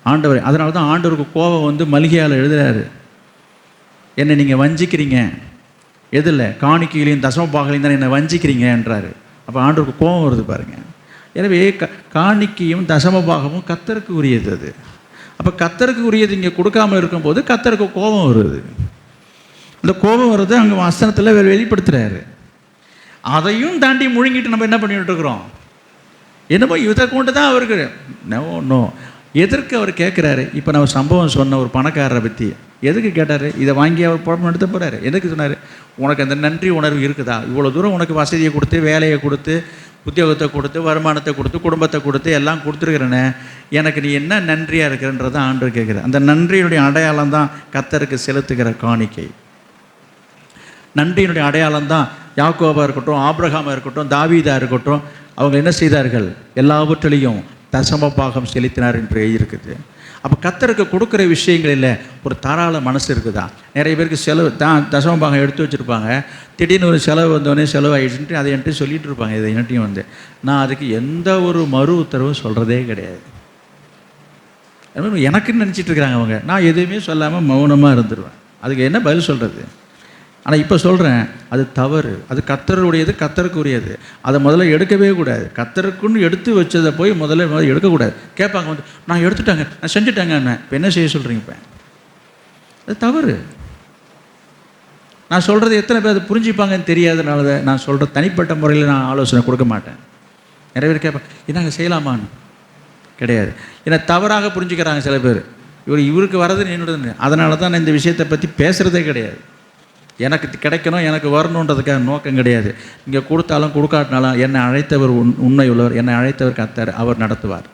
ஆண்டவரை, அதனால தான் ஆண்டவருக்கு கோபம் வந்து மல்கியால் எழுதுறாரு, என்னை நீங்கள் வஞ்சிக்கிறீங்க, எதில், காணிக்கையிலையும் தசமபாகலையும் தான் என்னை வஞ்சிக்கிறீங்கன்றாரு. அப்போ ஆண்டவருக்கு கோபம் வருது பாருங்கள். எனவே காணிக்கையும் தசமபாகமும் கர்த்தருக்கு உரியது. அது அப்போ கர்த்தருக்கு உரியது இங்கே கொடுக்காமல் இருக்கும்போது கர்த்தருக்கு கோபம் வருது. அந்த கோபம் வருது அங்கே வசனத்தில் வெளிப்படுத்துகிறாரு. அதையும் தாண்டி முழுங்கிட்டு நம்ம என்ன பண்ணிட்டு இருக்கிறோம்? என்னமோ இதை கொண்டு தான் அவருக்கு நோ எதற்கு அவர் கேட்குறாரு? இப்போ நம்ம சம்பவம் சொன்ன ஒரு பணக்காரரை பற்றி எதுக்கு கேட்டார்? இதை வாங்கி அவர் குழப்பம் எடுத்து போகிறாரு. எதுக்கு சொன்னார்? உனக்கு அந்த நன்றி உணர்வு இருக்குதா? இவ்வளோ தூரம் உனக்கு வசதியை கொடுத்து, வேலையை கொடுத்து, உத்தியோகத்தை கொடுத்து, வருமானத்தை கொடுத்து, குடும்பத்தை கொடுத்து, எல்லாம் கொடுத்துருக்கிறேன்னு, எனக்கு நீ என்ன நன்றியாக இருக்கிறன்றதான் ஆண்டவர் கேட்குறார். அந்த நன்றியினுடைய அடையாளம் தான் கர்த்தருக்கு செலுத்துகிற காணிக்கை. நன்றியினுடைய அடையாளம் தான் யாக்கோபாக இருக்கட்டும், ஆபிரகாமாக இருக்கட்டும், தாவீதா இருக்கட்டும், அவங்க என்ன செய்தார்கள்? எல்லாவற்றிலையும் தசமபாகம் செலுத்தினார் என்று இருக்குது. அப்போ கர்த்தருக்கு கொடுக்குற விஷயங்களில் ஒரு தாராள மனசு இருக்குதா? நிறைய பேருக்கு செலவு தான் தசமபாகம் எடுத்து வச்சுருப்பாங்க, திடீர்னு ஒரு செலவு வந்தோடனே செலவாகிடுச்சுட்டு அதை என்கிட்ட சொல்லிகிட்டு இருப்பாங்க. இதை என்கிட்டையும் வந்து நான் அதுக்கு எந்த ஒரு மறு உத்தரவும் சொல்கிறதே கிடையாது. எனக்குன்னு நினச்சிட்டு இருக்கிறாங்க அவங்க. நான் எதுவுமே சொல்லாமல் மௌனமாக இருந்துருவேன். அதுக்கு என்ன பதில் சொல்கிறது? ஆனால் இப்போ சொல்கிறேன், அது தவறு. அது கர்த்தருடையது, கர்த்தருக்கு உரியது. அதை முதல்ல எடுக்கவே கூடாது. கர்த்தருக்குன்னு எடுத்து வச்சதை போய் முதல்ல எடுக்கக்கூடாது. கேட்பாங்க வந்து, நான் எடுத்துட்டாங்க, நான் செஞ்சுட்டாங்க, என்ன இப்போ என்ன செய்ய சொல்கிறீங்க? இப்போ அது தவறு. நான் சொல்கிறது எத்தனை பேர் அது புரிஞ்சுப்பாங்கன்னு தெரியாதனால தான் நான் சொல்கிற தனிப்பட்ட முறையில் நான் ஆலோசனை கொடுக்க மாட்டேன். நிறைய பேர் கேட்பாங்க, இதாங்க செய்யலாமான்னு. கிடையாது. ஏன்னா தவறாக புரிஞ்சுக்கிறாங்க சில பேர். இவருக்கு வர்றது என்னோடதுன்னு. அதனால தான் நான் இந்த விஷயத்தை பற்றி பேசுகிறதே கிடையாது. எனக்கு கிடைக்கணும், எனக்கு வரணுன்றதுக்காக நோக்கம் கிடையாது. இங்கே கொடுத்தாலும் கொடுக்காட்டினாலும் என்னை அழைத்தவர் உண்மை உள்ளவர், என்னை அழைத்தவர் கர்த்தர், அவர் நடத்துவார்.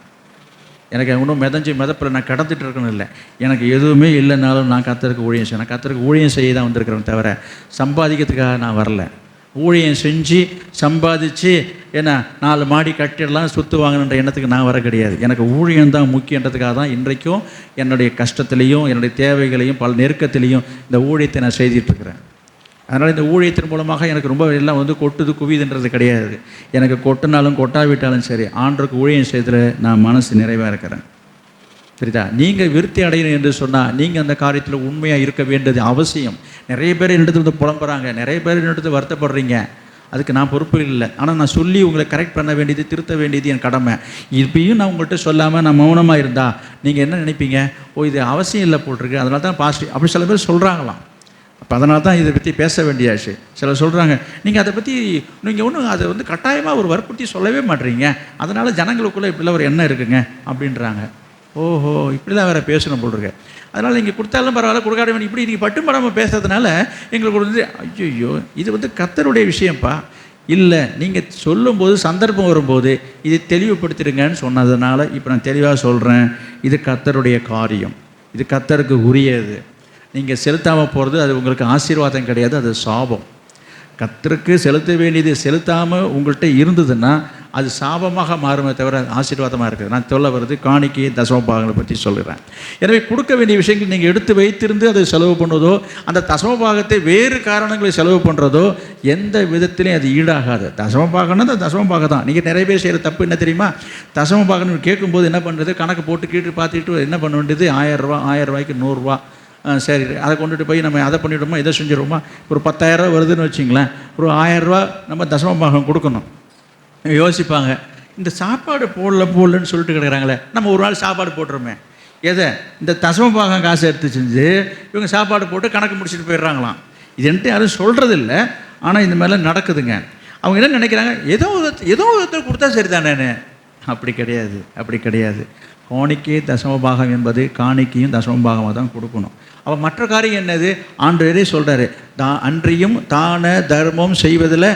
எனக்கு இன்னும் மிதப்பில் நான் கடந்துட்டு இருக்கணும் இல்லை. எனக்கு எதுவுமே இல்லைனாலும் நான் கர்த்தருக்கு ஊழியம் செய்யணும். கர்த்தருக்கு ஊழியம் செய்ய தான் வந்திருக்கிறேன் தவிர சம்பாதிக்கிறதுக்காக நான் வரல. ஊழியம் செஞ்சு சம்பாதிச்சு என்ன 4 மாடி கட்டிடலாம் சுற்று வாங்கணுன்ற எண்ணத்துக்கு நான் வர கிடையாது. எனக்கு ஊழியம் தான் முக்கியன்றதுக்காக தான் இன்றைக்கும் என்னுடைய கஷ்டத்துலேயும் என்னுடைய தேவைகளையும் பல நெருக்கத்திலையும் இந்த ஊழியத்தை நான் செய்துட்ருக்கிறேன். அதனால் இந்த ஊழியத்தின் மூலமாக எனக்கு ரொம்ப எல்லாம் வந்து கொட்டுது குவிதுன்றது கிடையாது. எனக்கு கொட்டினாலும் கொட்டாவிட்டாலும் சரி, ஆண்டவருக்கு ஊழியம் செய்ததில் நான் மனசு நிறைவாக இருக்கிறேன். சரிதா? நீங்கள் விருத்தி அடையணும் என்று சொன்னால் நீங்கள் அந்த காரியத்தில் உண்மையாக இருக்க வேண்டியது அவசியம். நிறைய பேர் என்னிடத்து வந்து புலம்புறாங்க, நிறைய பேர் என்னிடத்து வருத்தப்படுறீங்க. அதுக்கு நான் பொறுப்பு இல்லை. ஆனால் நான் சொல்லி உங்களை கரெக்ட் பண்ண வேண்டியது, திருத்த வேண்டியது என் கடமை. இப்பயும் நான் உங்கள்கிட்ட சொல்லாமல் நான் மௌனமாக இருந்தால் நீங்கள் என்ன நினைப்பீங்க? ஓ, இது அவசியம் இல்லை போட்டிருக்கு, அதனால தான் பாசிட்டிவ் அப்படி சில பேர் சொல்கிறாங்களாம். அப்போ அதனால தான் இதை பற்றி பேச வேண்டியாச்சு. சிலர் சொல்கிறாங்க, நீங்கள் அதை பற்றி நீங்கள் ஒன்றும் அதை வந்து கட்டாயமாக ஒரு வற்புறுத்தி சொல்லவே மாட்டீங்க, அதனால் ஜனங்களுக்குள்ளே இப்படிலாம் ஒரு எண்ணம் இருக்குங்க அப்படின்றாங்க. ஓஹோ, இப்படிலாம் வேறு பேசணும் போட்டிருக்க. அதனால் நீங்கள் கொடுத்தாலும் பரவாயில்ல, கொடுக்காத வேண்டிய இப்படி நீங்கள் பட்டும் படாமல் பேசுறதுனால எங்களுக்கு வந்து ஐயோ இது வந்து கர்த்தருடைய விஷயம்ப்பா. இல்லை, நீங்கள் சொல்லும்போது சந்தர்ப்பம் வரும்போது இதை தெளிவுபடுத்திடுங்கன்னு சொன்னதுனால இப்போ நான் தெளிவாக சொல்கிறேன். இது கர்த்தருடைய காரியம், இது கர்த்தருக்கு உரியது. நீங்கள் செலுத்தாமல் போகிறது அது உங்களுக்கு ஆசீர்வாதம் கிடையாது, அது சாபம். கர்த்தருக்கு செலுத்த வேண்டியது செலுத்தாமல் உங்கள்கிட்ட இருந்ததுன்னா அது சாபமாக மாறுமே தவிர ஆசீர்வாதமாக இருக்குது. நான் சொல்ல வருது காணிக்கை தசமபாகங்களை பற்றி சொல்கிறேன். எனவே கொடுக்க வேண்டிய விஷயங்கள் நீங்கள் எடுத்து வைத்திருந்து அதை செலவு பண்ணுவதோ, அந்த தசமபாகத்தை வேறு காரணங்களை செலவு பண்ணுறதோ எந்த விதத்திலையும் அது ஈடாகாது. தசமபாகம்னா அந்த தசமபாகம் தான். நீங்கள் நிறைய பேர் செய்கிற தப்பு என்ன தெரியுமா? தசமபாகம்னு கேட்கும்போது என்ன பண்ணுறது, கணக்கு போட்டு கீட்டு பார்த்துட்டு என்ன பண்ண வேண்டியது, 1000 ரூபா, 1000 ரூபாய்க்கு 100 ரூபா, சரி அதை கொண்டுட்டு போய் நம்ம அதை பண்ணிவிடுமா, இதை செஞ்சிடுவோமா. ஒரு 10,000 ரூபா வருதுன்னு வச்சிங்களேன், ஒரு 1000 ரூபா நம்ம தசமபாகம் கொடுக்கணும். யோசிப்பாங்க, இந்த சாப்பாடு போடலன்னு சொல்லிட்டு கிடக்குறாங்களே, நம்ம ஒரு நாள் சாப்பாடு போட்டுருமே, எதை இந்த தசமபாகம் காசை எடுத்து செஞ்சு இவங்க சாப்பாடு போட்டு கணக்கு முடிச்சுட்டு போயிடுறாங்களாம். இது என்கிட்ட யாரும் சொல்கிறதில்ல, ஆனால் இந்த மாதிரிலாம் நடக்குதுங்க. அவங்க என்ன நினைக்கிறாங்க, ஏதோ ஒருத்தர் கொடுத்தா சரி தானே. அப்படி கிடையாது, அப்படி கிடையாது. காணிக்கை தசமபாகம் என்பது காணிக்கையும் தசமபாகமாக தான் கொடுக்கணும். அப்போ மற்ற காரியம் என்னது, ஆண்டவரே சொல்கிறாரு, அன்றியும் தான தர்மம் செய்வதில்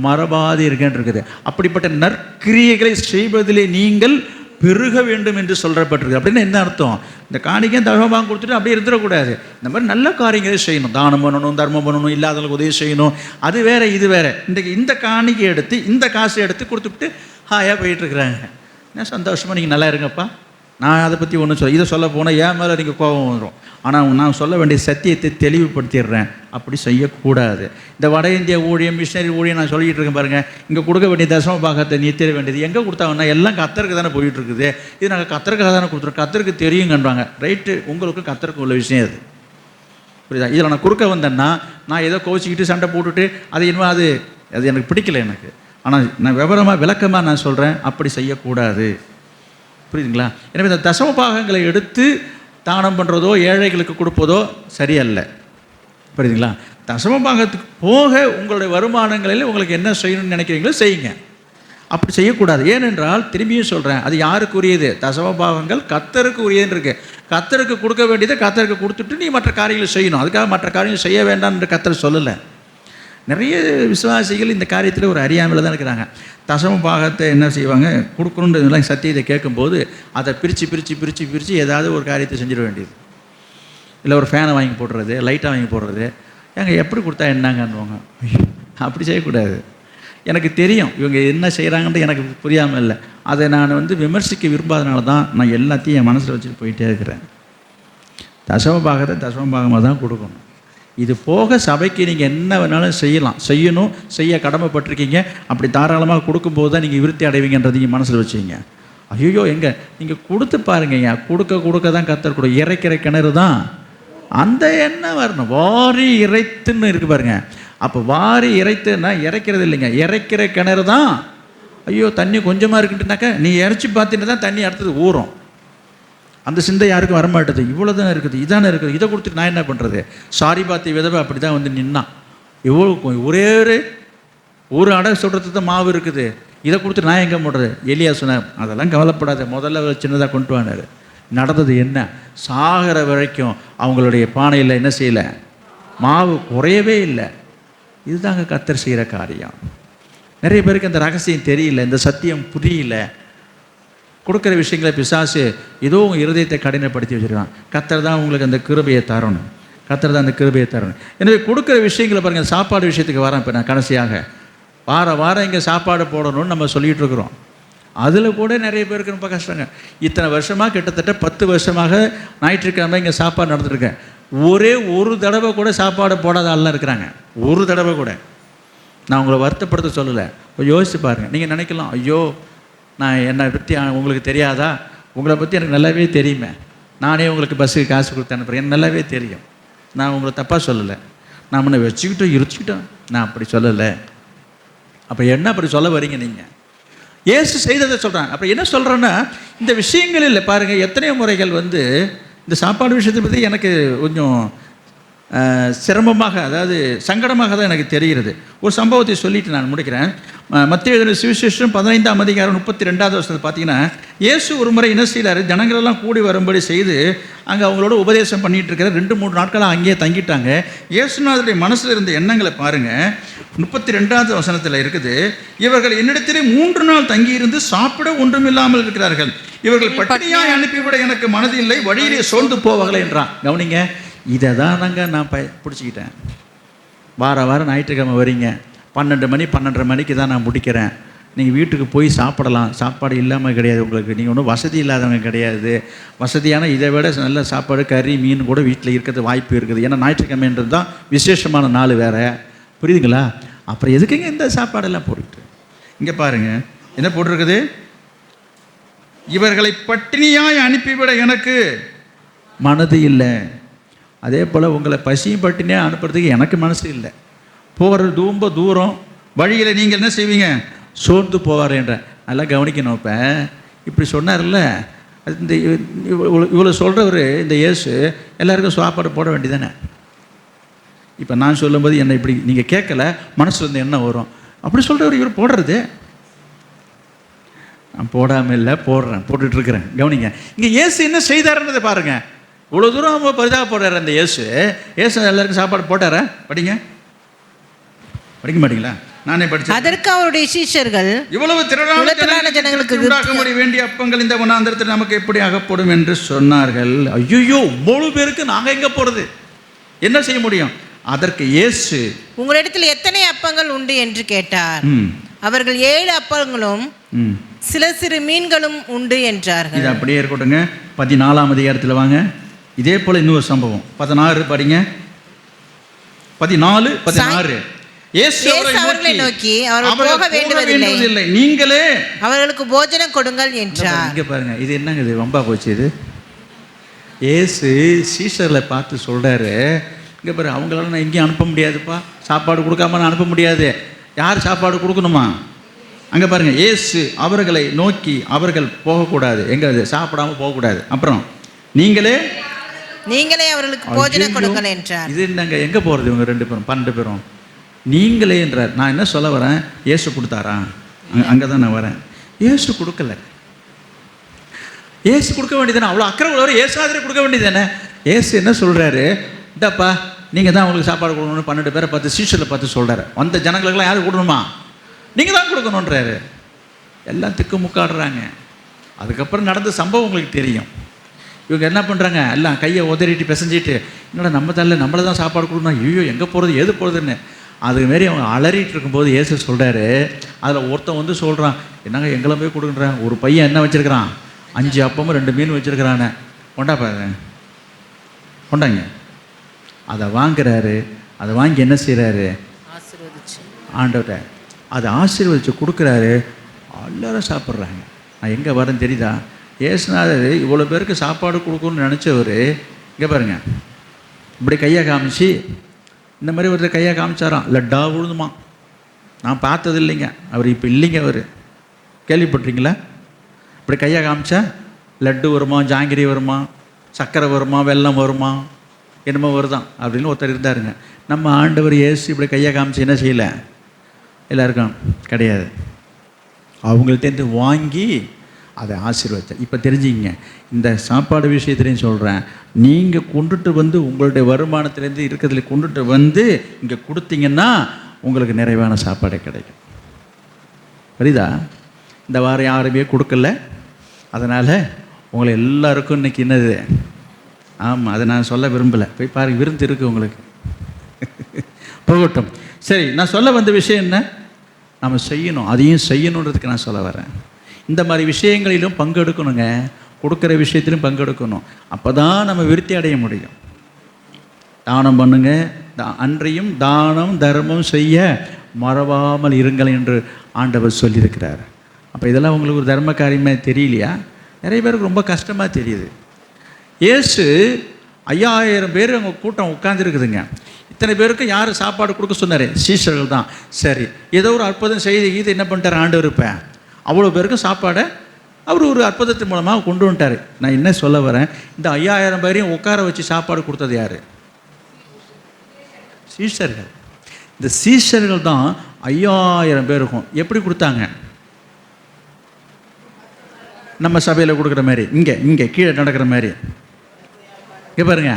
மறபாதி இருக்கேன்னு இருக்குது. அப்படிப்பட்ட நற்கிரியைகளை செய்வதிலே நீங்கள் பெருக வேண்டும் என்று சொல்லப்பட்டிருக்கு. அப்படின்னு என்ன அர்த்தம், இந்த காணிக்கையும் தர்மபாகம் கொடுத்துட்டு அப்படியே இருந்துடக்கூடாது. இந்த மாதிரி நல்ல காரியங்களே செய்யணும், தானம் பண்ணணும், தர்மம் பண்ணணும், இல்லாதவங்களுக்கு உதவி செய்யணும். அது வேற இது வேற. இந்த காணிக்கை எடுத்து இந்த காசை எடுத்து கொடுத்துட்டு ஹாயாக போயிட்டுருக்குறாங்க. என்ன சந்தோஷமாக நீங்கள் நல்லா இருங்கப்பா, நான் அதை பற்றி ஒன்றும் சொல்ல, இதை சொல்ல போனால் ஏன் மேலே நீங்கள் கோபம் வரும். ஆனால் நான் சொல்ல வேண்டிய சத்தியத்தை தெளிவுபடுத்திடுறேன். அப்படி செய்யக்கூடாது. இந்த வட இந்திய ஊழியம், மிஷினரி ஊழியம் நான் சொல்லிகிட்டு இருக்கேன் பாருங்கள். இங்கே கொடுக்க வேண்டிய தசமபாகத்தை நீ தெரிய வேண்டியது எங்கே கொடுத்தாங்கன்னா எல்லாம் கத்தருக்கு தானே போயிட்டுருக்குது. இது நாங்கள் கத்தருக்காக தானே கொடுத்துருக்கோம், கத்தருக்கு தெரியுங்கன்றாங்க. ரைட்டு, உங்களுக்கு கத்தருக்கு உள்ள விஷயம் அது, புரியுதா? இதில் நான் கொடுக்க வந்தேன்னா நான் ஏதோ கோச்சிக்கிட்டு சண்டை போட்டுட்டு அது இன்னும் அது எனக்கு பிடிக்கல எனக்கு. ஆனால் நான் விவரமாக விளக்கமாக நான் சொல்கிறேன், அப்படி செய்யக்கூடாது. புரியுதுங்களா? எனவே இந்த தசமபாகங்களை எடுத்து தானம் பண்ணுறதோ ஏழைகளுக்கு கொடுப்பதோ சரியல்ல. புரியுதுங்களா? தசமபாகத்துக்கு போக உங்களுடைய வருமானங்களில் உங்களுக்கு என்ன செய்யணும்னு நினைக்கிறீங்களோ செய்யுங்க. அப்படி செய்யக்கூடாது. ஏனென்றால் திரும்பியும் சொல்கிறேன், அது யாருக்கு உரியது? தசமபாகங்கள் கர்த்தருக்கு உரியதுன்னு இருக்கு. கர்த்தருக்கு கொடுக்க வேண்டியதை கர்த்தருக்கு கொடுத்துட்டு நீ மற்ற காரியங்களை செய்யணும். அதுக்காக மற்ற காரியங்கள் செய்ய வேண்டாம் என்று கர்த்தர் சொல்லலை. நிறைய விசுவாசிகள் இந்த காரியத்தில் ஒரு அறியாமையில் தான் இருக்கிறாங்க. தசமபாகத்தை என்ன செய்வாங்க, கொடுக்கணுன்றதுலாம் சத்தியத்தை கேட்கும்போது அதை பிரித்து ஏதாவது ஒரு காரியத்தை செஞ்சிட வேண்டியது. இல்லை ஒரு ஃபேனை வாங்கி போடுறது, லைட்டாக வாங்கி போடுறது. ஏங்க எப்படி கொடுத்தா என்னங்கன்னுவாங்க. அப்படி செய்யக்கூடாது. எனக்கு தெரியும் இவங்க என்ன செய்கிறாங்கன்ட்டு எனக்கு புரியாமல் இல்லை. அதை நான் விமர்சிக்க விரும்பாதனால தான் நான் எல்லாத்தையும் என் மனசில் வச்சுட்டு போயிட்டே இருக்கிறேன். தசமபாகத்தை தசமபாகமாக தான் கொடுக்கணும். இது போக சபைக்கு நீங்கள் என்ன வேணாலும் செய்யணும், செய்ய கடமைப்பட்டிருக்கீங்க. அப்படி தாராளமாக கொடுக்கும்போது தான் நீங்கள் விருத்தி அடைவீங்கன்றது நீங்கள் மனசில் வச்சுங்க. ஐயோ எங்கே நீங்கள் கொடுத்து பாருங்கய்யா, கொடுக்க தான் கர்த்தர் கொடு. இறைக்கிற கிணறு தான் அந்த எண்ணெய் வரணும். வாரி இறைத்துன்னு இருக்குது பாருங்க. அப்போ வாரி இறைத்துன்னா இறைக்கிறது இல்லைங்க, இறைக்கிற கிணறு தான். ஐயோ தண்ணி கொஞ்சமாக இருக்குன்ட்டுனாக்கா நீ இறைச்சி பார்த்துட்டு தான் தண்ணி அடுத்தது ஊறும். அந்த சிந்தை யாருக்கும் வரமாட்டது. இவ்வளோ தானே இருக்குது, இதானே இருக்குது, இதை கொடுத்துட்டு நான் என்ன பண்ணுறது. சாரி பார்த்து விதவை அப்படி தான் நின்னான். இவ்வளோ ஒரே ஒரு அடை சொல்கிறது தான் மாவு இருக்குது, இதை கொடுத்து நான் எங்கே போடுறது. எலியா சொன்னார், அதெல்லாம் கவலைப்படாத, முதல்ல சின்னதாக கொண்டு வானார். நடந்தது என்ன, சாகிற வரைக்கும் அவங்களுடைய பானையில் என்ன செய்யலை, மாவு குறையவே இல்லை. இதுதாங்க கர்த்தர் செய்கிற காரியம். நிறைய பேருக்கு அந்த ரகசியம் தெரியல, இந்த சத்தியம் புரியல. கொடுக்குற விஷயங்களை பிசாசு ஏதோ உங்கள் இருதயத்தை கடினப்படுத்தி வச்சுருக்கான். கர்த்தர் தான் உங்களுக்கு அந்த கிருபையை தரணும், கர்த்தர் தான் அந்த கிருபையை தரணும். எனவே கொடுக்குற விஷயங்களை பாருங்கள். சாப்பாடு விஷயத்துக்கு வரேன். இப்போ நான் கடைசியாக வாரம் இங்கே சாப்பாடு போடணும்னு நம்ம சொல்லிகிட்டு இருக்கிறோம். அதில் கூட நிறைய பேருக்கு ரொம்ப கஷ்டங்க. இத்தனை வருஷமாக கிட்டத்தட்ட 10 வருஷமாக ஞாயிற்றுக்கிழமை இங்கே சாப்பாடு நடந்துருக்கேன். ஒரே ஒரு தடவை கூட சாப்பாடு போடாத ஆள்லாம் இருக்கிறாங்க. ஒரு தடவை கூட. நான் உங்களை வருத்தப்படுத்த சொல்லலை, யோசிச்சு பாருங்கள். நீங்கள் நினைக்கலாம், ஐயோ நான் என்னை பற்றி உங்களுக்கு தெரியாதா, உங்களை பற்றி எனக்கு நல்லாவே தெரியுமே, நானே உங்களுக்கு பஸ்ஸுக்கு காசு கொடுத்து அனுப்புகிறேன், எனக்கு நல்லாவே தெரியும், நான் உங்களை தப்பாக சொல்லலை, நான் முன்ன வச்சுக்கிட்டோம் நான் அப்படி சொல்லலை. அப்போ என்ன அப்படி சொல்ல வரீங்க நீங்கள்? இயேசு செய்ததை சொல்கிறாங்க. அப்புறம் என்ன சொல்கிறேன்னா, இந்த விஷயங்களில் பாருங்கள், எத்தனையோ முறைகள் இந்த சாப்பாடு விஷயத்தை பற்றி எனக்கு கொஞ்சம் சிரமமாக, அதாவது சங்கடமாக தான் எனக்கு தெரிகிறது. ஒரு சம்பவத்தை சொல்லிட்டு நான் முடிக்கிறேன். மத்தேயு எழுதின சுவிசேஷம் 15ஆம் அதிகாரம் 32வது வசனத்தை பார்த்தீங்கன்னா, இயேசு ஒரு முறை என்ன செய்தார், ஜனங்களெல்லாம் கூடி வரும்படி செய்து அங்கே அவங்களோட உபதேசம் பண்ணிகிட்டு இருக்கிற 2-3 நாட்களாக அங்கேயே தங்கிட்டாங்க. இயேசுநாதருடைய மனசில் இருந்த எண்ணங்களை பாருங்கள். 32வது வசனத்தில் இருக்குது, இவர்கள் என்னிடத்திலே 3 நாள் தங்கியிருந்து சாப்பிட ஒன்றுமில்லாமல் இருக்கிறார்கள், இவர்கள் பட்டினியாய் அனுப்பிவிட எனக்கு மனதில்லை, வழியிலே சோர்ந்து போவார்கள் என்றான். கவனிங்க, இதை தான் நான் பிடிச்சிக்கிட்டேன். வாரம் ஞாயிற்றுக்கிழமை வரீங்க, 12 மணி 12:30 மணிக்கு தான் நான் முடிக்கிறேன். நீங்கள் வீட்டுக்கு போய் சாப்பிடலாம், சாப்பாடு இல்லாமல் கிடையாது உங்களுக்கு. நீங்கள் ஒன்றும் வசதி இல்லாதவங்க கிடையாது. வசதியான இதை விட நல்ல சாப்பாடு, கறி, மீன் கூட வீட்டில் இருக்கிறது வாய்ப்பு இருக்குது. ஏன்னா ஞாயிற்றுக்கிழமைன்றது தான் விசேஷமான நாள் வேறு, புரியுதுங்களா? அப்புறம் எதுக்குங்க இந்த சாப்பாடெல்லாம் போட்டுட்டு? இங்கே பாருங்கள் என்ன போட்டிருக்குது, இவர்களை பட்டினியாய் அனுப்பிவிட எனக்கு மனது இல்லை. அதே போல் உங்களை பசியும் பட்டினியாக அனுப்புறதுக்கு எனக்கு மனசு இல்லை. போகிறது ரொம்ப தூரம், வழியில் நீங்கள் என்ன செய்வீங்க, சோர்ந்து போவார்ன்ற. நல்லா கவனிக்கணும். இப்போ இப்படி சொன்னார்ல, இந்த இவ்வளோ சொல்கிறவர் இந்த இயேசு எல்லாருக்கும் சாப்பாடு போட வேண்டியதானே? இப்போ நான் சொல்லும்போது என்னை இப்படி நீங்கள் கேட்கல, மனசில் இருந்து என்ன வரும்? அப்படி சொல்கிறவர் இவர் போடுறது. நான் போடாமல் இல்லை, போட்டுட்ருக்கிறேன். கவனிங்க, இங்கே இயேசு என்ன செய்தாருன்றதை பாருங்கள். இவ்வளோ தூரம் பரிதாபப்படுறாரு அந்த இயேசு. எல்லாருக்கும் சாப்பாடு போட்டாரா? படிக்க மாட்டீங்களா? நானே படிச்சேன். அதற்கு அவருடைய சீஷர்கள், இவ்வளவு திரளான ஜனங்களுக்கு உண்டாகும்படி வேண்டிய அப்பங்கள் இந்த வனாந்தரத்தில் நமக்கு எப்படி அகப்படும் என்று சொன்னார்கள். ஐயோ, இவ்வளவு பேருக்கு நாங்கள் எங்கே போகிறது, என்ன செய்ய முடியும்? அதற்கு இயேசு, உங்களிடத்தில் எத்தனை அப்பங்கள் உண்டு என்று கேட்டார். அவர்கள் 7 அப்பங்களும் சில சிறு மீன்களும் உண்டு என்றார்கள். இது அப்படியே இருக்கட்டுங்க. 14ஆம் அதிகாரத்தில் வாங்க. இதே போல இன்னொரு சம்பவம் 16 படிங்க. 14 இயேசு அவர்களை நோக்கி, அவர்கள் போக வேண்டுவதில்லை, நீங்களே அவர்களுக்கு போஜனம் கொடுங்கள் என்றார். இங்க பாருங்க, இது என்னங்க, இது வம்பா போச்சு. இது இயேசு சீஷர்களை பார்த்து சொல்றாரு, இங்க பாரு, அவங்களால நான் எங்கேயும் அனுப்ப முடியாதுப்பா, சாப்பாடு கொடுக்காம நான் அனுப்ப முடியாது. யார் சாப்பாடு கொடுக்கணுமா? அங்கே பாருங்க, இயேசு அவர்களை நோக்கி, அவர்கள் போகக்கூடாது, எங்கே சாப்பிடாம போகக்கூடாது. அப்புறம் நீங்களே அவர்களுக்கு போஜனம் கொடுங்கள் என்றார். இது என்னங்க, எங்கே போகிறது இவங்க 2 பேரும் 12 பேரும்? நீங்களே என்றார். நான் என்ன சொல்ல வரேன், இயேசு கொடுத்தாரா? அங்கே தான் நான் வரேன். இயேசு கொடுக்கல. இயேசு கொடுக்க வேண்டியதானே, அவ்வளோ அக்கறை உள்ளவர் இயேசு ஆதரவு கொடுக்க வேண்டியதானே. இயேசு என்ன சொல்கிறாரு, இந்தப்பா நீங்கள் தான் அவங்களுக்கு சாப்பாடு கொடுக்கணும்னு 12 பேரை பார்த்து, சீஷரை பார்த்து சொல்கிறாரு. வந்த ஜனங்களுக்கெல்லாம் யாரும் கொடுக்கணுமா? நீங்கள் தான் கொடுக்கணுன்றாரு. எல்லாம் திக்கு முக்காடுறாங்க. அதுக்கப்புறம் நடந்த சம்பவம் உங்களுக்கு தெரியும். இவங்க என்ன பண்ணுறாங்க, எல்லாம் கையை உதறிட்டு பிசைஞ்சிட்டு, என்னடா நம்ம தரல, நம்மளை தான் சாப்பாடு கொடுக்கணும், ஐயோ எங்கே போகிறது, எது போகிறதுன்னு அதுமாரி அவங்க அலறிட்டு இருக்கும்போது இயேசு சொல்கிறாரு. அதில் ஒருத்தன் வந்து சொல்கிறான், என்னங்க எங்களை போய் கொடுக்குறான், ஒரு பையன் என்ன வச்சுருக்கிறான், 5 அப்பமும் 2 மீன் வச்சுருக்கிறானே, கொண்டாங்க. அதை வாங்குறாரு. அதை வாங்கி என்ன செய்கிறாரு, ஆண்டவர்கிட்ட அதை ஆசீர்வதிச்சு கொடுக்குறாரு. எல்லாரும் சாப்பிட்றாங்க. நான் எங்கே வரேன்னு தெரியுதா, ஏசுநாதர் இவ்வளோ பேருக்கு சாப்பாடு கொடுக்கணும்னு நினச்சவர், இங்கே பாருங்க, இப்படி கையை காமிச்சு, இந்த மாதிரி ஒருத்தர் கையை காமிச்சாராம், லட்டா விழுதுமா. நான் பார்த்தது இல்லைங்க, அவர் இப்போ இல்லைங்க, அவர் கேள்விப்பட்டீங்களா? இப்படி கையை காமிச்சா லட்டு வருமா, ஜாங்கிரி வருமா, சர்க்கரை வருமா, வெல்லம் வருமா, என்னமோ வருதான் அப்படின்னு ஒருத்தர் இருந்தாருங்க. நம்ம ஆண்டவர் இயேசு இப்படி கையை காமிச்சு என்ன செய்யலை, எல்லாருக்கும் கிடையாது, அவங்கள்ட்டேருந்து வாங்கி அதை ஆசீர்வதித்தேன். இப்போ தெரிஞ்சுங்க, இந்த சாப்பாடு விஷயத்துலையும் சொல்கிறேன், நீங்கள் கொண்டுட்டு வந்து உங்களுடைய வருமானத்துலேருந்து இருக்கிறதுல கொண்டுட்டு வந்து இங்கே கொடுத்தீங்கன்னா உங்களுக்கு நிறைவான சாப்பாடே கிடைக்கும். புரியுதா? இந்த வாரம் யாருமே கொடுக்கல, அதனால் உங்களை எல்லாருக்கும் இன்றைக்கி என்னது, ஆமாம், அதை நான் சொல்ல விரும்பலை, போய் பாருங்கள், விருந்து இருக்குது உங்களுக்கு. போகட்டும். சரி, நான் சொல்ல வந்த விஷயம் என்ன, நம்ம செய்யணும், அதையும் செய்யணுன்றதுக்கு நான் சொல்ல வரேன். இந்த மாதிரி விஷயங்களிலும் பங்கெடுக்கணுங்க, கொடுக்குற விஷயத்திலும் பங்கெடுக்கணும். அப்போ தான் நம்ம விருத்தி அடைய முடியும். தானம் பண்ணுங்க, அன்றையும் தானம் தர்மம் செய்ய மறவாமல் இருங்கள் என்று ஆண்டவர் சொல்லியிருக்கிறார். அப்போ இதெல்லாம் உங்களுக்கு ஒரு தர்ம காரியமாக தெரியலையா? நிறைய பேருக்கு ரொம்ப கஷ்டமாக தெரியுது. இயேசு 5000 பேர் அவங்க கூட்டம் உட்காந்துருக்குதுங்க. இத்தனை பேருக்கு யார் சாப்பாடு கொடுக்க சொன்னார்? சீஷர்கள் தான். சரி, ஏதோ ஒரு அற்புதம் செய்து இது என்ன பண்ணிட்டார் ஆண்டவர்? இப்போ அவ்வளோ பேருக்கும் சாப்பாடை அவர் ஒரு அற்புதத்தின் மூலமாக கொண்டு வந்துட்டார். நான் என்ன சொல்ல வரேன், இந்த 5000 பேரையும் உட்கார வச்சு சாப்பாடு கொடுத்தது யார்? சீஷர்கள். இந்த சீஷர்கள் தான் 5000 பேருக்கும் எப்படி கொடுத்தாங்க? நம்ம சபையில் கொடுக்குற மாதிரி, இங்கே கீழே நடக்கிற மாதிரி. இங்கே பாருங்க,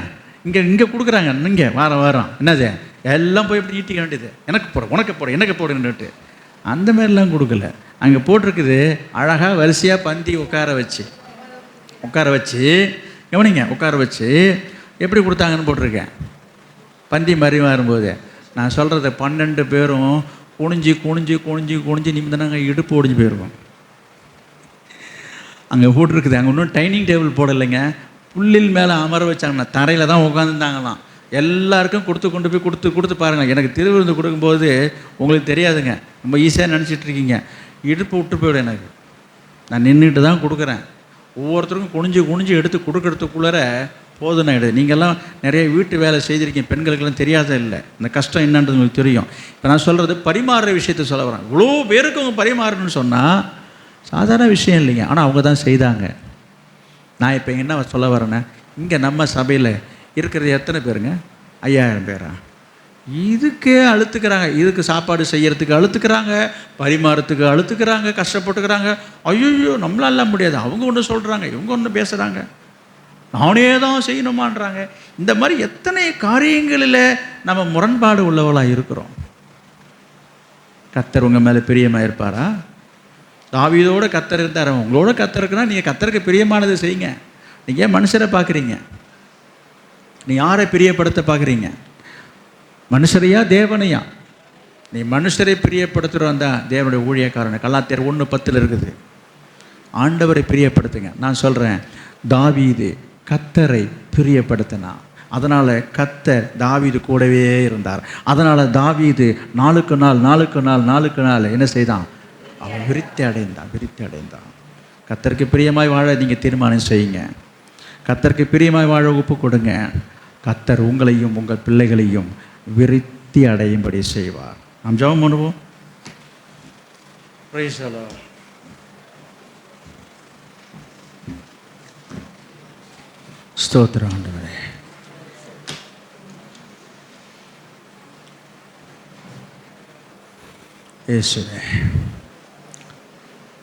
இங்கே கொடுக்குறாங்க. இங்கே வாரம் என்னது எல்லாம் போய் எப்படி ஈட்டிக்க வேண்டியது, எனக்கு போட உனக்கு போட எனக்கு போடுன்னுட்டு அந்த மாதிரிலாம் கொடுக்கல. அங்கே போட்டிருக்குது அழகாக வரிசையாக பந்தி உட்கார வச்சு கவனிங்க, உட்கார வச்சு எப்படி கொடுத்தாங்கன்னு போட்டிருக்கேன். பந்தி மாதிரி வரும்போது நான் சொல்கிறத 12 பேரும் குனிஞ்சு குனிஞ்சு குனிஞ்சு குனிஞ்சு நிமிந்தாங்க இடுப்பு ஒடிஞ்சு போயிருக்கும். அங்கே போட்டிருக்குது, அங்கே இன்னும் டைனிங் டேபிள் போடலைங்க, புல்லில் மேலே அமர வச்சாங்கண்ணா, தரையில் தான் உட்காந்துருந்தாங்களாம். எல்லாருக்கும் கொண்டு போய் கொடுத்து பாருங்கள். எனக்கு திருவிருந்து கொடுக்கும்போது உங்களுக்கு தெரியாதுங்க, ரொம்ப ஈஸியாக நினச்சிட்ருக்கீங்க, இடுப்பு விட்டு போய்டும். எனக்கு நான் நின்றுட்டு தான் கொடுக்குறேன். ஒவ்வொருத்தருக்கும் குனிஞ்சு குனிஞ்சு எடுத்து கொடுக்கறதுக்குள்ளார போதும்னா எடுது. நீங்கள்லாம் நிறைய வீட்டு வேலை செய்திருக்கீங்க, பெண்களுக்கெல்லாம் தெரியாத இல்லை, இந்த கஷ்டம் என்னன்றது உங்களுக்கு தெரியும். இப்போ நான் சொல்கிறது பரிமாறுற விஷயத்தை சொல்ல வரேன். இவ்வளோ பேருக்கு அவங்க பரிமாறணும்னு சொன்னால் சாதாரண விஷயம் இல்லைங்க, ஆனால் அவங்க தான் செய்தாங்க. நான் இப்போ என்ன சொல்ல வரேன்னா, இங்கே நம்ம சபையில் இருக்கிறது எத்தனை பேருங்க? 5000 பேரா? இதுக்கே அழுத்துக்கிறாங்க, இதுக்கு சாப்பாடு செய்கிறதுக்கு அழுத்துக்கிறாங்க, பரிமாறத்துக்கு அழுத்துக்கிறாங்க, கஷ்டப்பட்டுக்கிறாங்க. ஐயோ நம்மளால முடியாது, அவங்க ஒன்று சொல்கிறாங்க, இவங்க ஒன்று பேசுகிறாங்க, நானே தான் செய்யணுமான்றாங்க. இந்த மாதிரி எத்தனை காரியங்களில் நம்ம முரண்பாடு உள்ளவளாக இருக்கிறோம். கர்த்தர் உங்கள் மேலே பிரியமாக இருப்பாரா? தாவீதோட கர்த்தர் இருந்தார், உங்களோட கர்த்தர் இருக்குன்னா நீங்கள் கர்த்தருக்கு பிரியமானதை செய்யுங்க. நீங்கள் ஏன் மனுஷரை பார்க்குறீங்க? நீ யாரை பிரியப்படுத்த பார்க்குறீங்க? மனுஷரையா தேவனையா? நீ மனுஷரை பிரியப்படுத்துகிறோம் தான் தேவனுடைய ஊழியக்காரன். கலாத்தியர் 1:10 இருக்குது. ஆண்டவரை பிரியப்படுத்துங்க. நான் சொல்கிறேன், தாவீது கர்த்தரை பிரியப்படுத்தினா, அதனால் கர்த்தர் தாவீது கூடவே இருந்தார். அதனால் தாவீது நாளுக்கு நாள் என்ன செய்தான்? அவன் விருத்தி அடைந்தான். கர்த்தருக்கு பிரியமாய் வாழ நீங்கள் தீர்மானம் செய்யுங்க. கர்த்தருக்கு பிரியமாய் வாழ ஒப்பு கொடுங்க. கர்த்தர் உங்களையும் உங்கள் பிள்ளைகளையும் விருத்தி அடையும்படி செய்வார். நாம் ஜெபம் பண்ணுவோம். Price the Lord. ஸ்தோத்திரம் ஆண்டவரே. இயேசுவே,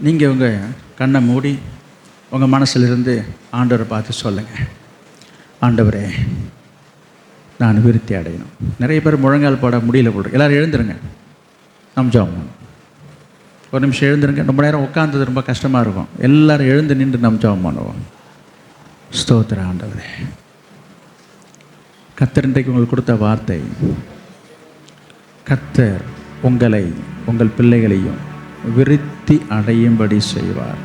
நீங்கள் உங்கள் கண்ணை மூடி உங்கள் மனசிலிருந்து ஆண்டவரை பார்த்து சொல்லுங்கள், ஆண்டவரே நான் விருத்தி அடையணும். நிறைய பேர் முழங்கால் பாட முடியல போடுற. எல்லோரும் எழுந்துருங்க, நம்ம ஜெபம். ஒரு நிமிஷம் எழுந்துருங்க. ரொம்ப நேரம் உட்காந்தது ரொம்ப கஷ்டமாக இருக்கும். எல்லோரும் எழுந்து நின்று நம்ம ஜெபம் பண்ணுவோம். ஸ்தோத்திர ஆண்டவரே, கர்த்தர் இன்றைக்கு உங்களுக்கு கொடுத்த வார்த்தை, கர்த்தர் உங்களை உங்கள் பிள்ளைகளையும் விருத்தி அடையும்படி செய்வார்.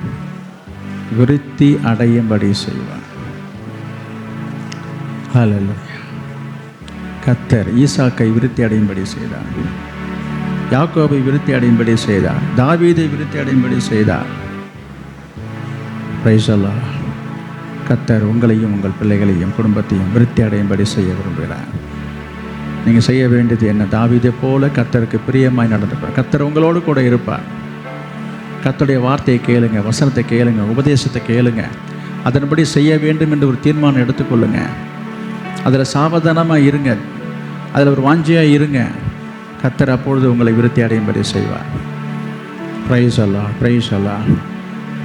ஹல்லேலூயா. கர்த்தர் ஈசாக்கை விருத்தி அடையும்படி செய்தார், யாக்கோபை விருத்தி அடையும்படி செய்தார், தாவீதை விருத்தி அடையும்படி செய்தார். Price the lord. கர்த்தர் உங்களையும் உங்கள் பிள்ளைகளையும் குடும்பத்தையும் விருத்தி அடையும்படி செய்ய விரும்புகிறார். நீங்கள் செய்ய வேண்டியது என்ன? தாவீதை போல கர்த்தருக்கு பிரியமாய் நடந்துப்பார். கர்த்தர் உங்களோடு கூட இருப்பார். கர்த்தருடைய வார்த்தையை கேளுங்க, வசனத்தை கேளுங்க, உபதேசத்தை கேளுங்க, அதன்படி செய்ய வேண்டும் என்று ஒரு தீர்மானம் எடுத்துக்கொள்ளுங்க. அதில் சாவதானமாக இருங்க, அதில் ஒரு வாஞ்சியாக இருங்க. கர்த்தர் அப்பொழுது உங்களை விருத்தி அடையும்படி செய்வார். பிரைஸ் அல்லாஹ்.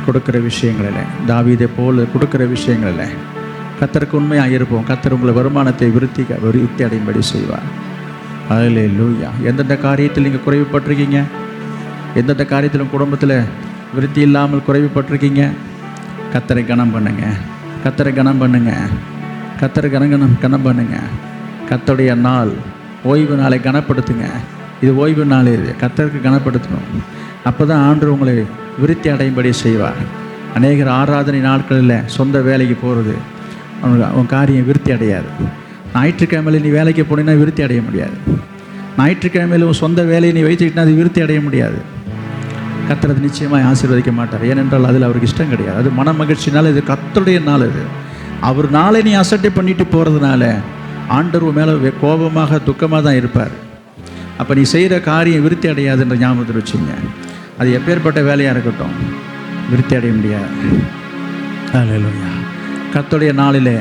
கொடுக்குற விஷயங்களில் தாவீதை போல் கொடுக்குற விஷயங்களில் கர்த்தருக்கு உண்மையாக இருப்போம். கர்த்தர் உங்களை வருமானத்தை விருத்தி அடையும்படி செய்வார். ஹல்லேலூயா. எந்தெந்த காரியத்தில் நீங்கள் குறைவுபட்டிருக்கீங்க, எந்தெந்த காரியத்திலும் குடும்பத்தில் விருத்தி இல்லாமல் குறைவுபட்டிருக்கீங்க, கர்த்தரை கனம் பண்ணுங்க. கர்த்தருடைய நாள், ஓய்வு நாளை கனப்படுத்துங்க. இது ஓய்வு நாள், இது கர்த்தருக்கு கனப்படுத்தணும். அப்போ தான் ஆண்டவர் உங்களை விருத்தி அடையும்படி செய்வார். அநேகர் ஆராதனை நாட்களில் சொந்த வேலைக்கு போகிறது, உன் காரியம் விருத்தி அடையாது. ஞாயிற்றுக்கிழமையில் நீ வேலைக்கு போனீங்கன்னா விருத்தி அடைய முடியாது. ஞாயிற்றுக்கிழமையில் உன் சொந்த வேலையை நீ வைத்துக்கிட்டா அது விருத்தி அடைய முடியாது. கர்த்தர் அது நிச்சயமாக ஆசீர்வதிக்க மாட்டார். ஏனென்றால் அதில் அவருக்கு இஷ்டம் கிடையாது. அது மன மகிழ்ச்சினால, இது கர்த்தருடைய நாள். இது அவர் நாளை நீ அசட்டை பண்ணிட்டு போகிறதுனால ஆண்டவர் மேலே கோபமாக துக்கமாக தான் இருப்பார். அப்போ நீ செய்கிற காரியம் விருத்தி அடையாதுன்ற ஞாபகத்தில் வச்சுங்க. அது எப்பேற்பட்ட வேலையாக இருக்கட்டும், விருத்தி அடைய முடியாது. ஹல்லேலூயா. கர்த்தருடைய நாளில்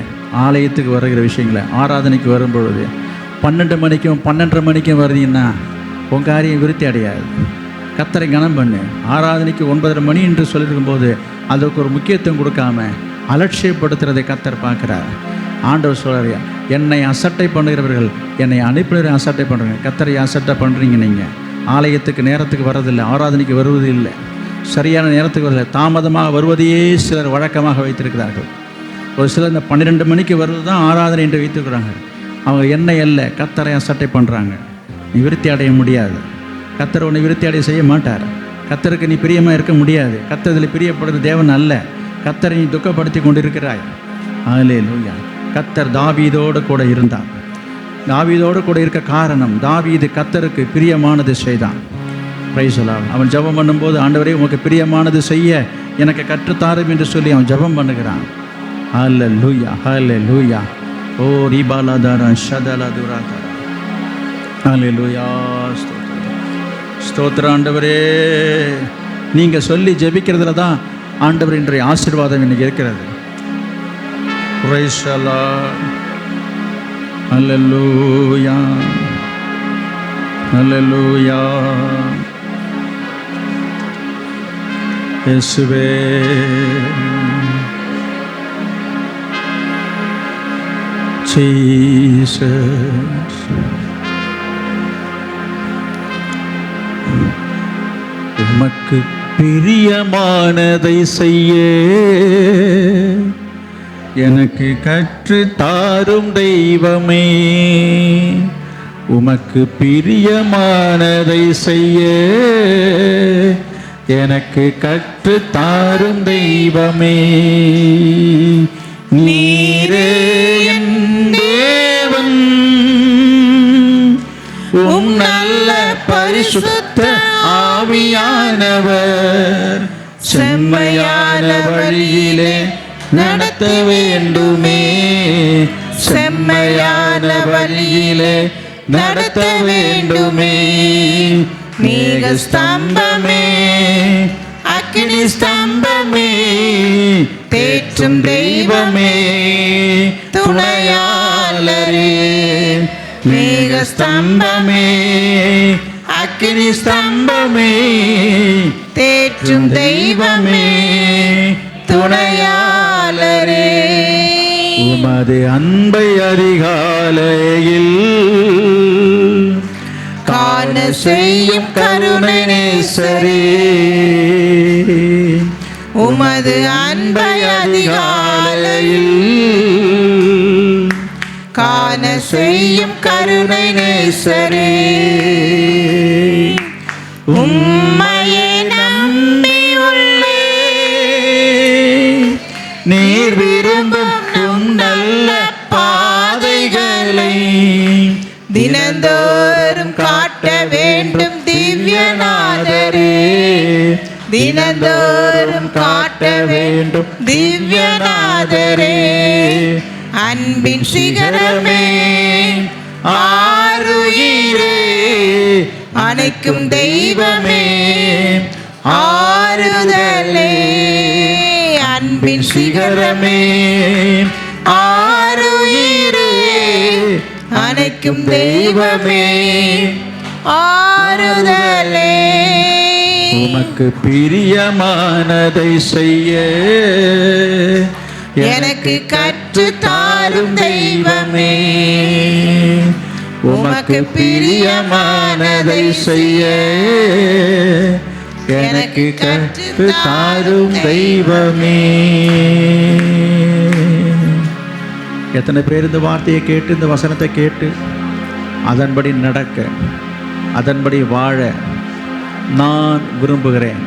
ஆலயத்துக்கு வருகிற விஷயங்களை, ஆராதனைக்கு வரும்பொழுது 12 மணிக்கும் 12:30 மணிக்கும் வருதுன்னா உன் காரியம் விருத்தி அடையாது. கர்த்தரை கனம் பண்ணு. ஆராதனைக்கு 9:30 மணி என்று சொல்லியிருக்கும்போது அதுக்கு ஒரு முக்கியத்துவம் கொடுக்காம அலட்சியப்படுத்துறதை கர்த்தர் பார்க்குறார். ஆண்டவர் சொல்கிறார், என்னை அசட்டை பண்ணுகிறவர்கள் என்னை அனுப்பினரை அசட்டை பண்ணுறீங்க. கர்த்தரை அசட்டை பண்ணுறீங்க. நீங்கள் ஆலயத்துக்கு நேரத்துக்கு வர்றதில்லை, ஆராதனைக்கு வருவது இல்லை, சரியான நேரத்துக்கு வரதில்லை, தாமதமாக வருவதையே சிலர் வழக்கமாக வைத்திருக்கிறார்கள். ஒரு சிலர் இந்த 12 மணிக்கு வருவது தான் ஆராதனை என்று வைத்திருக்கிறாங்க. அவங்க என்னை அல்ல கர்த்தரை அசட்டை பண்ணுறாங்க. நீ விருத்தி அடைய முடியாது. கர்த்தர் உன்னை விருத்தி அடைய செய்ய மாட்டார். கர்த்தருக்கு நீ பிரியமாக இருக்க முடியாது. கர்த்தர் இதில் பிரியப்படுறது தேவன் அல்ல. கர்த்தரை நீ துக்கப்படுத்தி கொண்டிருக்கிறாய். ஹல்லேலூயா. கர்த்தர் தாவீதோடு கூட இருந்தார். தாவீதோடு கூட இருக்க காரணம், தாவீது கர்த்தருக்கு பிரியமானது செய்தான். Price the Lord. அவன் ஜெபம் பண்ணும்போது, ஆண்டவரே உமக்கு பிரியமானது செய்ய எனக்கு கற்றுத்தாரும் என்று சொல்லி அவன் ஜெபம் பண்ணுகிறான். ஹல்லேலூயா, ஹல்லேலூயா. ஓ ரிபாலதர ஷதலதுரா. ஹல்லேலூயா. ஸ்தோத்திரம் ஆண்டவரே. நீங்கள் சொல்லி ஜெபிக்கிறதுல தான் ஆண்டவர் இன்றைய ஆசீர்வாதம் இன்னைக்கு இருக்கிறது. Praise the lord. Hallelujah, hallelujah. இயேசுவே ஜீசஸ். உமக்கு பிரியமானதை செய்ய எனக்கு கற்று தாரும் தெய்வமே. உமக்கு பிரியமானதை செய்ய எனக்கு கற்று தாரும் தெய்வமே. நீரே என் தேவன், உம் நல்ல பரிசுத்த ஆவியானவர் செம்மையான வழியிலே நடத்த வேண்டுமே. செம்மையான வழியிலே நடத்த வேண்டுமே. மேக ஸ்தம்பமே, அக்கினி ஸ்தம்பமே, தேற்றும் தெய்வமே, துணையாளரே. மேக ஸ்தம்பமே, அக்கினி ஸ்தம்பமே, தேற்றும் தெய்வமே, துணையாளரே. உமது அன்பை அதிகாலையில் காண செய்யும் கருணை நேசரே. உமது அன்பை அதிகாலையில் காண செய்யும் கருணை நேசரே. உம்மையே நம்பி உள்ளே நீர் விரும்பும் நல்ல பாதைகளை தினந்தோறும் காட்ட வேண்டும் திவ்யநாதரே. தினந்தோறும் காட்ட வேண்டும் திவ்யநாதரே. அன்பின் சிகரமே, ஆருயிரே, அணைக்கும் தெய்வமே, ஆறுதலே. அன்பின் சிகரமே, ஆருயிரே, அணைக்கும் தெய்வமே, ஆறுதலே. உமக்கு பிரியமானதை செய்ய எனக்கு கற்று தாரும் தெய்வமே. உமக்கு பிரியமானதை செய்ய எனக்கு கற்று தாரும் தெய்வமே. எத்தனை பேர் இந்த வார்த்தையை கேட்டு, இந்த வசனத்தை கேட்டு அதன்படி நடக்க, அதன்படி வாழ நான் விரும்புகிறேன்.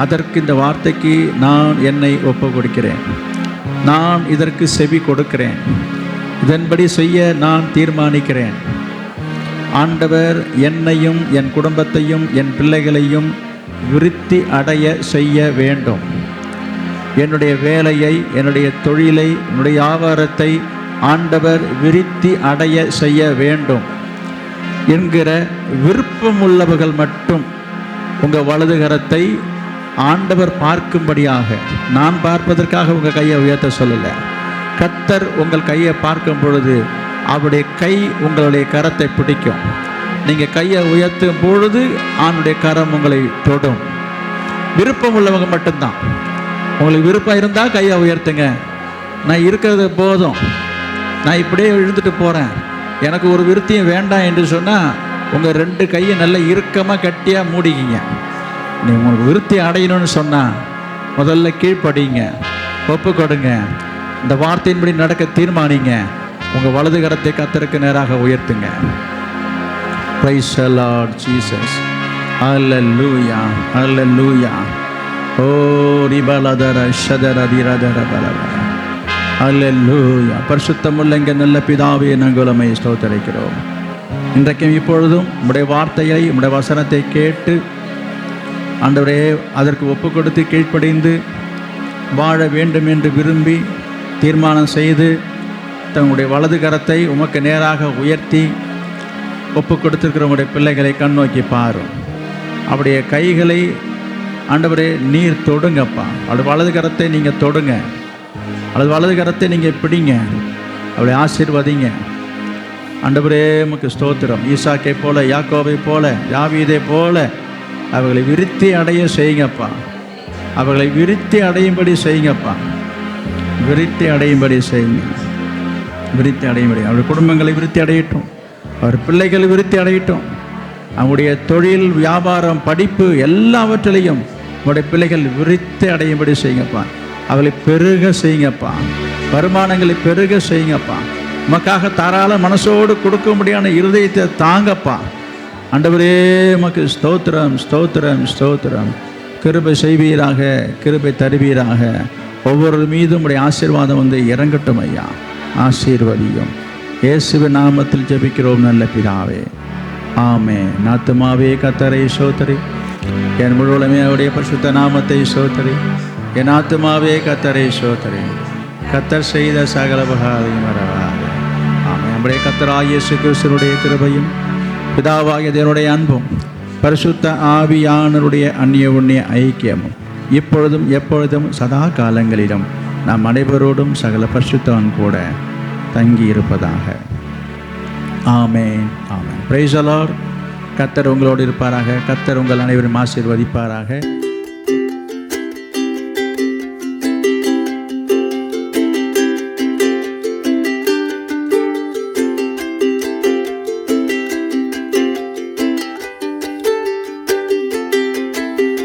அதற்கு இந்த வார்த்தைக்கு நான் என்னை ஒப்பு கொடுக்கிறேன். நான் இதற்கு செவி கொடுக்கிறேன். இதன்படி செய்ய நான் தீர்மானிக்கிறேன். ஆண்டவர் என்னையும் என் குடும்பத்தையும் என் பிள்ளைகளையும் விருத்தி அடைய செய்ய வேண்டும். என்னுடைய வேலையை, என்னுடைய தொழிலை, என்னுடைய வியாபாரத்தை ஆண்டவர் விருத்தி அடைய செய்ய வேண்டும் என்கிற விருப்பமுள்ளவர்கள் மட்டும் உங்கள் வலது கரத்தை ஆண்டவர் பார்க்கும்படியாக, நான் பார்ப்பதற்காக உங்கள் கையை உயர்த்த சொல்லலை. கர்த்தர் உங்கள் கையை பார்க்கும் பொழுது அவருடைய கை உங்களுடைய கரத்தை பிடிக்கும். நீங்கள் கையை உயர்த்தும் பொழுது அவனுடைய கரம் உங்களை தொடும். விருப்பம் உள்ளவங்க மட்டும்தான். உங்களுக்கு விருப்பம் இருந்தால் கையை உயர்த்துங்க. நான் இருக்கிறது போதும், நான் இப்படியே எழுந்துட்டு போகிறேன், எனக்கு ஒரு விருத்தியும் வேண்டாம் என்று சொன்னால் உங்கள் ரெண்டு கையை நல்லா இறுக்கமாக கட்டியாக மூடிக்கிங்க. நீ உங்களுக்கு விருத்தி அடையணும்னு சொன்னால் முதல்ல கீழ்ப்படிங்க, ஒப்பு கொடுங்க, இந்த வார்த்தையின்படி நடக்க தீர்மானிங்க. உங்கள் வலது கரத்தை கர்த்தருக்கு நேராக உயர்த்துங்க. Praise the Lord Jesus. Hallelujah. Hallelujah. Oh, ribaladara shadara diradara balabara. Hallelujah. பரிசுத்தமுள்ள எங்கள் நல்ல பிதாவே, நாங்கள் உம்மை ஸ்தோத்திரிக்கிறோம். இன்றைக்கும் இப்பொழுதும் உம்முடைய வார்த்தையை, உம்முடைய வசனத்தை கேட்டு ஆண்டவரே அதற்கு ஒப்பு கொடுத்து கீழ்ப்படிந்து வாழ வேண்டும் என்று விரும்பி தீர்மானம் செய்து தங்களுடைய வலது கரத்தை உமக்கு நேராக உயர்த்தி ஒப்பு கொடுத்துருக்கிற உங்களுடைய பிள்ளைகளை கண்ணோக்கி பாரும். அவருடைய கைகளை ஆண்டவரே நீர் தொடுங்கப்பா. அவருடைய வலது கரத்தை நீங்கள் தொடுங்க, அல்லது வலது கரத்தை நீங்கள் பிடிங்க, அவளை ஆசீர்வதிங்க. ஆண்டவரே உமக்கு ஸ்தோத்திரம். ஈசாக்கை போல, யாக்கோபை போல, தாவீதை போல அவர்களை விருத்தி அடைய செய்யுங்கப்பா. அவர்களை விருத்தி அடையும்படி செய்யுங்கப்பா. விருத்தி அடையும்படி செய்யுங்க. விருத்தி அடையும்படி அவருடைய குடும்பங்களை விருத்தி அடையட்டும், அவர் பிள்ளைகள் விருத்தி அடையட்டும். அவங்களுடைய தொழில், வியாபாரம், படிப்பு எல்லாவற்றிலையும் உங்களுடைய பிள்ளைகள் விருத்தி அடையும்படி செய்யுங்கப்பா. அவளை பெருக செய்யுங்கப்பா. வருமானங்களை பெருக செய்யுங்கப்பா. உமக்காக தாராள மனசோடு கொடுக்க முடியாத இருதயத்தை தாங்கப்பா. ஆண்டவரே உமக்கு ஸ்தோத்திரம், ஸ்தோத்திரம், ஸ்தோத்திரம். கிருபை செய்வீராக, கிருபை தருவீராக. ஒவ்வொரு மீதும் உடைய ஆசீர்வாதம் வந்து இறங்கட்டும் ஐயா. ஆசீர்வதியும். இயேசுவின் நாமத்தில் ஜெபிக்கிறோம் நல்ல பிதாவே, ஆமென். ஆத்துமாவே கர்த்தரை ஸ்தோத்திரி, என் முழுவதுமே அவருடைய பரிசுத்த நாமத்தை ஸ்தோத்திரி. என் ஆத்துமாவே கர்த்தரை ஸ்தோத்திரி, கர்த்தர் செய்த சகல உபகாரங்களையும் மறவாதே. ஆமென். நம்முடைய கர்த்தராகிய இயேசு கிறிஸ்துவினுடைய கிருபையும், பிதாவாகிய தேவனுடைய அன்பும், பரிசுத்த ஆவியானவருடைய அந்நிய ஐக்கியமும் இப்பொழுதும் எப்பொழுதும் சதா காலங்களிலும் நாம் அனைவரோடும் சகல பரிசுத்தவான் கூட தங்கி இருப்பதாக. Amen, amen. Praise the lord. கர்த்தர் உங்களோடு இருப்பாராக. கர்த்தர் உங்கள் அனைவரும் ஆசீர்வதிப்பாராக.